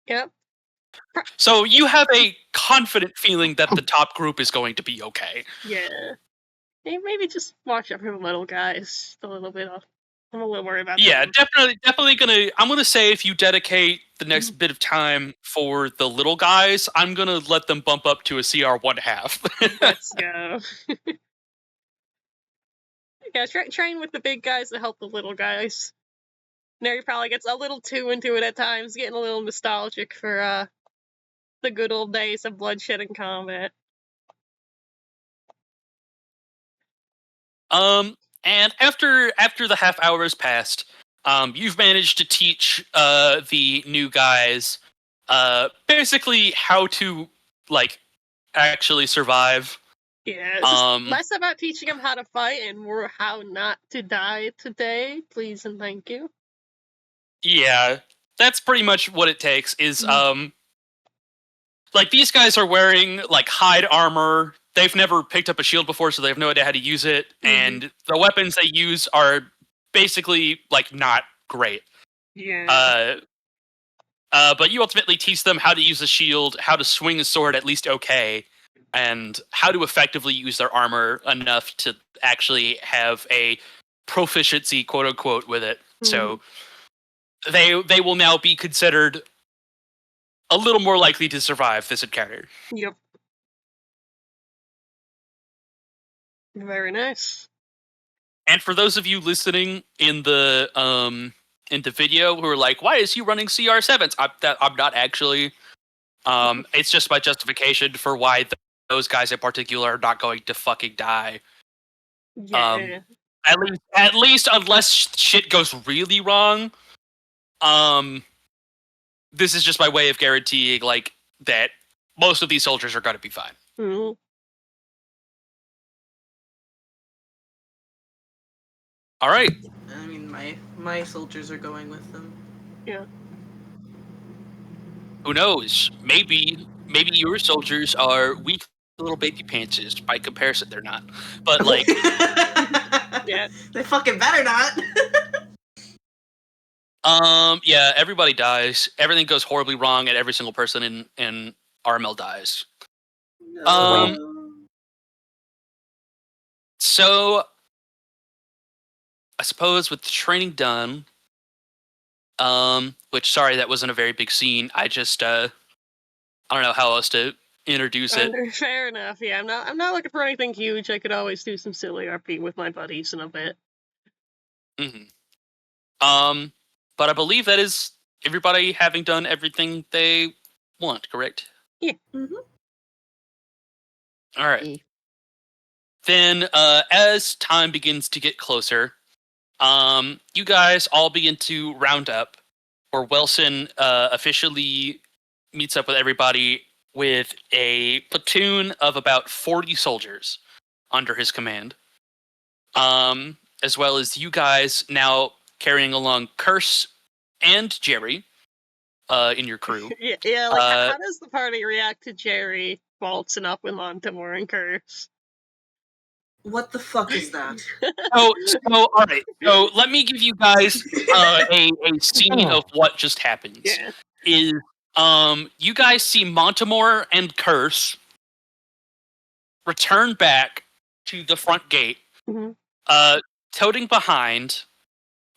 Yep. So you have a confident feeling that the top group is going to be okay. Yeah. Maybe just watch out for the little guys a little bit. I'm a little worried about them. Yeah, definitely gonna. I'm gonna say if you dedicate the next bit of time for the little guys, I'm gonna let them bump up to a CR 1/2. Let's go. Yeah, train with the big guys to help the little guys. Neri probably gets a little too into it at times, getting a little nostalgic for the good old days of bloodshed and combat. And after the half hour has passed, you've managed to teach the new guys basically how to like actually survive. Yeah, it's less about teaching them how to fight and more how not to die today, please and thank you. Yeah, that's pretty much what it takes. Is like these guys are wearing like hide armor. They've never picked up a shield before, so they have no idea how to use it. And the weapons they use are basically like not great. Yeah. But you ultimately teach them how to use a shield, how to swing a sword at least okay, and how to effectively use their armor enough to actually have a proficiency, quote unquote, with it. So they will now be considered a little more likely to survive this encounter. Yep. Very nice. And for those of you listening in the video who are like, "Why is he running CR7s?" I'm not actually. It's just my justification for why those guys in particular are not going to fucking die. Yeah. At least unless shit goes really wrong. This is just my way of guaranteeing like that most of these soldiers are going to be fine. All right. I mean, my soldiers are going with them. Yeah. Who knows? Maybe your soldiers are weak little baby pantses. By comparison, they're not. But like, yeah, they fucking better not. Yeah, everybody dies. Everything goes horribly wrong, and every single person in RML dies. No. So I suppose with the training done, which sorry that wasn't a very big scene. I just I don't know how else to introduce it. Fair enough. Yeah, I'm not looking for anything huge. I could always do some silly RP with my buddies in a bit. But I believe that is everybody having done everything they want, correct? Yeah. All right. Then, as time begins to get closer, you guys all begin to round up, or Wilson officially meets up with everybody with a platoon of about 40 soldiers under his command. as well as you guys now carrying along Curse and Jerry in your crew. Yeah, like, how does the party react to Jerry waltzing up with Montemore and Curse? What the fuck is that? So, all right. So, let me give you guys a scene of what just happened. Yeah. Is you guys see Montemore and Curse return back to the front gate, toting behind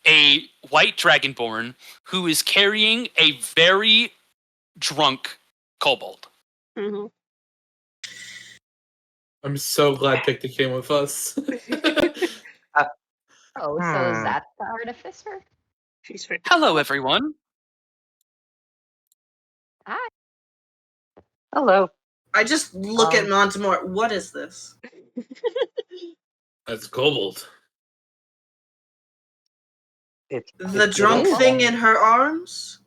a white dragonborn who is carrying a very drunk kobold. Mm-hmm. I'm so glad Picnic came with us. So is that the artificer? She's very Hello, everyone. Hi. Hello. I just look at Montemore. What is this? That's kobold. The drunk thing in her arms?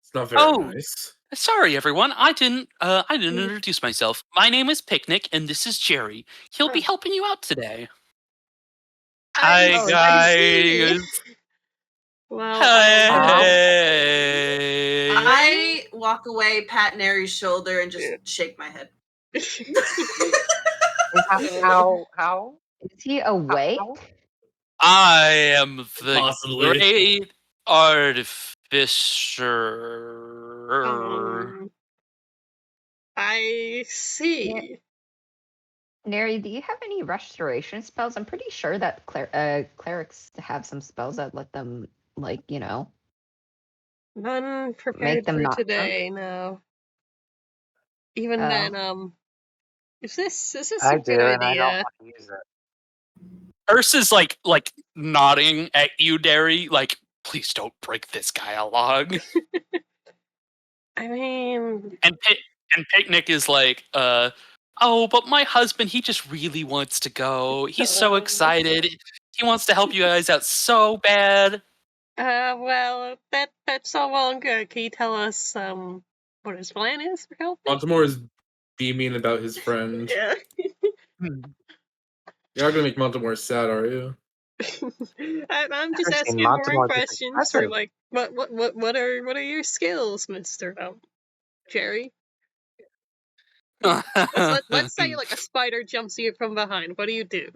It's not very nice. Sorry, everyone. I didn't introduce myself. My name is Picnic, and this is Jerry. He'll be helping you out today. Hi, guys. Well, hey. I walk away, pat Neri's shoulder, and just shake my head. How? Is he awake? I am the Possibly. great artificer. I see. Neri, do you have any restoration spells? I'm pretty sure that clerics have some spells that let them, like, you know, None prepared make them for not today, no. Even then, is this a I good do, and idea? I don't want to use it. Urs is like nodding at you, Derry, like, please don't break this guy along. I mean, and Picnic is like, oh, but my husband, he just really wants to go. He's so excited. He wants to help you guys out so bad. Well, that's all well and good. Can you tell us what his plan is for helping? Montemore is beaming about his friend. Yeah. You're not gonna make Montemore sad, are you? I'm just asking more questions for like what are your skills, Mr. Jerry? Let's say like a spider jumps you from behind. What do you do?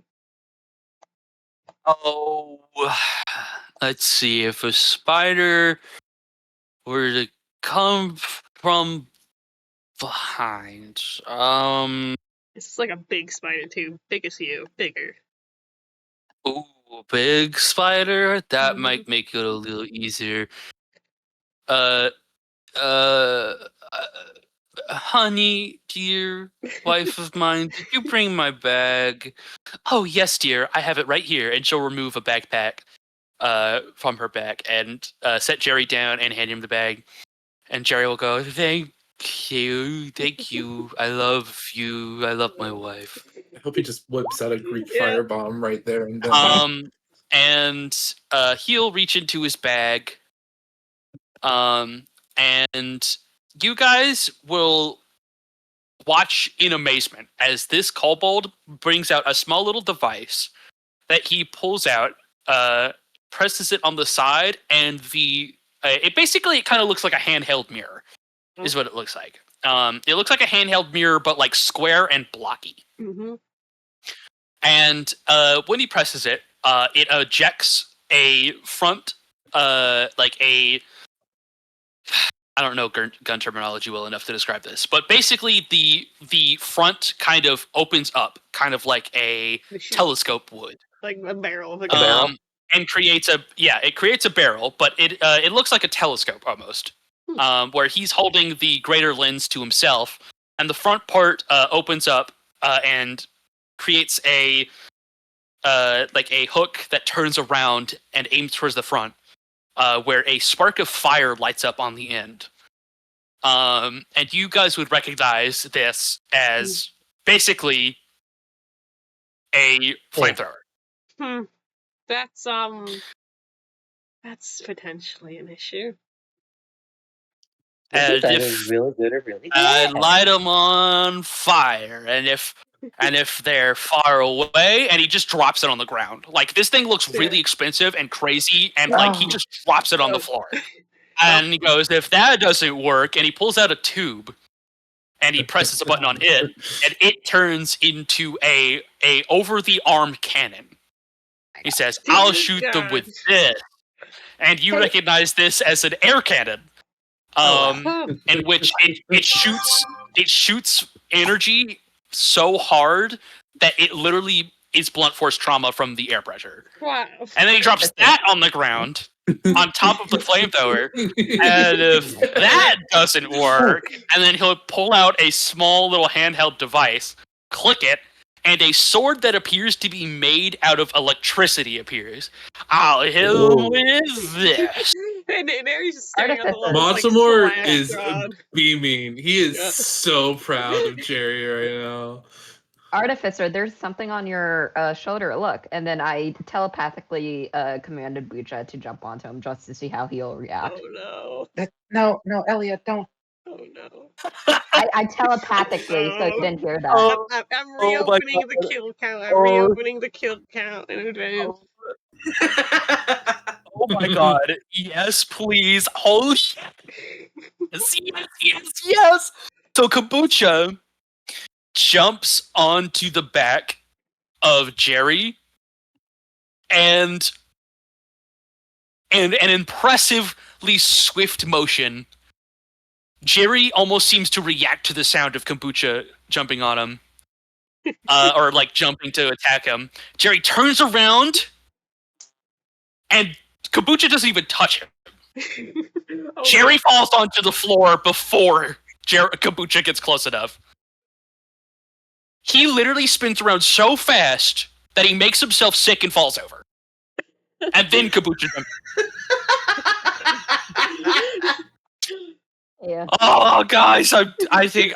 Oh, let's see. If a spider were to come from behind, It's like a big spider too. Big as you, bigger. ooh, big spider. That might make it a little easier. Honey, dear wife of mine, did you bring my bag? Oh, yes, dear. I have it right here. And she'll remove a backpack from her back and set Jerry down and hand him the bag. And Jerry will go, thank you. I love you. I love my wife. I hope he just whips out a Greek firebomb right there and then. And he'll reach into his bag. And you guys will watch in amazement as this kobold brings out a small little device that he pulls out, presses it on the side, and it kind of looks like a handheld mirror, is what it looks like. It looks like a handheld mirror, but like square and blocky. Mm-hmm. And when he presses it, it ejects a front, I don't know gun terminology well enough to describe this, but basically the front kind of opens up, kind of like a telescope would, like a barrel of a gun. And creates a barrel, but it looks like a telescope almost, where he's holding the greater lens to himself, and the front part opens up and creates a hook that turns around and aims towards the front. Where a spark of fire lights up on the end. And you guys would recognize this as basically a flamethrower. That's potentially an issue. Is it really good or really bad? Light them on fire, and if And if they're far away, and he just drops it on the ground. Like, this thing looks really expensive and crazy, and like he just drops it on the floor. And he goes, if that doesn't work, and he pulls out a tube and he presses a button on it, and it turns into a over the arm cannon. He says, I'll shoot them with this. And you recognize this as an air cannon. In which it shoots energy so hard that it literally is blunt force trauma from the air pressure. Wow. And then he drops that on the ground on top of the flamethrower. And if that doesn't work, and then he'll pull out a small little handheld device, click it, and a sword that appears to be made out of electricity appears. I'll hit him with this. And there he's just staring at the little, Baltimore is beaming. He is so proud of Jerry right now. Artificer, there's something on your shoulder. Look. And then I telepathically commanded Bucha to jump onto him just to see how he'll react. Oh, no. No, Elliot, don't. Oh, no. I telepathically, so you didn't hear that. I'm reopening the kill count. I'm reopening the kill count in advance. Oh my god. Yes, please. Holy shit. Yes. So Kombucha jumps onto the back of Jerry and an impressively swift motion. Jerry almost seems to react to the sound of Kombucha jumping on him. Or like jumping to attack him. Jerry turns around and Kombucha doesn't even touch him. Jerry falls onto the floor before Kombucha gets close enough. He literally spins around so fast that he makes himself sick and falls over. And then Kombucha jumps. Yeah. Oh, guys, I think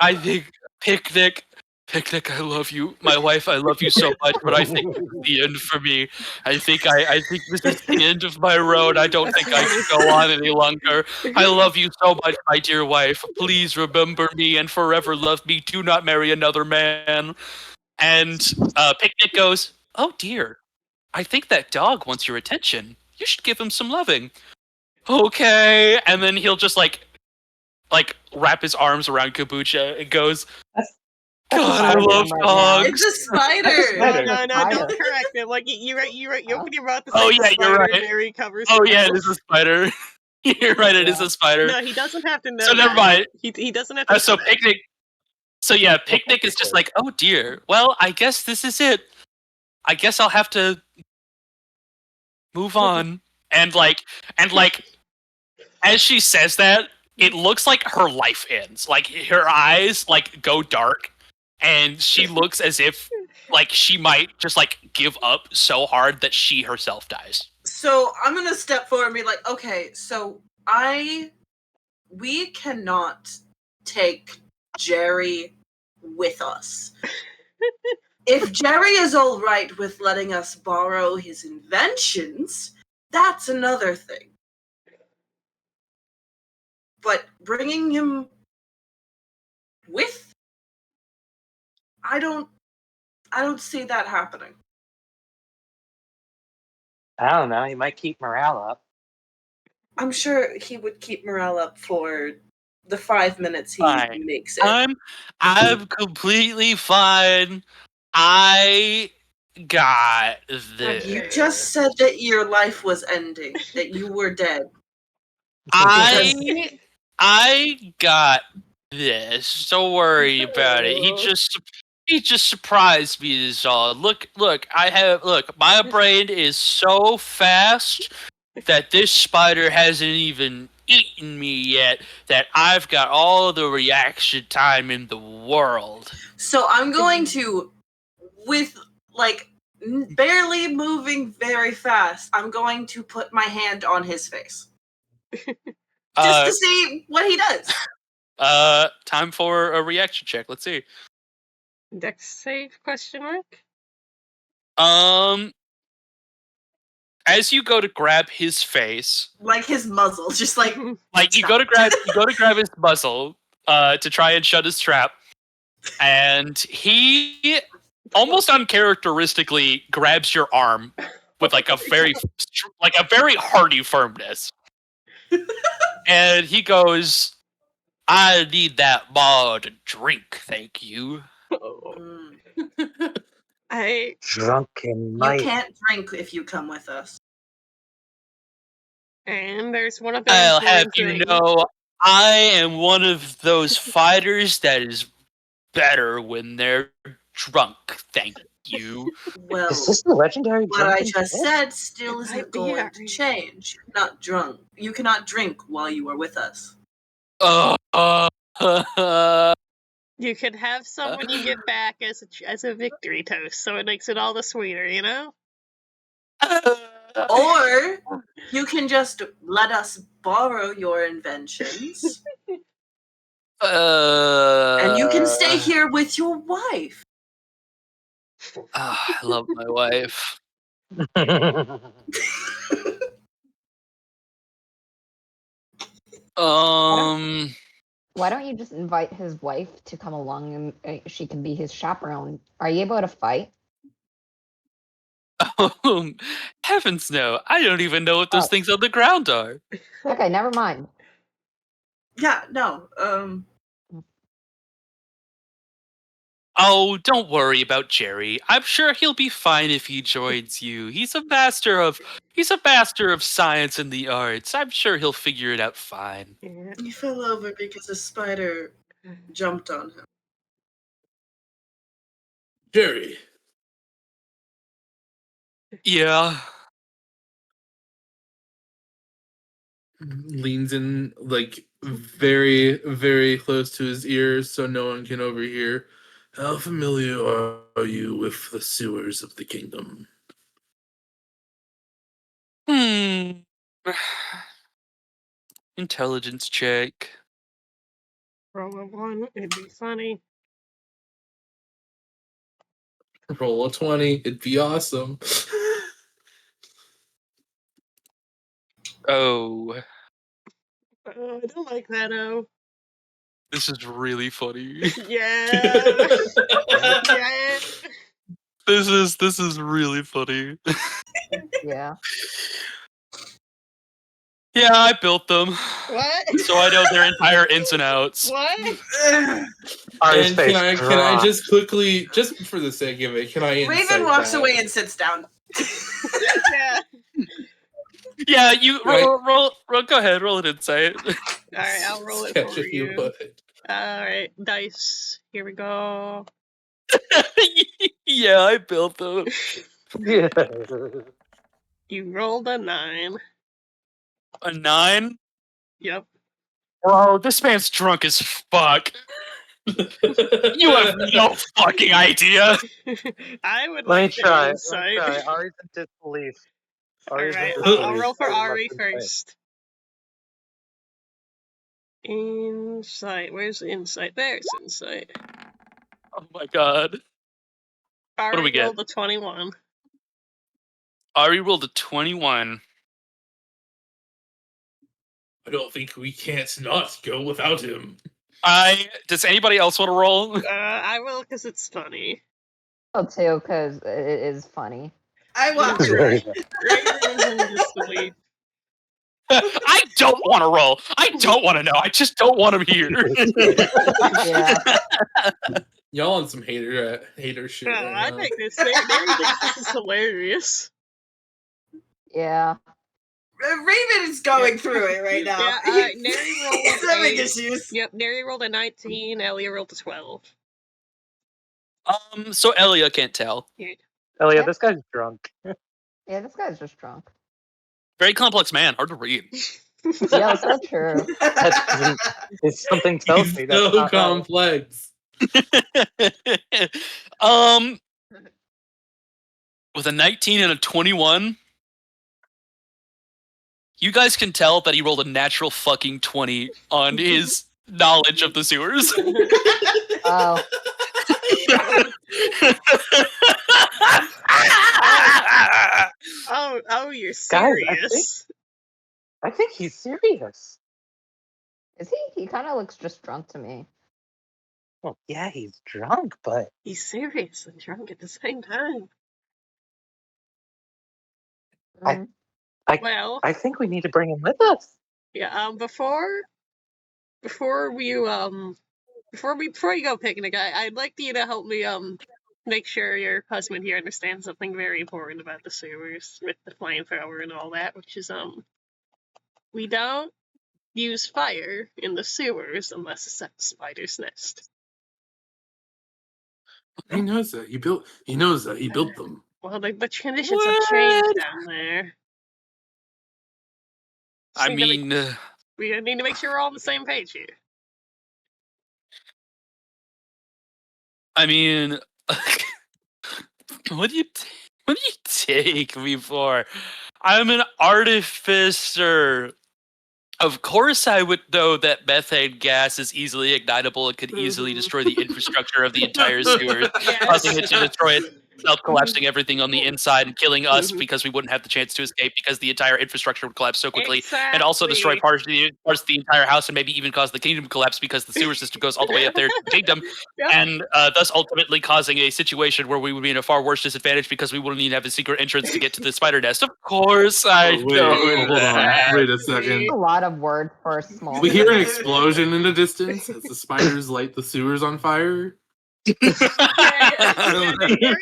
Picnic, I love you. My wife, I love you so much, but I think this is the end for me. I think this is the end of my road. I don't think I can go on any longer. I love you so much, my dear wife. Please remember me and forever love me. Do not marry another man. And Picnic goes, oh dear, I think that dog wants your attention. You should give him some loving. Okay. And then he'll just like wrap his arms around Kombucha and goes, God, I love dogs. It's a spider. No, don't correct him. Like you open your mouth to say yeah, you're right. Mary covers. Oh yeah, it is a spider. You're right, it is a spider. No, he doesn't have to know. So never mind. He doesn't have to. So Picnic. So yeah, Picnic is just like, oh dear. Well, I guess this is it. I guess I'll have to move on. And like, as she says that, it looks like her life ends. Like her eyes like go dark. And she looks as if, like, she might just, like, give up so hard that she herself dies. So I'm gonna step forward and be like, okay, so we cannot take Jerry with us. If Jerry is all right with letting us borrow his inventions, that's another thing. But bringing him with, I don't see that happening. I don't know. He might keep morale up. I'm sure he would keep morale up for the 5 minutes he makes it. I'm completely fine. I got this. You just said that your life was ending, that you were dead. I got this. Don't worry about it. He just surprised me, is all. Look, my brain is so fast that this spider hasn't even eaten me yet, that I've got all the reaction time in the world. So I'm going to, with, like, barely moving very fast, I'm going to put my hand on his face. Just to see what he does. Time for a reaction check. Let's see. Dex save, question mark? As you go to grab his face, like his muzzle, just like you go to grab his muzzle to try and shut his trap, and he almost uncharacteristically grabs your arm with like a very hearty firmness. And he goes, I need that bar to drink, thank you. Drunken You can't drink if you come with us. And there's one of I'll have you know, I am one of those fighters that is better when they're drunk, thank you. Well, is this the legendary what I drunken just pit? said still isn't going to change. You're not drunk. You cannot drink while you are with us. You can have some when you get back as a victory toast, so it makes it all the sweeter, you know? Or you can just let us borrow your inventions. And you can stay here with your wife. I love my wife. Why don't you just invite his wife to come along and she can be his chaperone? Are you able to fight? Heavens no. I don't even know what those things on the ground are. Okay, never mind. Yeah, no. Oh, don't worry about Jerry. I'm sure he'll be fine if he joins you. He's a master of science and the arts. I'm sure he'll figure it out fine. He fell over because a spider jumped on him. Jerry. Yeah. Leans in like very, very close to his ears so no one can overhear. How familiar are you with the sewers of the kingdom? Intelligence check. Roll a 1, it'd be funny. Roll a 20, it'd be awesome. Oh. I don't like that, This is really funny. Yeah. Yeah. This is really funny. Yeah. Yeah, I built them. What? So I know their entire ins and outs. What? And can I just quickly, just for the sake of it, can I insight Raven walks that? away and sits down. Yeah. Yeah, you roll. Go ahead, roll an insight. All right, I'll roll it Sketch for if you you. would. All right, dice. Here we go. Yeah, I built them. Yeah. You rolled a 9. A 9? Yep. Bro, this man's drunk as fuck. You have no fucking idea. I would Let me like to try. insight. Ari's in disbelief. Alright, I'll roll for Ari first. Insight. Where's insight? There's insight. Oh my god. Ari what do we get? rolled a 21. Ari rolled a 21. I don't think we can't not go without him. Does anybody else want to roll? I will because it's funny. I'll too, because it is funny. I want to. Raven is in disbelief. I don't want to roll. I don't want to know. I just don't want him here. Yeah. Y'all on some hater shit. I think this. Mary thinks this is hilarious. Yeah. Raven is going through it right now. Yeah, Neri rolled He's having issues. Yep, Neri rolled a 19, Elia rolled a 12. So Elia can't tell. Elia, this guy's drunk. Yeah, this guy's just drunk. Very complex man, hard to read. Yeah, that's so true. It's something tells me that's so not complex. With a 19 and a 21, you guys can tell that he rolled a natural fucking 20 on his knowledge of the sewers. Oh. Oh, you're serious. Guys, I think he's serious. Is he? He kind of looks just drunk to me. Well, yeah, he's drunk, but he's serious and drunk at the same time. I think we need to bring him with us. Yeah. Before you go picnic, I'd like you to help me make sure your husband here understands something very important about the sewers with the flamethrower and all that, which is we don't use fire in the sewers unless it's at the spider's nest. He knows that. He knows that. He built them. Well, the conditions have changed down there. We need to make sure we're all on the same page here. I mean, what do you take me for? I'm an artificer. Of course I would know that methane gas is easily ignitable and could easily destroy the infrastructure of the entire sewers, causing it to destroy itself, collapsing everything on the inside and killing us because we wouldn't have the chance to escape because the entire infrastructure would collapse so quickly, and also destroy parts of the entire house and maybe even cause the kingdom to collapse because the sewer system goes all the way up there to the kingdom, and thus ultimately causing a situation where we would be in a far worse disadvantage because we wouldn't even have a secret entrance to get to the spider nest. Of course I know hold on. Wait a second. A lot of words for a small. We hear an explosion in the distance as the spiders light the sewers on fire. Gary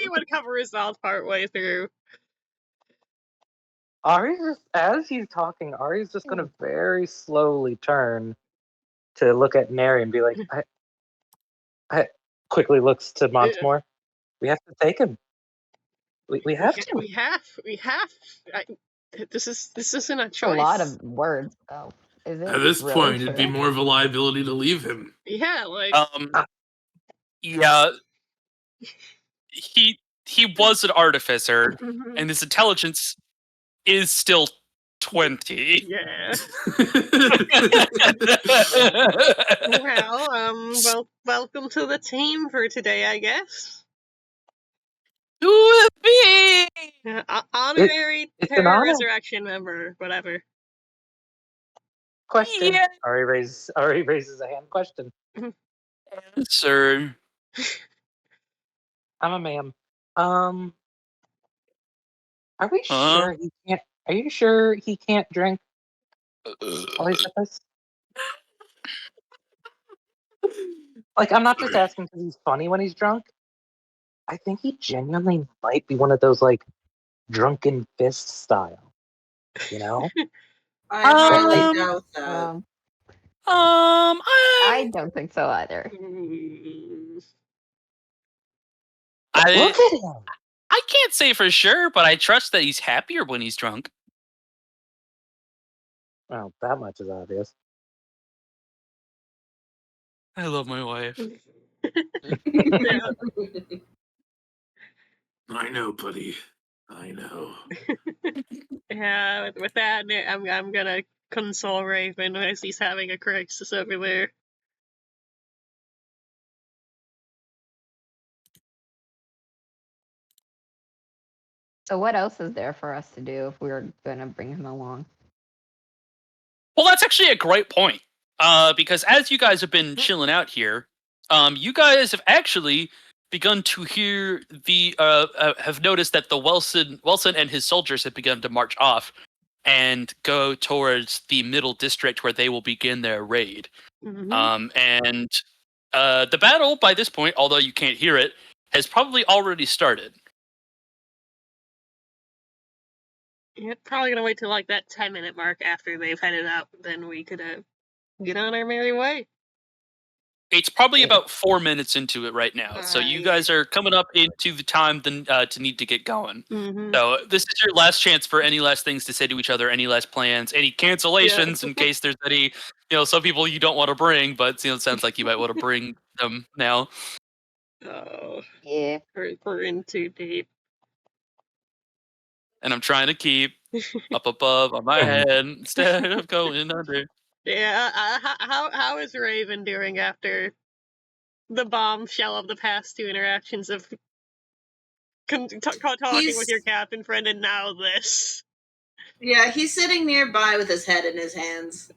would cover his mouth part way through. As he's talking, Ari's just gonna very slowly turn to look at Neri and be like, I quickly looks to Montemore. We have to take him. We have to. We have. This isn't a choice. A lot of words, though. Is it? At this point, it'd be more of a liability to leave him. Yeah, like yeah. He was an artificer, and his intelligence is still 20. Yeah. Well, welcome to the team for today, I guess. Who would it be? Honorary Resurrection member, whatever. Question. Yeah. Ari raises a hand. Question. Sir. I'm a ma'am. Are we sure he can't? Are you sure he can't drink while he's with us? Like, I'm not just asking because he's funny when he's drunk. I think he genuinely might be one of those, like, drunken fist style. You know? I highly doubt that. I don't think so either. Look at him. I can't say for sure, but I trust that he's happier when he's drunk. Well, that much is obvious. I love my wife. I know, buddy. I know. Yeah, with that, I'm gonna console Raven as he's having a crisis over there. So what else is there for us to do if we were going to bring him along? Well, that's actually a great point. Because as you guys have been chilling out here, you guys have actually begun to hear have noticed that the Wilson and his soldiers have begun to march off and go towards the middle district where they will begin their raid. And the battle by this point, although you can't hear it, has probably already started. Yeah, probably gonna wait till like that 10-minute mark after they've headed out, then we could get on our merry way. It's probably about 4 minutes into it right now, so you guys are coming up into the time to need to get going. So this is your last chance for any last things to say to each other, any last plans, any cancellations in case there's any, some people you don't want to bring, but it sounds like you might want to bring them now. Oh, yeah, we're in too deep. And I'm trying to keep up above on my head instead of going under. Yeah, how is Raven doing after the bombshell of the past two interactions of talking with your captain friend and now this? Yeah, he's sitting nearby with his head in his hands.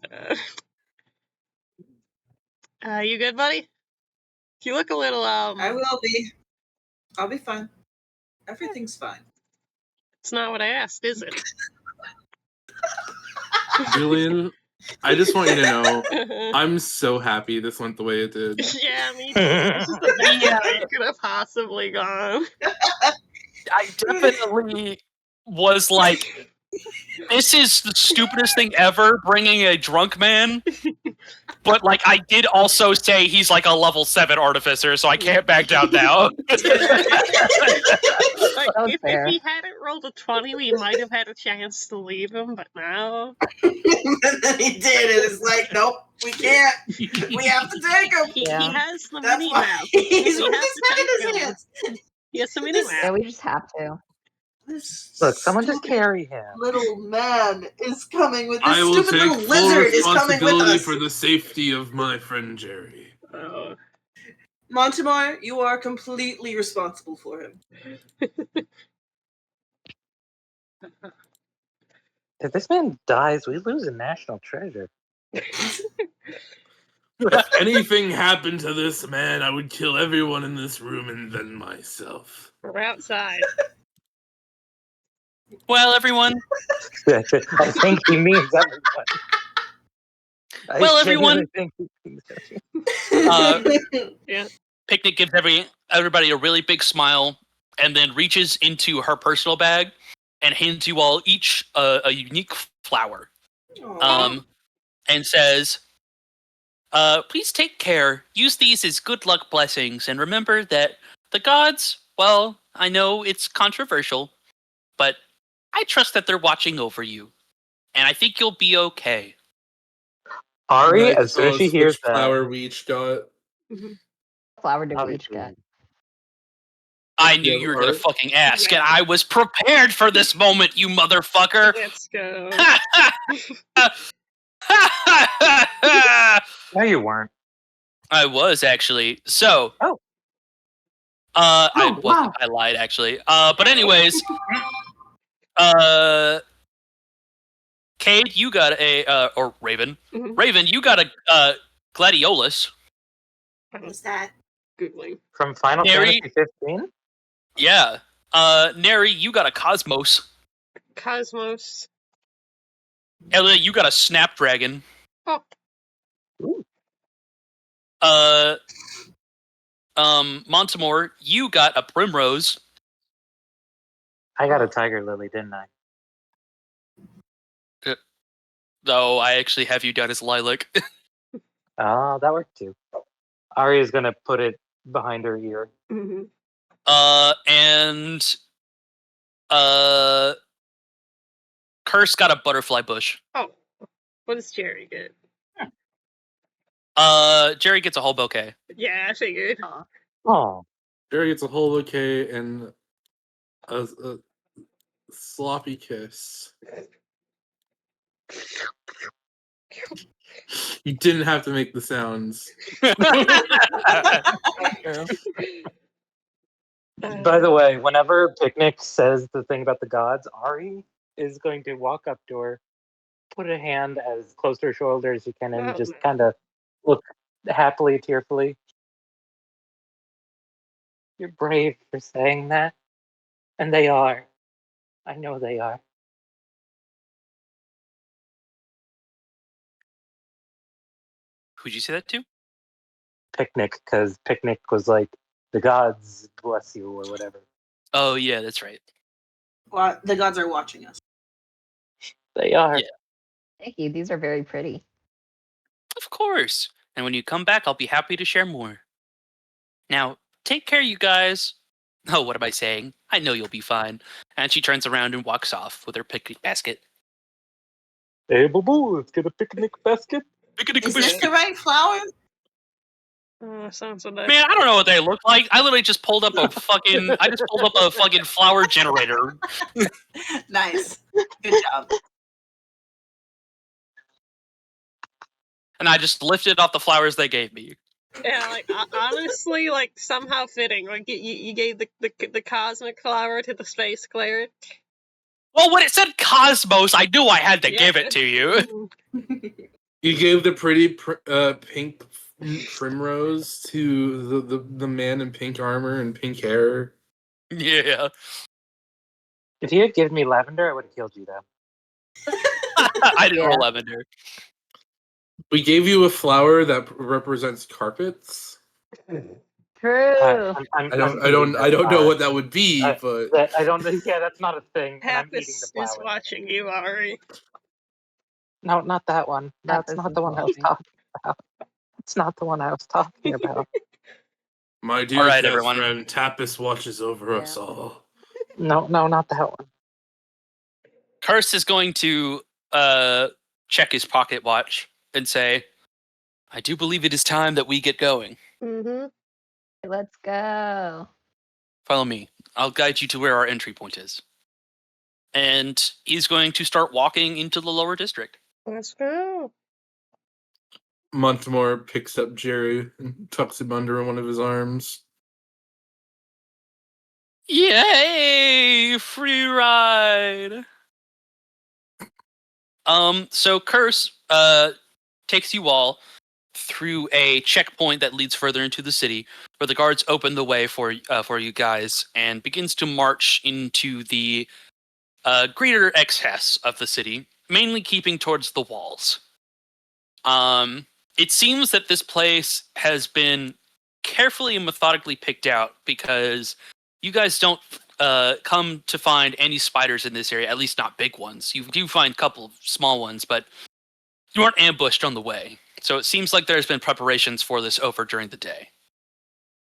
You good, buddy? You look a little I will be. I'll be fine. Everything's fine. It's not what I asked, is it? Julian, I just want you to know, I'm so happy this went the way it did. Yeah, me too. This is the best way it could have possibly gone. I definitely was like, this is the stupidest thing ever, bringing a drunk man. But, like, I did also say he's like a level 7 artificer, so I can't back down now. Like, if he hadn't rolled a 20, we might have had a chance to leave him, but now... And then he did, and it's like, nope, we can't. We have to take him. He has the mini-map. He's with his his head in his hands. He has the mini-map. Yeah, we just have to. Look, someone just carry him. Little man is coming with this I will stupid take little full lizard is coming with responsibility us. for the safety of my friend Jerry. Montemar, you are completely responsible for him. If this man dies, we lose a national treasure. If anything happened to this man, I would kill everyone in this room and then myself. We're outside. Well, everyone. I think he means everyone. Well, everyone. Yeah. Picnic gives everybody a really big smile, and then reaches into her personal bag and hands you all each a unique flower. And says, please take care. Use these as good luck blessings, and remember that the gods, well, I know it's controversial, but I trust that they're watching over you, and I think you'll be okay. Ari, as soon as she hears that, flower we each got. Flower did we each get? I knew you were gonna fucking ask, and I was prepared for this moment, you motherfucker. Let's go. No, you weren't. I was actually. So. Oh. I wasn't. Wow. I lied actually. But anyways. Cade, you got a or Raven. Mm-hmm. Raven, you got a gladiolus. What's that? Googling. From Final Fantasy 15? Yeah. Neri, you got a cosmos. Cosmos. Elia, you got a snapdragon. Oh. Ooh. Montemor, you got a primrose. I got a tiger lily, didn't I? Though I actually have you down as lilac. Oh, that worked too. Aria's gonna put it behind her ear. Mm-hmm. And Curse got a butterfly bush. Oh, what does Jerry get? Jerry gets a whole bouquet. Yeah, I figured. Oh, Jerry gets a whole bouquet and a sloppy kiss. You didn't have to make the sounds. By the way, whenever Picnic says the thing about the gods, Ari is going to walk up to her, put a hand as close to her shoulder as you can, and just kind of look happily, tearfully. You're brave for saying that. And they are. I know they are. Who'd you say that to? Picnic, because Picnic was like, the gods bless you, or whatever. Oh, yeah, that's right. Well, the gods are watching us. They are. Yeah. Thank you. These are very pretty. Of course. And when you come back, I'll be happy to share more. Now, take care, you guys. Oh, what am I saying? I know you'll be fine. And she turns around and walks off with her picnic basket. Hey, boo-boo, let's get a picnic basket. Is this the right flower? Sounds so nice. Man, I don't know what they look like. I literally just pulled up a fucking flower generator. Nice. Good job. And I just lifted off the flowers they gave me. Yeah, like honestly, like somehow fitting. Like you gave the cosmic flower to the space cleric. Well, when it said cosmos, I knew I had to give it to you. You gave the pretty pink primrose to the man in pink armor and pink hair. Yeah. If you had given me lavender, I would have killed you though. I didn't roll Yeah. lavender. We gave you a flower that represents carpets. True. I don't know what that would be, but I don't. Yeah, that's not a thing. And I'm eating the Happus flower. is watching you, Ari. No, not that one. That's Happus not is the one I was watching. talking about. It's not the one I was talking about. my dear All right, Catherine, everyone. Tappis watches over Yeah. us all. No, not that one. Curse is going to check his pocket watch and say, I do believe it is time that we get going. Mm-hmm. Let's go. Follow me. I'll guide you to where our entry point is. And he's going to start walking into the lower district. Let's go. Montemore picks up Jerry and tucks him under one of his arms. Yay! Free ride! So Curse takes you all through a checkpoint that leads further into the city, where the guards open the way for you guys and begins to march into the greater excess of the city, mainly keeping towards the walls. It seems that this place has been carefully and methodically picked out because you guys don't come to find any spiders in this area, at least not big ones. You do find a couple of small ones, but you aren't ambushed on the way. So it seems like there's been preparations for this over during the day.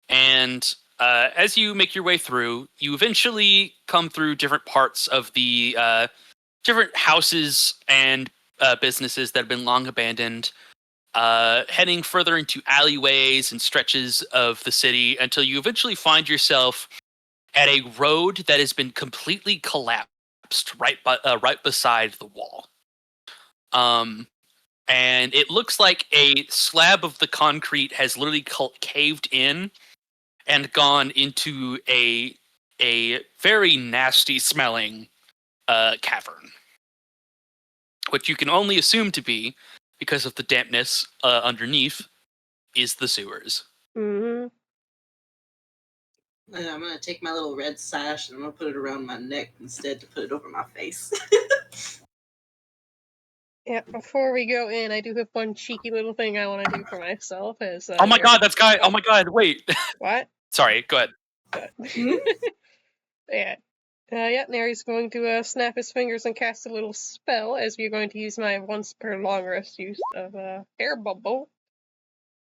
And as you make your way through, you eventually come through different parts of the different houses and businesses that have been long abandoned, heading further into alleyways and stretches of the city until you eventually find yourself at a road that has been completely collapsed right beside the wall. And it looks like a slab of the concrete has literally caved in and gone into a very nasty smelling cavern, which you can only assume to be, because of the dampness underneath, is the sewers. Mm-hmm. I'm gonna take my little red sash and I'm gonna put it around my neck instead to put it over my face. Yeah, before we go in, I do have one cheeky little thing I want to do for myself. As, Oh my god, that's guy! Oh my god, wait. What? Sorry, go ahead. Yeah. Nary's going to snap his fingers and cast a little spell, as we're going to use my once per long rest use of air bubble,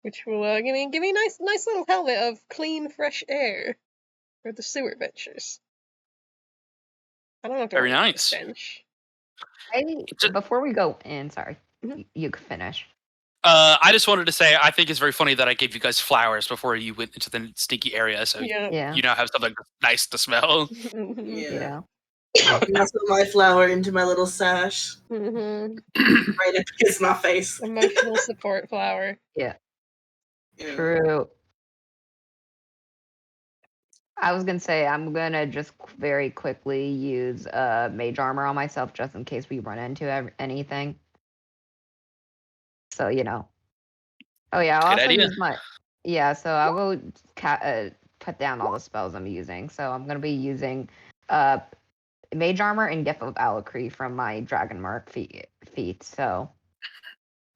which will give me a nice little helmet of clean, fresh air for the sewer adventures. I don't have to Very worry about the nice. stench. Before we go in, sorry, Mhm. you can finish. I just wanted to say, I think it's very funny that I gave you guys flowers before you went into the stinky area, so Yeah. you now have something nice to smell. Yeah. Nestle my flower into my little sash. Mm-hmm. Right up against my face. Emotional support flower. Yeah. Yeah. True. I was gonna say I'm gonna just very quickly use mage armor on myself just in case we run into anything. So Oh yeah, I'll Good also idea. use my. Yeah, so I'll go put down all the spells I'm using. So I'm gonna be using mage armor and gift of Alacree from my dragon mark feat. So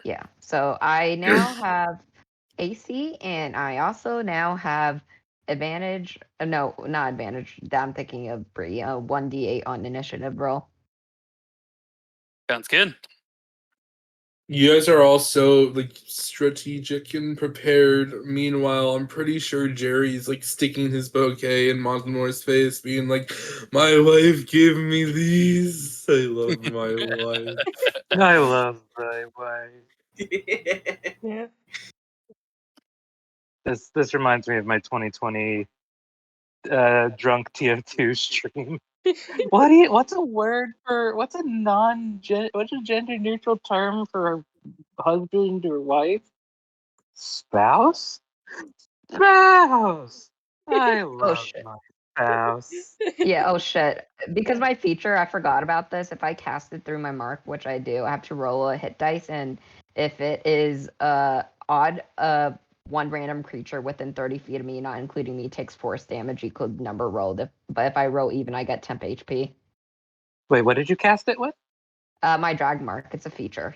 yeah, so I now have AC, and I also now have advantage. No, not advantage. I'm thinking of Bree. 1d8 on initiative roll. Sounds good. You guys are all so like strategic and prepared. Meanwhile, I'm pretty sure Jerry's like sticking his bouquet in Montemore's face, being like, "My wife gave me these. I love my wife." I love my wife. Yeah. This reminds me of my 2020 drunk TF2 stream. What's a gender neutral term for husband or wife? Spouse? Spouse! I love shit. my spouse. Yeah, oh shit. Because my feature, I forgot about this. If I cast it through my mark, which I do, I have to roll a hit dice, and If it is odd, one random creature within 30 feet of me, not including me, takes force damage equal to number rolled. But if I roll even, I get temp HP. Wait, what did you cast it with? My drag mark. It's a feature.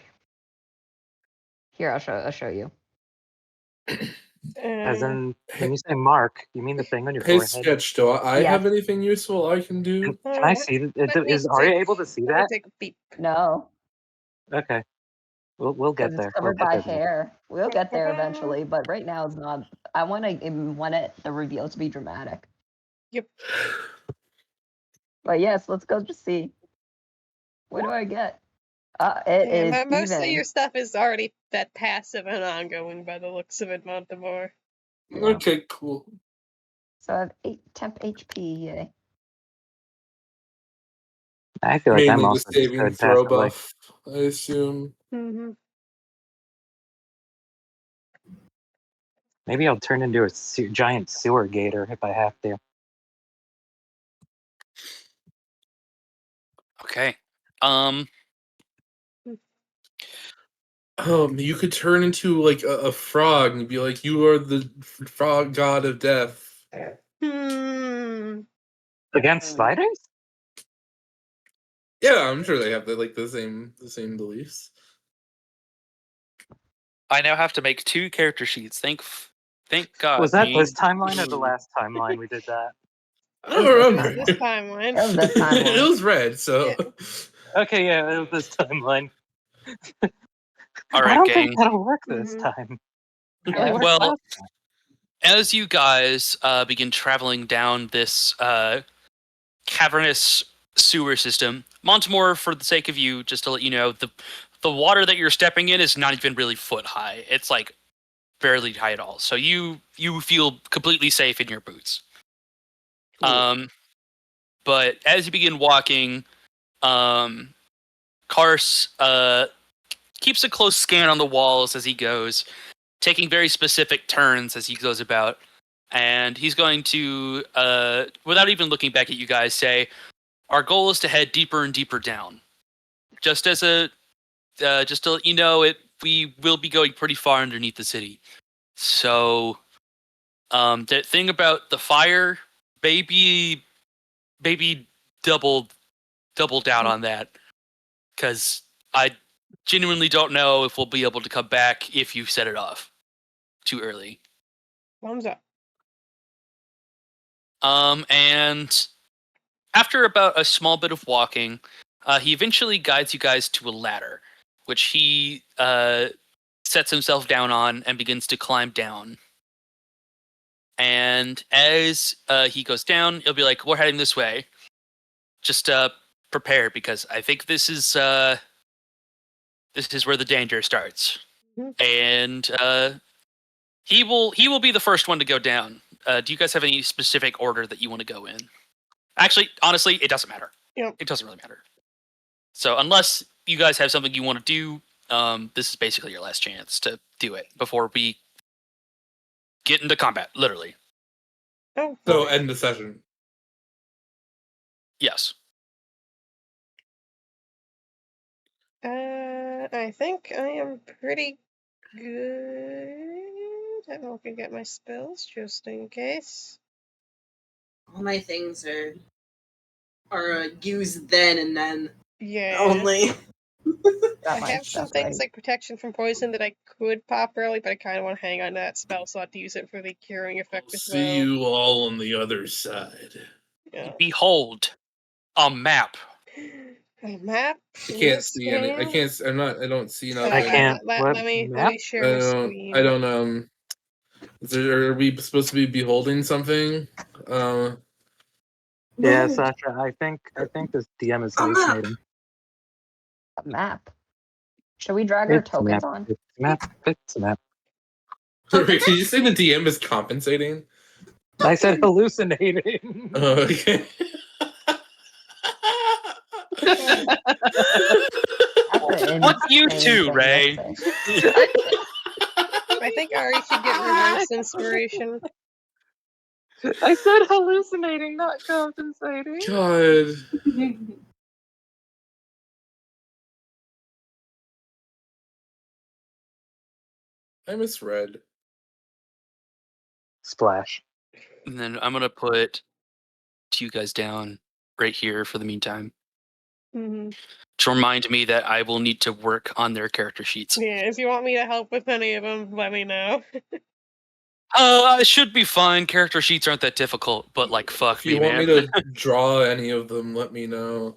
Here, I'll show you. As in, when you say mark, you mean the thing on your Hey, forehead? Sketch, do I Yes. have anything useful I can do? Can I see that? Is Arya able to see that? Take a peek. No, Okay, we'll get because there. it's covered by hair. We'll get there eventually, but right now it's not. I want the reveal to be dramatic. Yep. But yes, let's go just see. What do I get? It is Most of even. your stuff is already that passive and ongoing by the looks of it, Montemore. Yeah. Okay, cool. So I have 8 temp HP. Yay. I feel like I'm Mainly also the saving good throw passively. buff, I assume. Mm-hmm. Maybe I'll turn into a giant sewer gator if I have to. Okay. You could turn into like a frog and be like, "You are the frog god of death." Against spiders? Yeah, I'm sure they have the same beliefs. I now have to make 2 character sheets. Thank God. Was that this timeline or the last timeline we did that? I don't remember. This timeline. It was this timeline. It was red, so. Yeah. Okay, yeah, it was this timeline. All I right, don't gang. think that'll work this time. It only worked Well, last time. as you guys begin traveling down this cavernous sewer system, Montemore, for the sake of you, just to let you know, the water that you're stepping in is not even really foot high. It's like barely high at all. So you feel completely safe in your boots. But as you begin walking, Kars keeps a close scan on the walls as he goes, taking very specific turns as he goes about. And he's going to, without even looking back at you guys, say, our goal is to head deeper and deeper down. Just as just to let you know, we will be going pretty far underneath the city. So, the thing about the fire, maybe double down on that, because I genuinely don't know if we'll be able to come back if you set it off too early. Thumbs up. And after about a small bit of walking, he eventually guides you guys to a ladder, which he sets himself down on and begins to climb down. And as he goes down, he'll be like, "We're heading this way. Just prepare, because I think this is where the danger starts." And he will be the first one to go down. Do you guys have any specific order that you want to go in? Actually, honestly, it doesn't matter. Yep. It doesn't really matter. So unless you guys have something you want to do, this is basically your last chance to do it before we get into combat, literally. Oh. So end the session. Yes. I think I am pretty good. I'm looking at my spells just in case. All my things are used then and then. Yeah. Only. I have some things like protection from poison that I could pop early, but I kind of want to hang on to that spell slot to use it for the curing effect as well. See you all on the other side. Yeah. Behold, a map. A map? I can't see any. I don't see nothing. I can't. Let me share my screen. I don't. Are we supposed to be beholding something? Yeah, Sasha. I think this DM is hallucinating. A map. Should we drag our tokens on? It's a map. It's a map. Did you say the DM is compensating? I said hallucinating. Okay. What you two, Ray? I think Ari should get reverse inspiration. I said hallucinating, not compensating. God. I misread. Splash. And then I'm gonna put you guys down right here for the meantime. Mm-hmm. To remind me that I will need to work on their character sheets. Yeah, if you want me to help with any of them, let me know. It should be fine. Character sheets aren't that difficult, but like, fuck If you me, want man. me to draw any of them, let me know.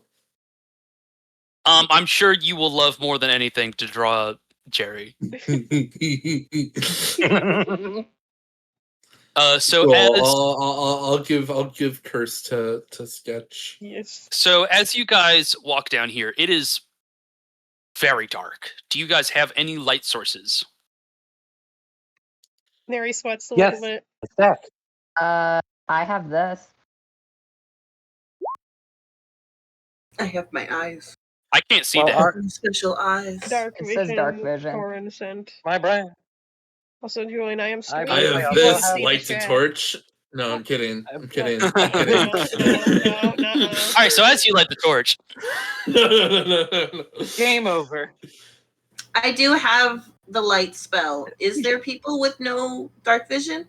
I'm sure you will love more than anything to draw Jerry. So cool. as I'll give Curse to sketch. Yes. So as you guys walk down here, it is very dark. Do you guys have any light sources? Neri sweats a Yes. little bit. What's that? I have this. I have my eyes. I can't see Well, that. Special eyes. Dark It vision. says dark vision. Torrent scent. My brain. Also, Julian, I am I streaming. I believe have I also this have- light to torch. No, I'm kidding. I'm kidding. No, I'm kidding. no. All right, so as you light the torch, No. Game over. I do have the light spell. Is there people with no dark vision?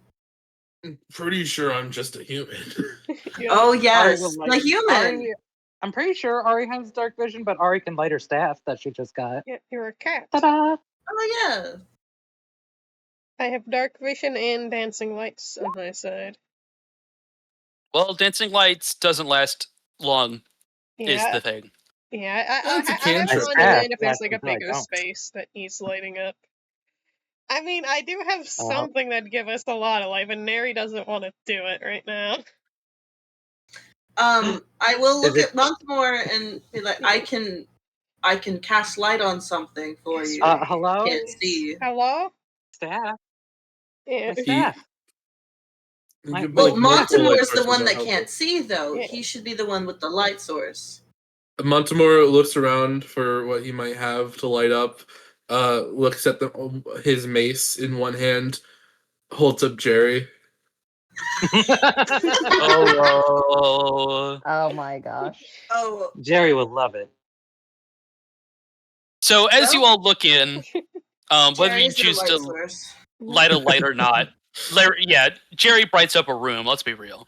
I'm pretty sure I'm just a human. Yeah. Oh yes, Ari will the light- human. Ari, I'm pretty sure Ari has dark vision, but Ari can light her staff that she just got. Yeah, you're a cat. Ta-da! Oh yeah. I have dark vision and dancing lights on my side. well, dancing lights doesn't last long. Is Yeah, the thing. yeah. That's a I have cantrip. to Yeah, understand if there's yeah, like a until I big don't. space that needs lighting up. I mean, I do have something that'd give us a lot of light, but Neri doesn't want to do it right now. I will look Is it- at Monkmore and be like, I can cast light on something for you. Hello? Can't see. Hello? Staff? Yeah. My staff? You My- could Well, put multiple light Montemore is the sources one are that helpful. can't see, though. Yeah. He should be the one with the light source. Montemore looks around for what he might have to light up. Looks at his mace in one hand, holds up Jerry. Oh. Oh my gosh. Oh, Jerry would love it. So as you Well, all look in, whether you Jerry's the choose light to source. light a light or not, yeah, Jerry brights up a room. Let's be real.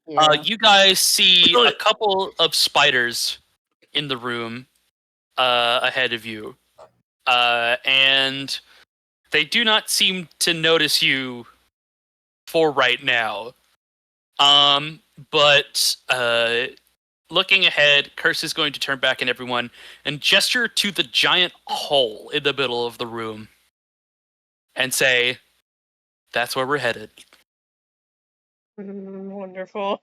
Yeah. You guys see a couple of spiders in the room ahead of you, and they do not seem to notice you for right now. But looking ahead, Curse is going to turn back in everyone and gesture to the giant hole in the middle of the room and say, "That's where we're headed." Wonderful.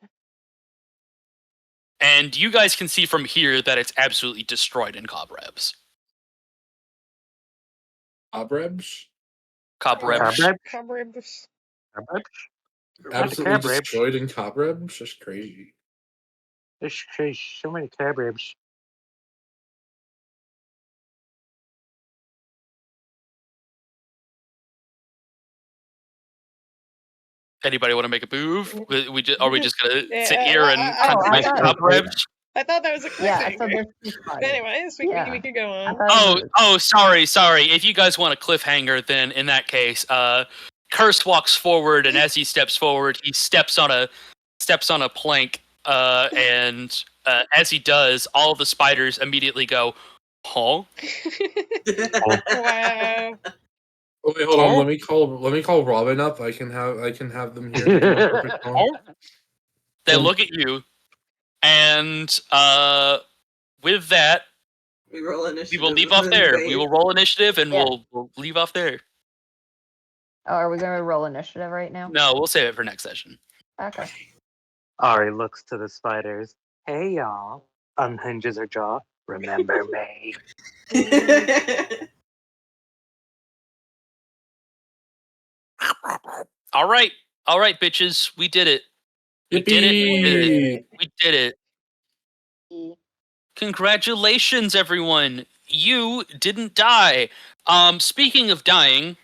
And you guys can see from here that it's absolutely destroyed in cobwebs. Cobwebs? Cobwebs. Cobwebs. Absolutely cobwebs. destroyed in cobwebs? That's crazy. There's so many cobwebs. Anybody want to make a move? Are we just gonna Yeah, sit here and I thought- cobwebs? I thought that was a Yeah, so cliffhanger. there's two spiders. Anyways, we can go I on. thought it was- Sorry. If you guys want a cliffhanger, then in that case, Curse walks forward, and as he steps forward, he steps on a plank, and as he does, all the spiders immediately go, "Huh?" Wow. Oh wait, hold on. Let me call Robin up. I can have them here. They look at you, and with that, We roll we initiative. will leave off there. We will roll initiative, and Yeah. we'll leave off there. Oh, are we going to roll initiative right now? No, we'll save it for next session. Okay. Ari looks to the spiders. Hey, y'all. Unhinges her jaw. Remember me. All right, bitches, we did it. We did it. We did it. Congratulations, everyone. You didn't die. Speaking of dying,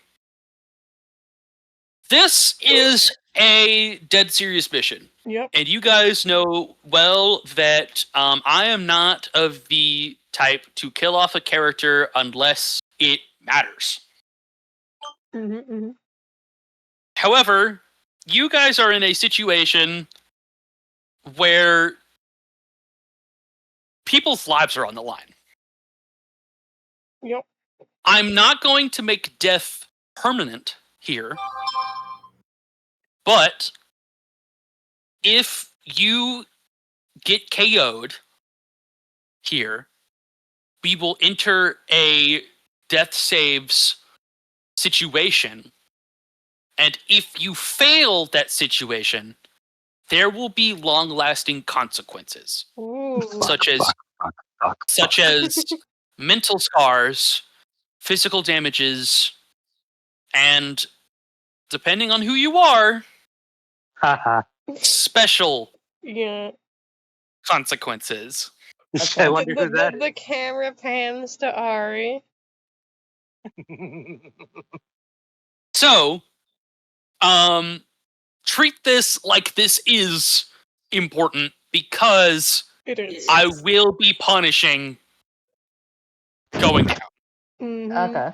this is a dead serious mission. Yep. And you guys know well that I am not of the type to kill off a character unless it matters. Mm-hmm. However, you guys are in a situation where people's lives are on the line. Yep. I'm not going to make death permanent here, but if you get KO'd here, we will enter a death saves situation. And if you fail that situation, there will be long-lasting consequences, such as mental scars, physical damages, and depending on who you are, special consequences. I wonder who that is. The camera pans to Ari. So, treat this like this is important because I will be punishing going down. Okay.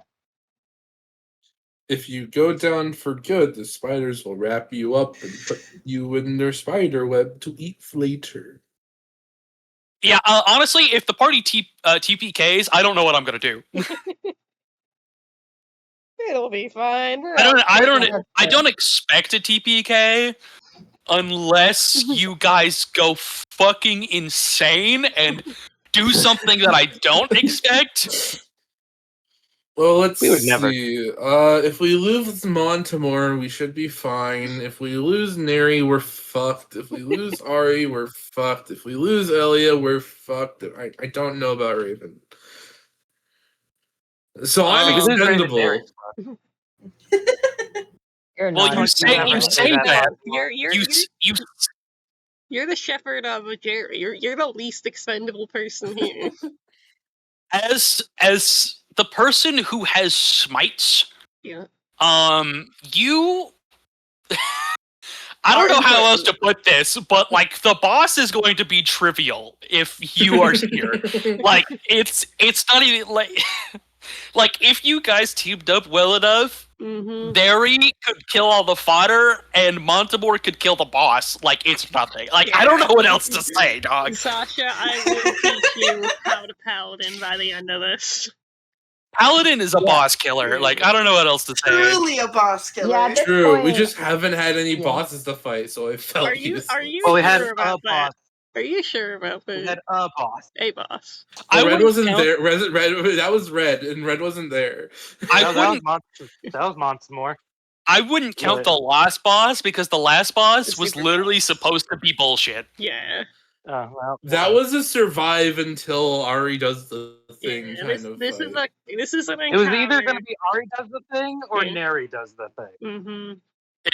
If you go down for good, the spiders will wrap you up and put you in their spider web to eat later. Yeah, honestly, if the party TPKs, I don't know what I'm gonna do. It'll be fine. I don't expect a TPK unless you guys go fucking insane and do something that I don't expect. Well, let's We would never. see. If we lose Montemor, we should be fine. If we lose Neri, we're fucked. If we lose Ari, we're fucked. If we lose Elia, we're fucked. I don't know about Raven. So I'm expendable. Well, you say that. You're the shepherd of a Jerry. You're the least expendable person here. As the person who has smites, yeah. You. I don't know how else to put this, but like the boss is going to be trivial if you are here. Like it's not even like if you guys teamed up well enough, Barry could kill all the fodder and Montemor could kill the boss. Like it's nothing. Like I don't know what else to say, dog. Sasha, I will teach you how to paladin by the end of this. Paladin is a boss killer. Like I don't know what else to say. Truly a boss killer. Yeah, True. We just haven't had any bosses to fight, so it felt. Are you well, we sure had about a that? boss. Are you sure about that? We had a boss. A boss. Red wasn't there. Red. That was Red, and Red wasn't there. That was Montemor. I wouldn't count the last boss because the last boss was literally supposed to be bullshit. Yeah. Oh, well, that was a survive until Ari does the thing kind of. This is an encounter. It was either going to be Ari does the thing or Neri does the thing. Mm-hmm.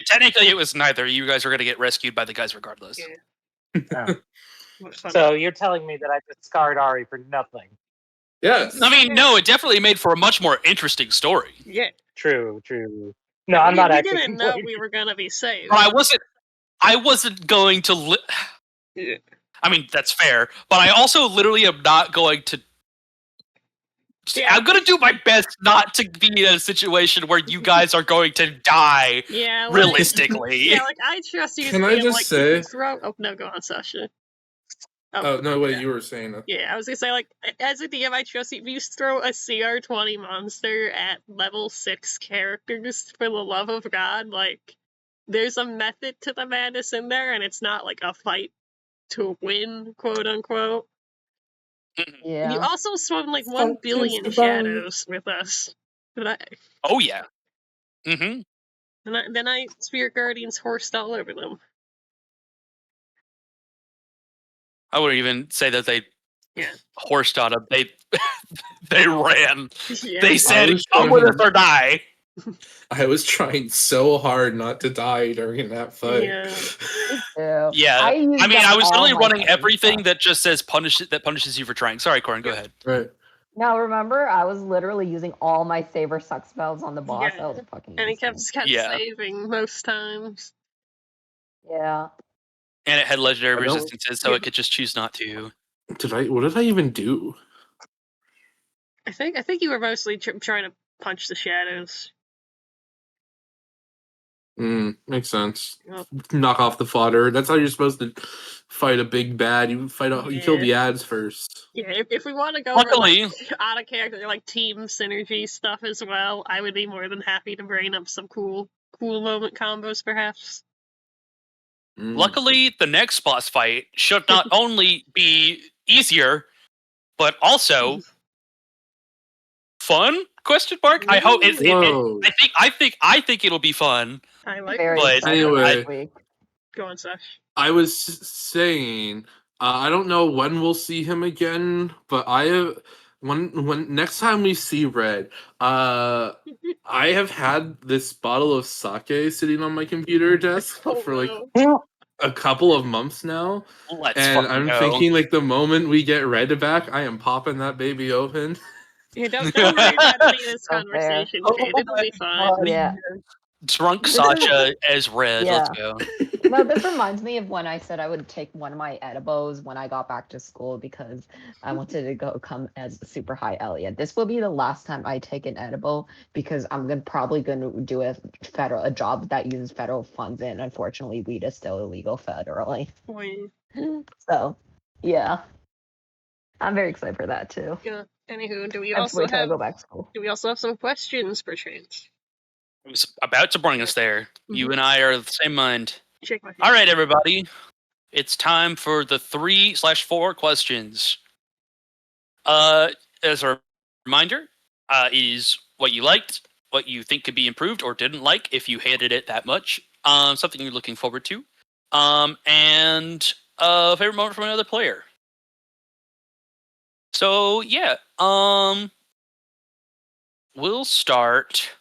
Technically, it was neither. You guys are going to get rescued by the guys regardless. Yeah. So you're telling me that I discard Ari for nothing? Yes. I mean, no, it definitely made for a much more interesting story. Yeah. True. No, I'm not actually. We didn't know we were going to be saved. But I wasn't going to. Yeah. I mean, that's fair, but I also literally am not going to. Yeah. I'm going to do my best not to be in a situation where you guys are going to die. Yeah, like, realistically. Yeah, like I trust you. Can I just say? Oh no, go on, Sasha. Oh no, wait, you were saying that. Yeah, I was gonna say, like, as a DM, I trust you. If you throw a CR20 monster at level 6 characters, for the love of God, like, there's a method to the madness in there, and it's not like a fight to win, quote unquote. Yeah. You also swung like 1 billion shadows with us. Oh yeah. Mm-hmm. And then I Spirit Guardians horsed all over them. I wouldn't even say that they horsed on him. They ran. Yeah. They said, "Come with us or die." I was trying so hard not to die during that fight. Yeah. I mean, I was literally running everything that just says punishes you for trying. Sorry, Corin, go ahead. Right. Now remember, I was literally using all my saber suck spells on the boss. Yeah. That was fucking. And he kept saving most times. Yeah. And it had legendary resistances, so it could just choose not to. What did I even do? I think you were mostly trying to punch the shadows. Makes sense. Well, Knock off the fodder. That's how you're supposed to fight a big bad. You you kill the ads first. Yeah, if we want to go Luckily, for like out of character, like team synergy stuff as well, I would be more than happy to bring up some cool moment combos, perhaps. Luckily, the next boss fight should not only be easier, but also fun? Question mark. I hope it's. I think it'll be fun. I like. Very But excited anyway, this week. Go on, Sash. I was saying, I don't know when we'll see him again, but when next time we see Red, I have had this bottle of sake sitting on my computer desk for like a couple of months now, and I'm thinking like the moment we get Red back, I am popping that baby open. Yeah, don't worry about any of this conversation, kid. It'll be fine. Yeah. Drunk Sasha as Red. Yeah. Let's go. No, this reminds me of when I said I would take one of my edibles when I got back to school because I wanted to come as super high Elliot. This will be the last time I take an edible because I'm probably gonna do a job that uses federal funds, and unfortunately, weed is still illegal federally. So, yeah, I'm very excited for that too. Yeah. Anywho, do we I have to also wait till I have go back to school. Do we also have some questions, perchance? I was about to bring us there. You and I are of the same mind. Shake my hand. All right, everybody. It's time for the 3/4 questions. As a reminder, is what you liked, what you think could be improved or didn't like if you hated it that much, something you're looking forward to, and a favorite moment from another player. So yeah, we'll start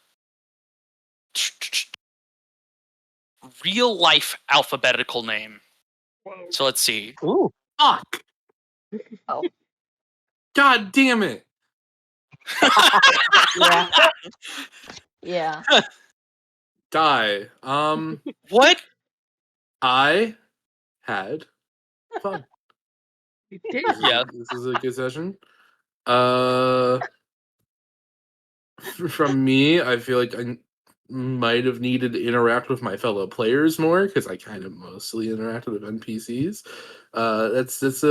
real life alphabetical name. So let's see. Ooh. Fuck. Oh. God damn it. Yeah. Yeah. Die. What? I had fun. You did. Yeah. This is a good session. From me, I feel like I might have needed to interact with my fellow players more because I kind of mostly interacted with NPCs. That's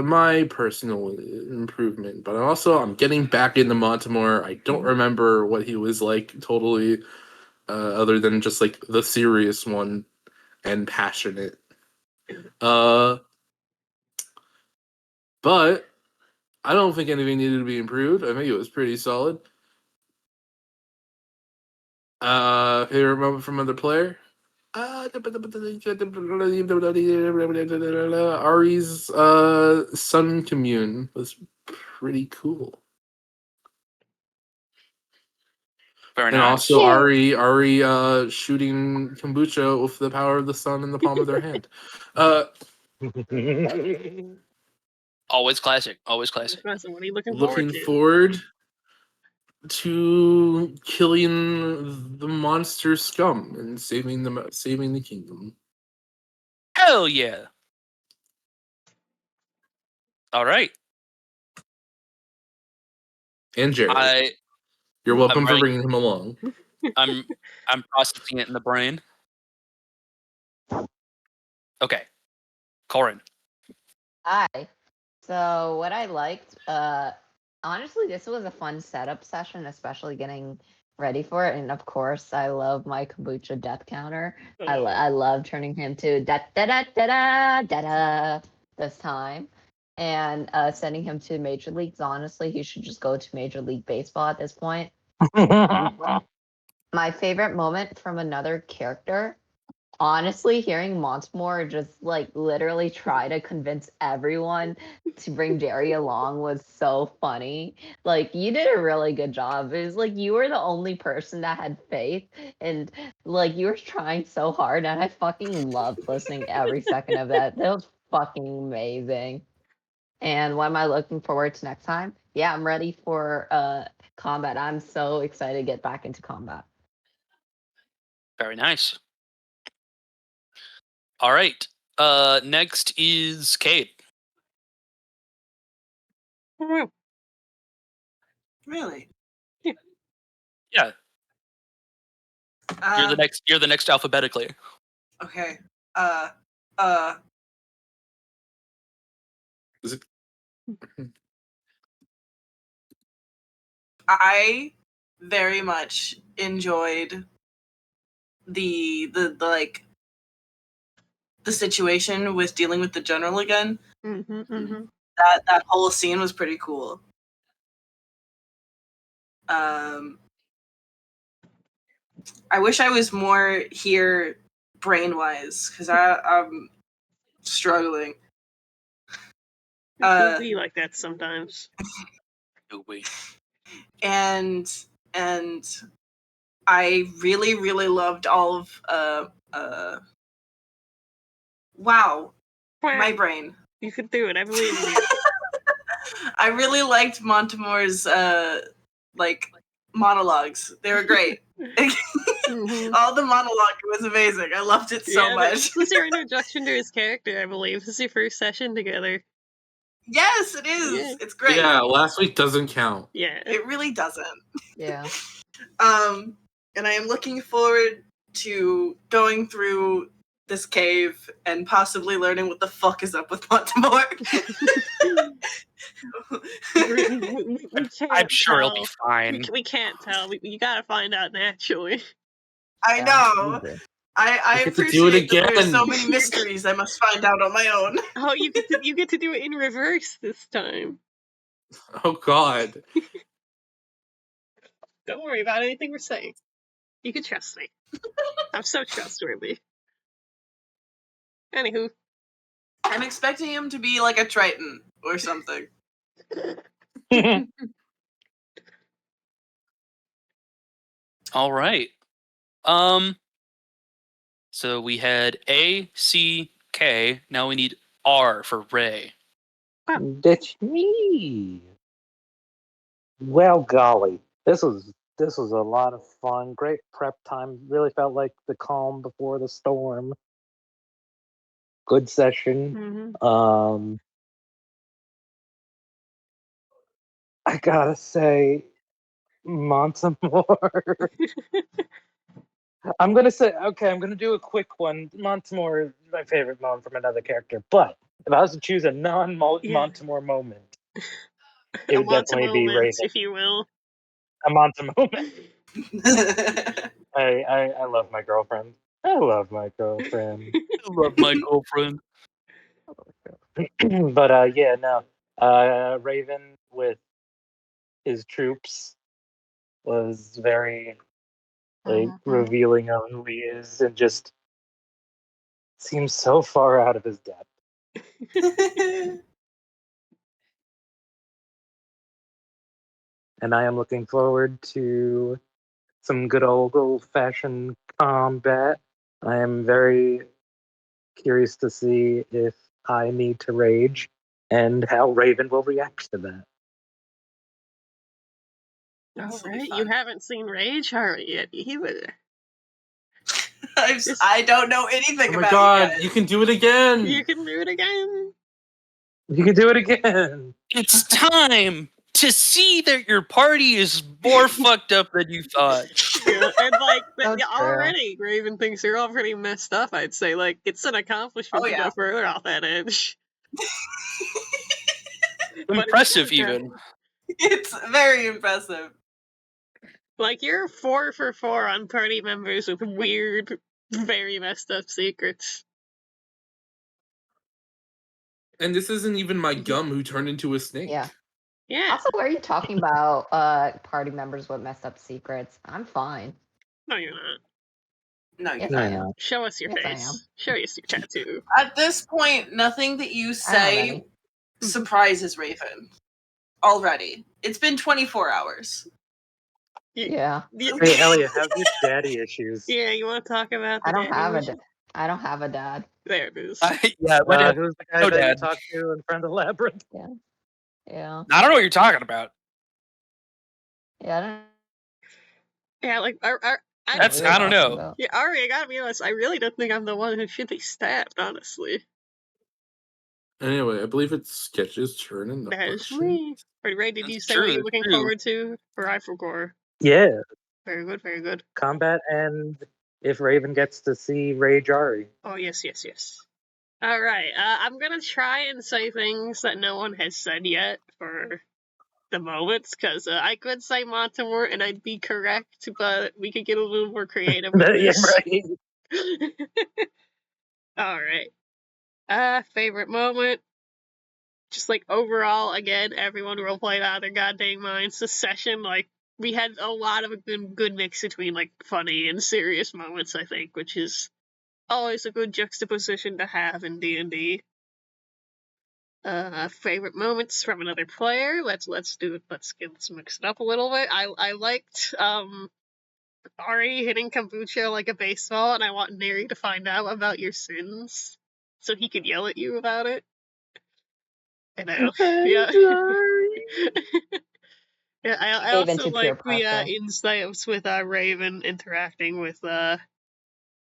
my personal improvement. But I'm getting back into Montemore. I don't remember what he was like totally, other than just like the serious one and passionate. But I don't think anything needed to be improved. I think it was pretty solid. Favorite moment from another player? Ari's Sun Commune was pretty cool. Very and nice. also Ari shooting kombucha with the power of the sun in the palm of their hand. Always classic. Always classic. What are you looking forward to killing the monster scum and saving the kingdom. Hell yeah! All right. And Jared, you're welcome for bringing him along. I'm processing it in the brain. Okay, Corin. Hi. So what I liked, honestly, this was a fun setup session, especially getting ready for it. And of course, I love my kombucha death counter. I love turning him to da da da da da da da this time, and sending him to major leagues. Honestly, he should just go to Major League Baseball at this point. My favorite moment from another character. Honestly, hearing Montemore just like literally try to convince everyone to bring Jerry along was so funny. Like, you did a really good job. It was like you were the only person that had faith, and like you were trying so hard, and I fucking loved listening every second of that. That was fucking amazing. And what am I looking forward to next time? Yeah, I'm ready for combat. I'm so excited to get back into combat. Very nice. All right. Next is Kate. Really? Yeah. Yeah. You're the next alphabetically. Okay. Is it? I very much enjoyed the like the situation with dealing with the general again. That whole scene was pretty cool. I wish I was more here brain-wise, because I'm struggling. It could be like that sometimes. And I really, really loved all of wow. My brain. You could do it, I believe in you. I really liked Montemore's like monologues. They were great. All the monologue was amazing. I loved it so much. This was your introduction to his character, I believe. This is your first session together. Yes, it is. Yeah. It's great. Yeah, last week doesn't count. Yeah. It really doesn't. Yeah. And I am looking forward to going through this cave and possibly learning what the fuck is up with Montemore. I'm sure it'll be fine. We can't tell. You gotta find out naturally. I know. I appreciate that there's so many mysteries I must find out on my own. Oh, you get to do it in reverse this time. Oh God. Don't worry about anything we're saying. You can trust me. I'm so trustworthy. Anywho. I'm expecting him to be like a Triton or something. All right. So we had A, C, K. Now we need R for Ray. That's me. Well, golly, this was a lot of fun. Great prep time. Really felt like the calm before the storm. Good session. I gotta say, Montemore. I'm gonna do a quick one. Montemore is my favorite moment from another character, but if I was to choose a non-Montemore moment, it would definitely be Raven, if you will. A Montemore moment. I love my girlfriend. I love my girlfriend. But yeah, no. Raven with his troops was very revealing of who he is, and just seems so far out of his depth. And I am looking forward to some good old-fashioned combat. I am very curious to see if I need to rage and how Raven will react to that. Alright, you haven't seen Rage yet either. I don't know anything about God, you guys. you can do it again. You can do it again. You can do it again. It's time to see that your party is more fucked up than you thought. Yeah, and like already, Raven thinks you're all pretty messed up. I'd say, like, it's an accomplishment to go further off that edge. Impressive, even. It's very impressive. Like, you're 4 for 4 on party members with weird, very messed up secrets. And this isn't even my gum who turned into a snake. Yeah. Yeah. Also, why are you talking about party members with messed up secrets? I'm fine. No, you're not. No, yes, I am. Show us your Yes, I face. am. Show us your tattoo. At this point, nothing that you say surprises Raven. Already. It's been 24 hours. Yeah. Hey, Elliot, how's your daddy issues? Yeah, you want to talk about the I don't have a dad. There it is. Who's the guy that you talked to in front of the labyrinth? Yeah. I don't know what you're talking about. Yeah, I don't. Yeah, like I don't know. Yeah, Ari, I gotta be honest. I really don't think I'm the one who should be stabbed. Honestly. Anyway, I believe it's Sketch's turn in the That is me. Ray, did you say what you're looking forward to, or I forgot? Yeah. Very good, very good. Combat, and if Raven gets to see Ray Jari. Oh, yes. All right, I'm gonna try and say things that no one has said yet for the moments, because I could say Montemort and I'd be correct, but we could get a little more creative with Yeah, this. right. All right. Favorite moment. Just like overall, again, everyone roleplayed out of their goddamn minds. This session, like, we had a lot of a good mix between like funny and serious moments, I think, which is always a good juxtaposition to have in D&D. Favorite moments from another player. Let's get this mixed up a little bit. I liked Ari hitting kombucha like a baseball, and I want Neri to find out about your sins so he could yell at you about it. And yeah. Yeah, I also like the insights with Raven interacting with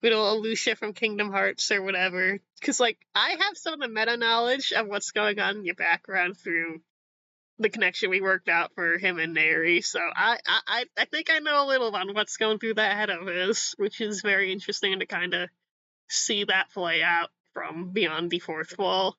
Lucia from Kingdom Hearts or whatever. Because, like, I have some of the meta knowledge of what's going on in your background through the connection we worked out for him and Neri. So I think I know a little on what's going through that head of his, which is very interesting to kind of see that play out from beyond the fourth wall.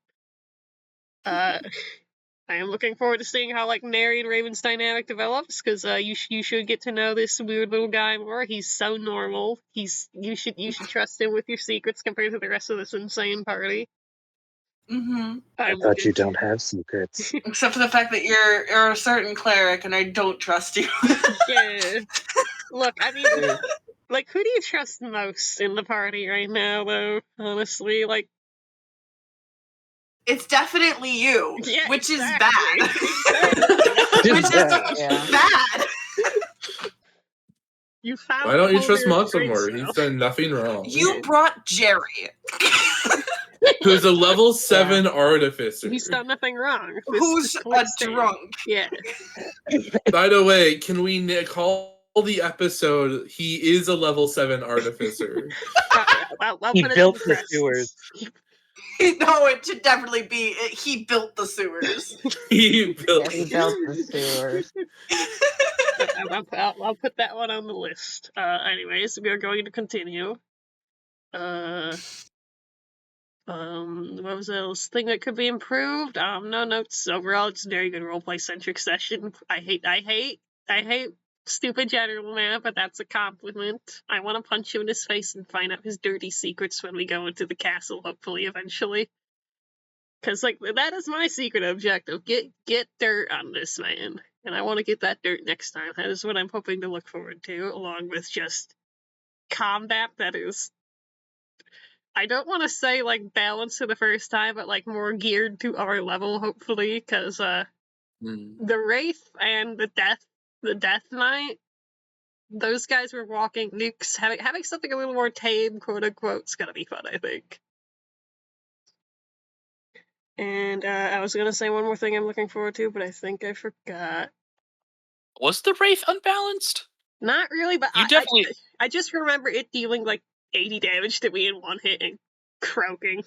I am looking forward to seeing how like Neri and Raven's dynamic develops, because you should get to know this weird little guy more. He's so normal. You should trust him with your secrets compared to the rest of this insane party. Mm-hmm. I thought you don't have secrets. Except for the fact that you're a certain cleric and I don't trust you. Yeah. Look, I mean, like, who do you trust most in the party right now, though? Honestly, like, it's definitely you, yeah, which exactly. is bad. Which is bad. You found. Why don't you trust Montemort? He's done nothing wrong. You brought Jerry, who's a level 7 artificer. He's done nothing wrong. Who's a drunk. Yeah. By the way, can we call the episode "He is a level 7 artificer"? He built the sewers. No, it should definitely be he built the sewers. He built the sewers. I'll put that one on the list. Anyways, we are going to continue. What was else? Thing that could be improved? No notes. Overall, it's a very good roleplay centric session. I hate stupid general man, but that's a compliment. I want to punch him in his face and find out his dirty secrets when we go into the castle, hopefully, eventually. Because, like, that is my secret objective. Get dirt on this man. And I want to get that dirt next time. That is what I'm hoping to look forward to, along with just combat that is, I don't want to say, like, balanced for the first time, but, like, more geared to our level, hopefully, because, the Wraith and the Death Knight, those guys were walking nukes. Having something a little more tame, quote-unquote, is gonna be fun, I think. And I was gonna say one more thing I'm looking forward to, but I think I forgot. Was the Wraith unbalanced? Not really, but I just remember it dealing like 80 damage to me in one hit and croaking.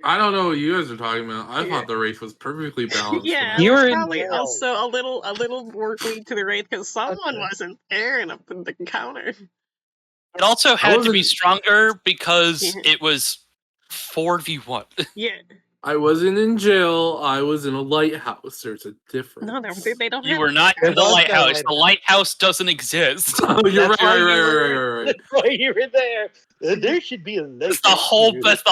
I don't know what you guys are talking about. I thought the Wraith was perfectly balanced. Yeah, you were probably also a little more weak to the Wraith because someone wasn't airing up in the counter. It also had to be stronger because it was 4v1. Yeah. I wasn't in jail. I was in a lighthouse. There's a difference. No, they don't. You were not in the lighthouse. The lighthouse doesn't exist. Oh, you're right. That's why you were there. There should be a lighthouse. That's the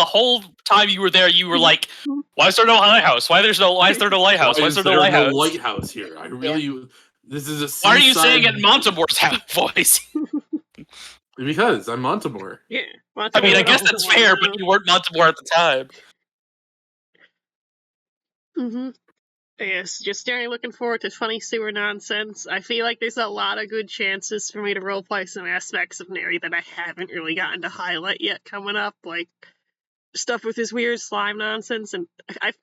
whole time you were there. You were like, "Why is there no lighthouse? Why is there no lighthouse? Why is there no lighthouse? No lighthouse here? I really. This is a. Why are you saying it in Montemort's voice? Because I'm Montemort. Yeah. I mean, I guess that's fair, but you weren't Montemort at the time. Mm-hmm. Yes, just generally looking forward to funny sewer nonsense. I feel like there's a lot of good chances for me to roleplay some aspects of Neri that I haven't really gotten to highlight yet coming up, like stuff with his weird slime nonsense, and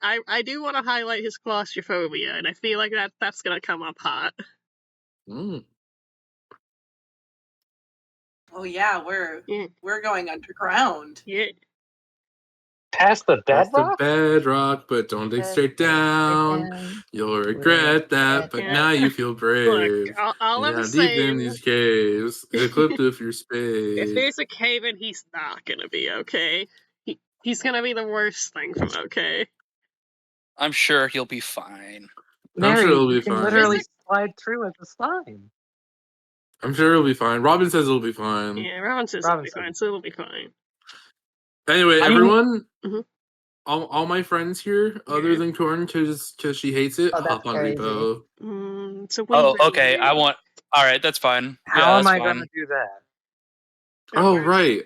I do want to highlight his claustrophobia, and I feel like that's gonna come up hot. Oh yeah, we're going underground. Yeah. Past the Past the bedrock? bedrock, but don't dig straight down. You'll regret that, but now you feel brave. Look, all And I'm down deep in saying, these caves, equipped with your if spade. there's a cave in, he's not gonna be okay. He's gonna be the worst thing from okay. I'm sure he'll be fine. I'm sure he'll be you can fine. literally slide through as a slime. I'm sure he'll be fine. Robin says it'll be fine. Yeah, Robin says it'll be fine, so it'll be fine. Anyway, everyone, Mhm. all my friends here, other than Corn, because she hates it, Oh, that's hop on crazy. repo. So okay. I want. All right, that's fine. How Yeah, am that's I fine. gonna do that? Oh right.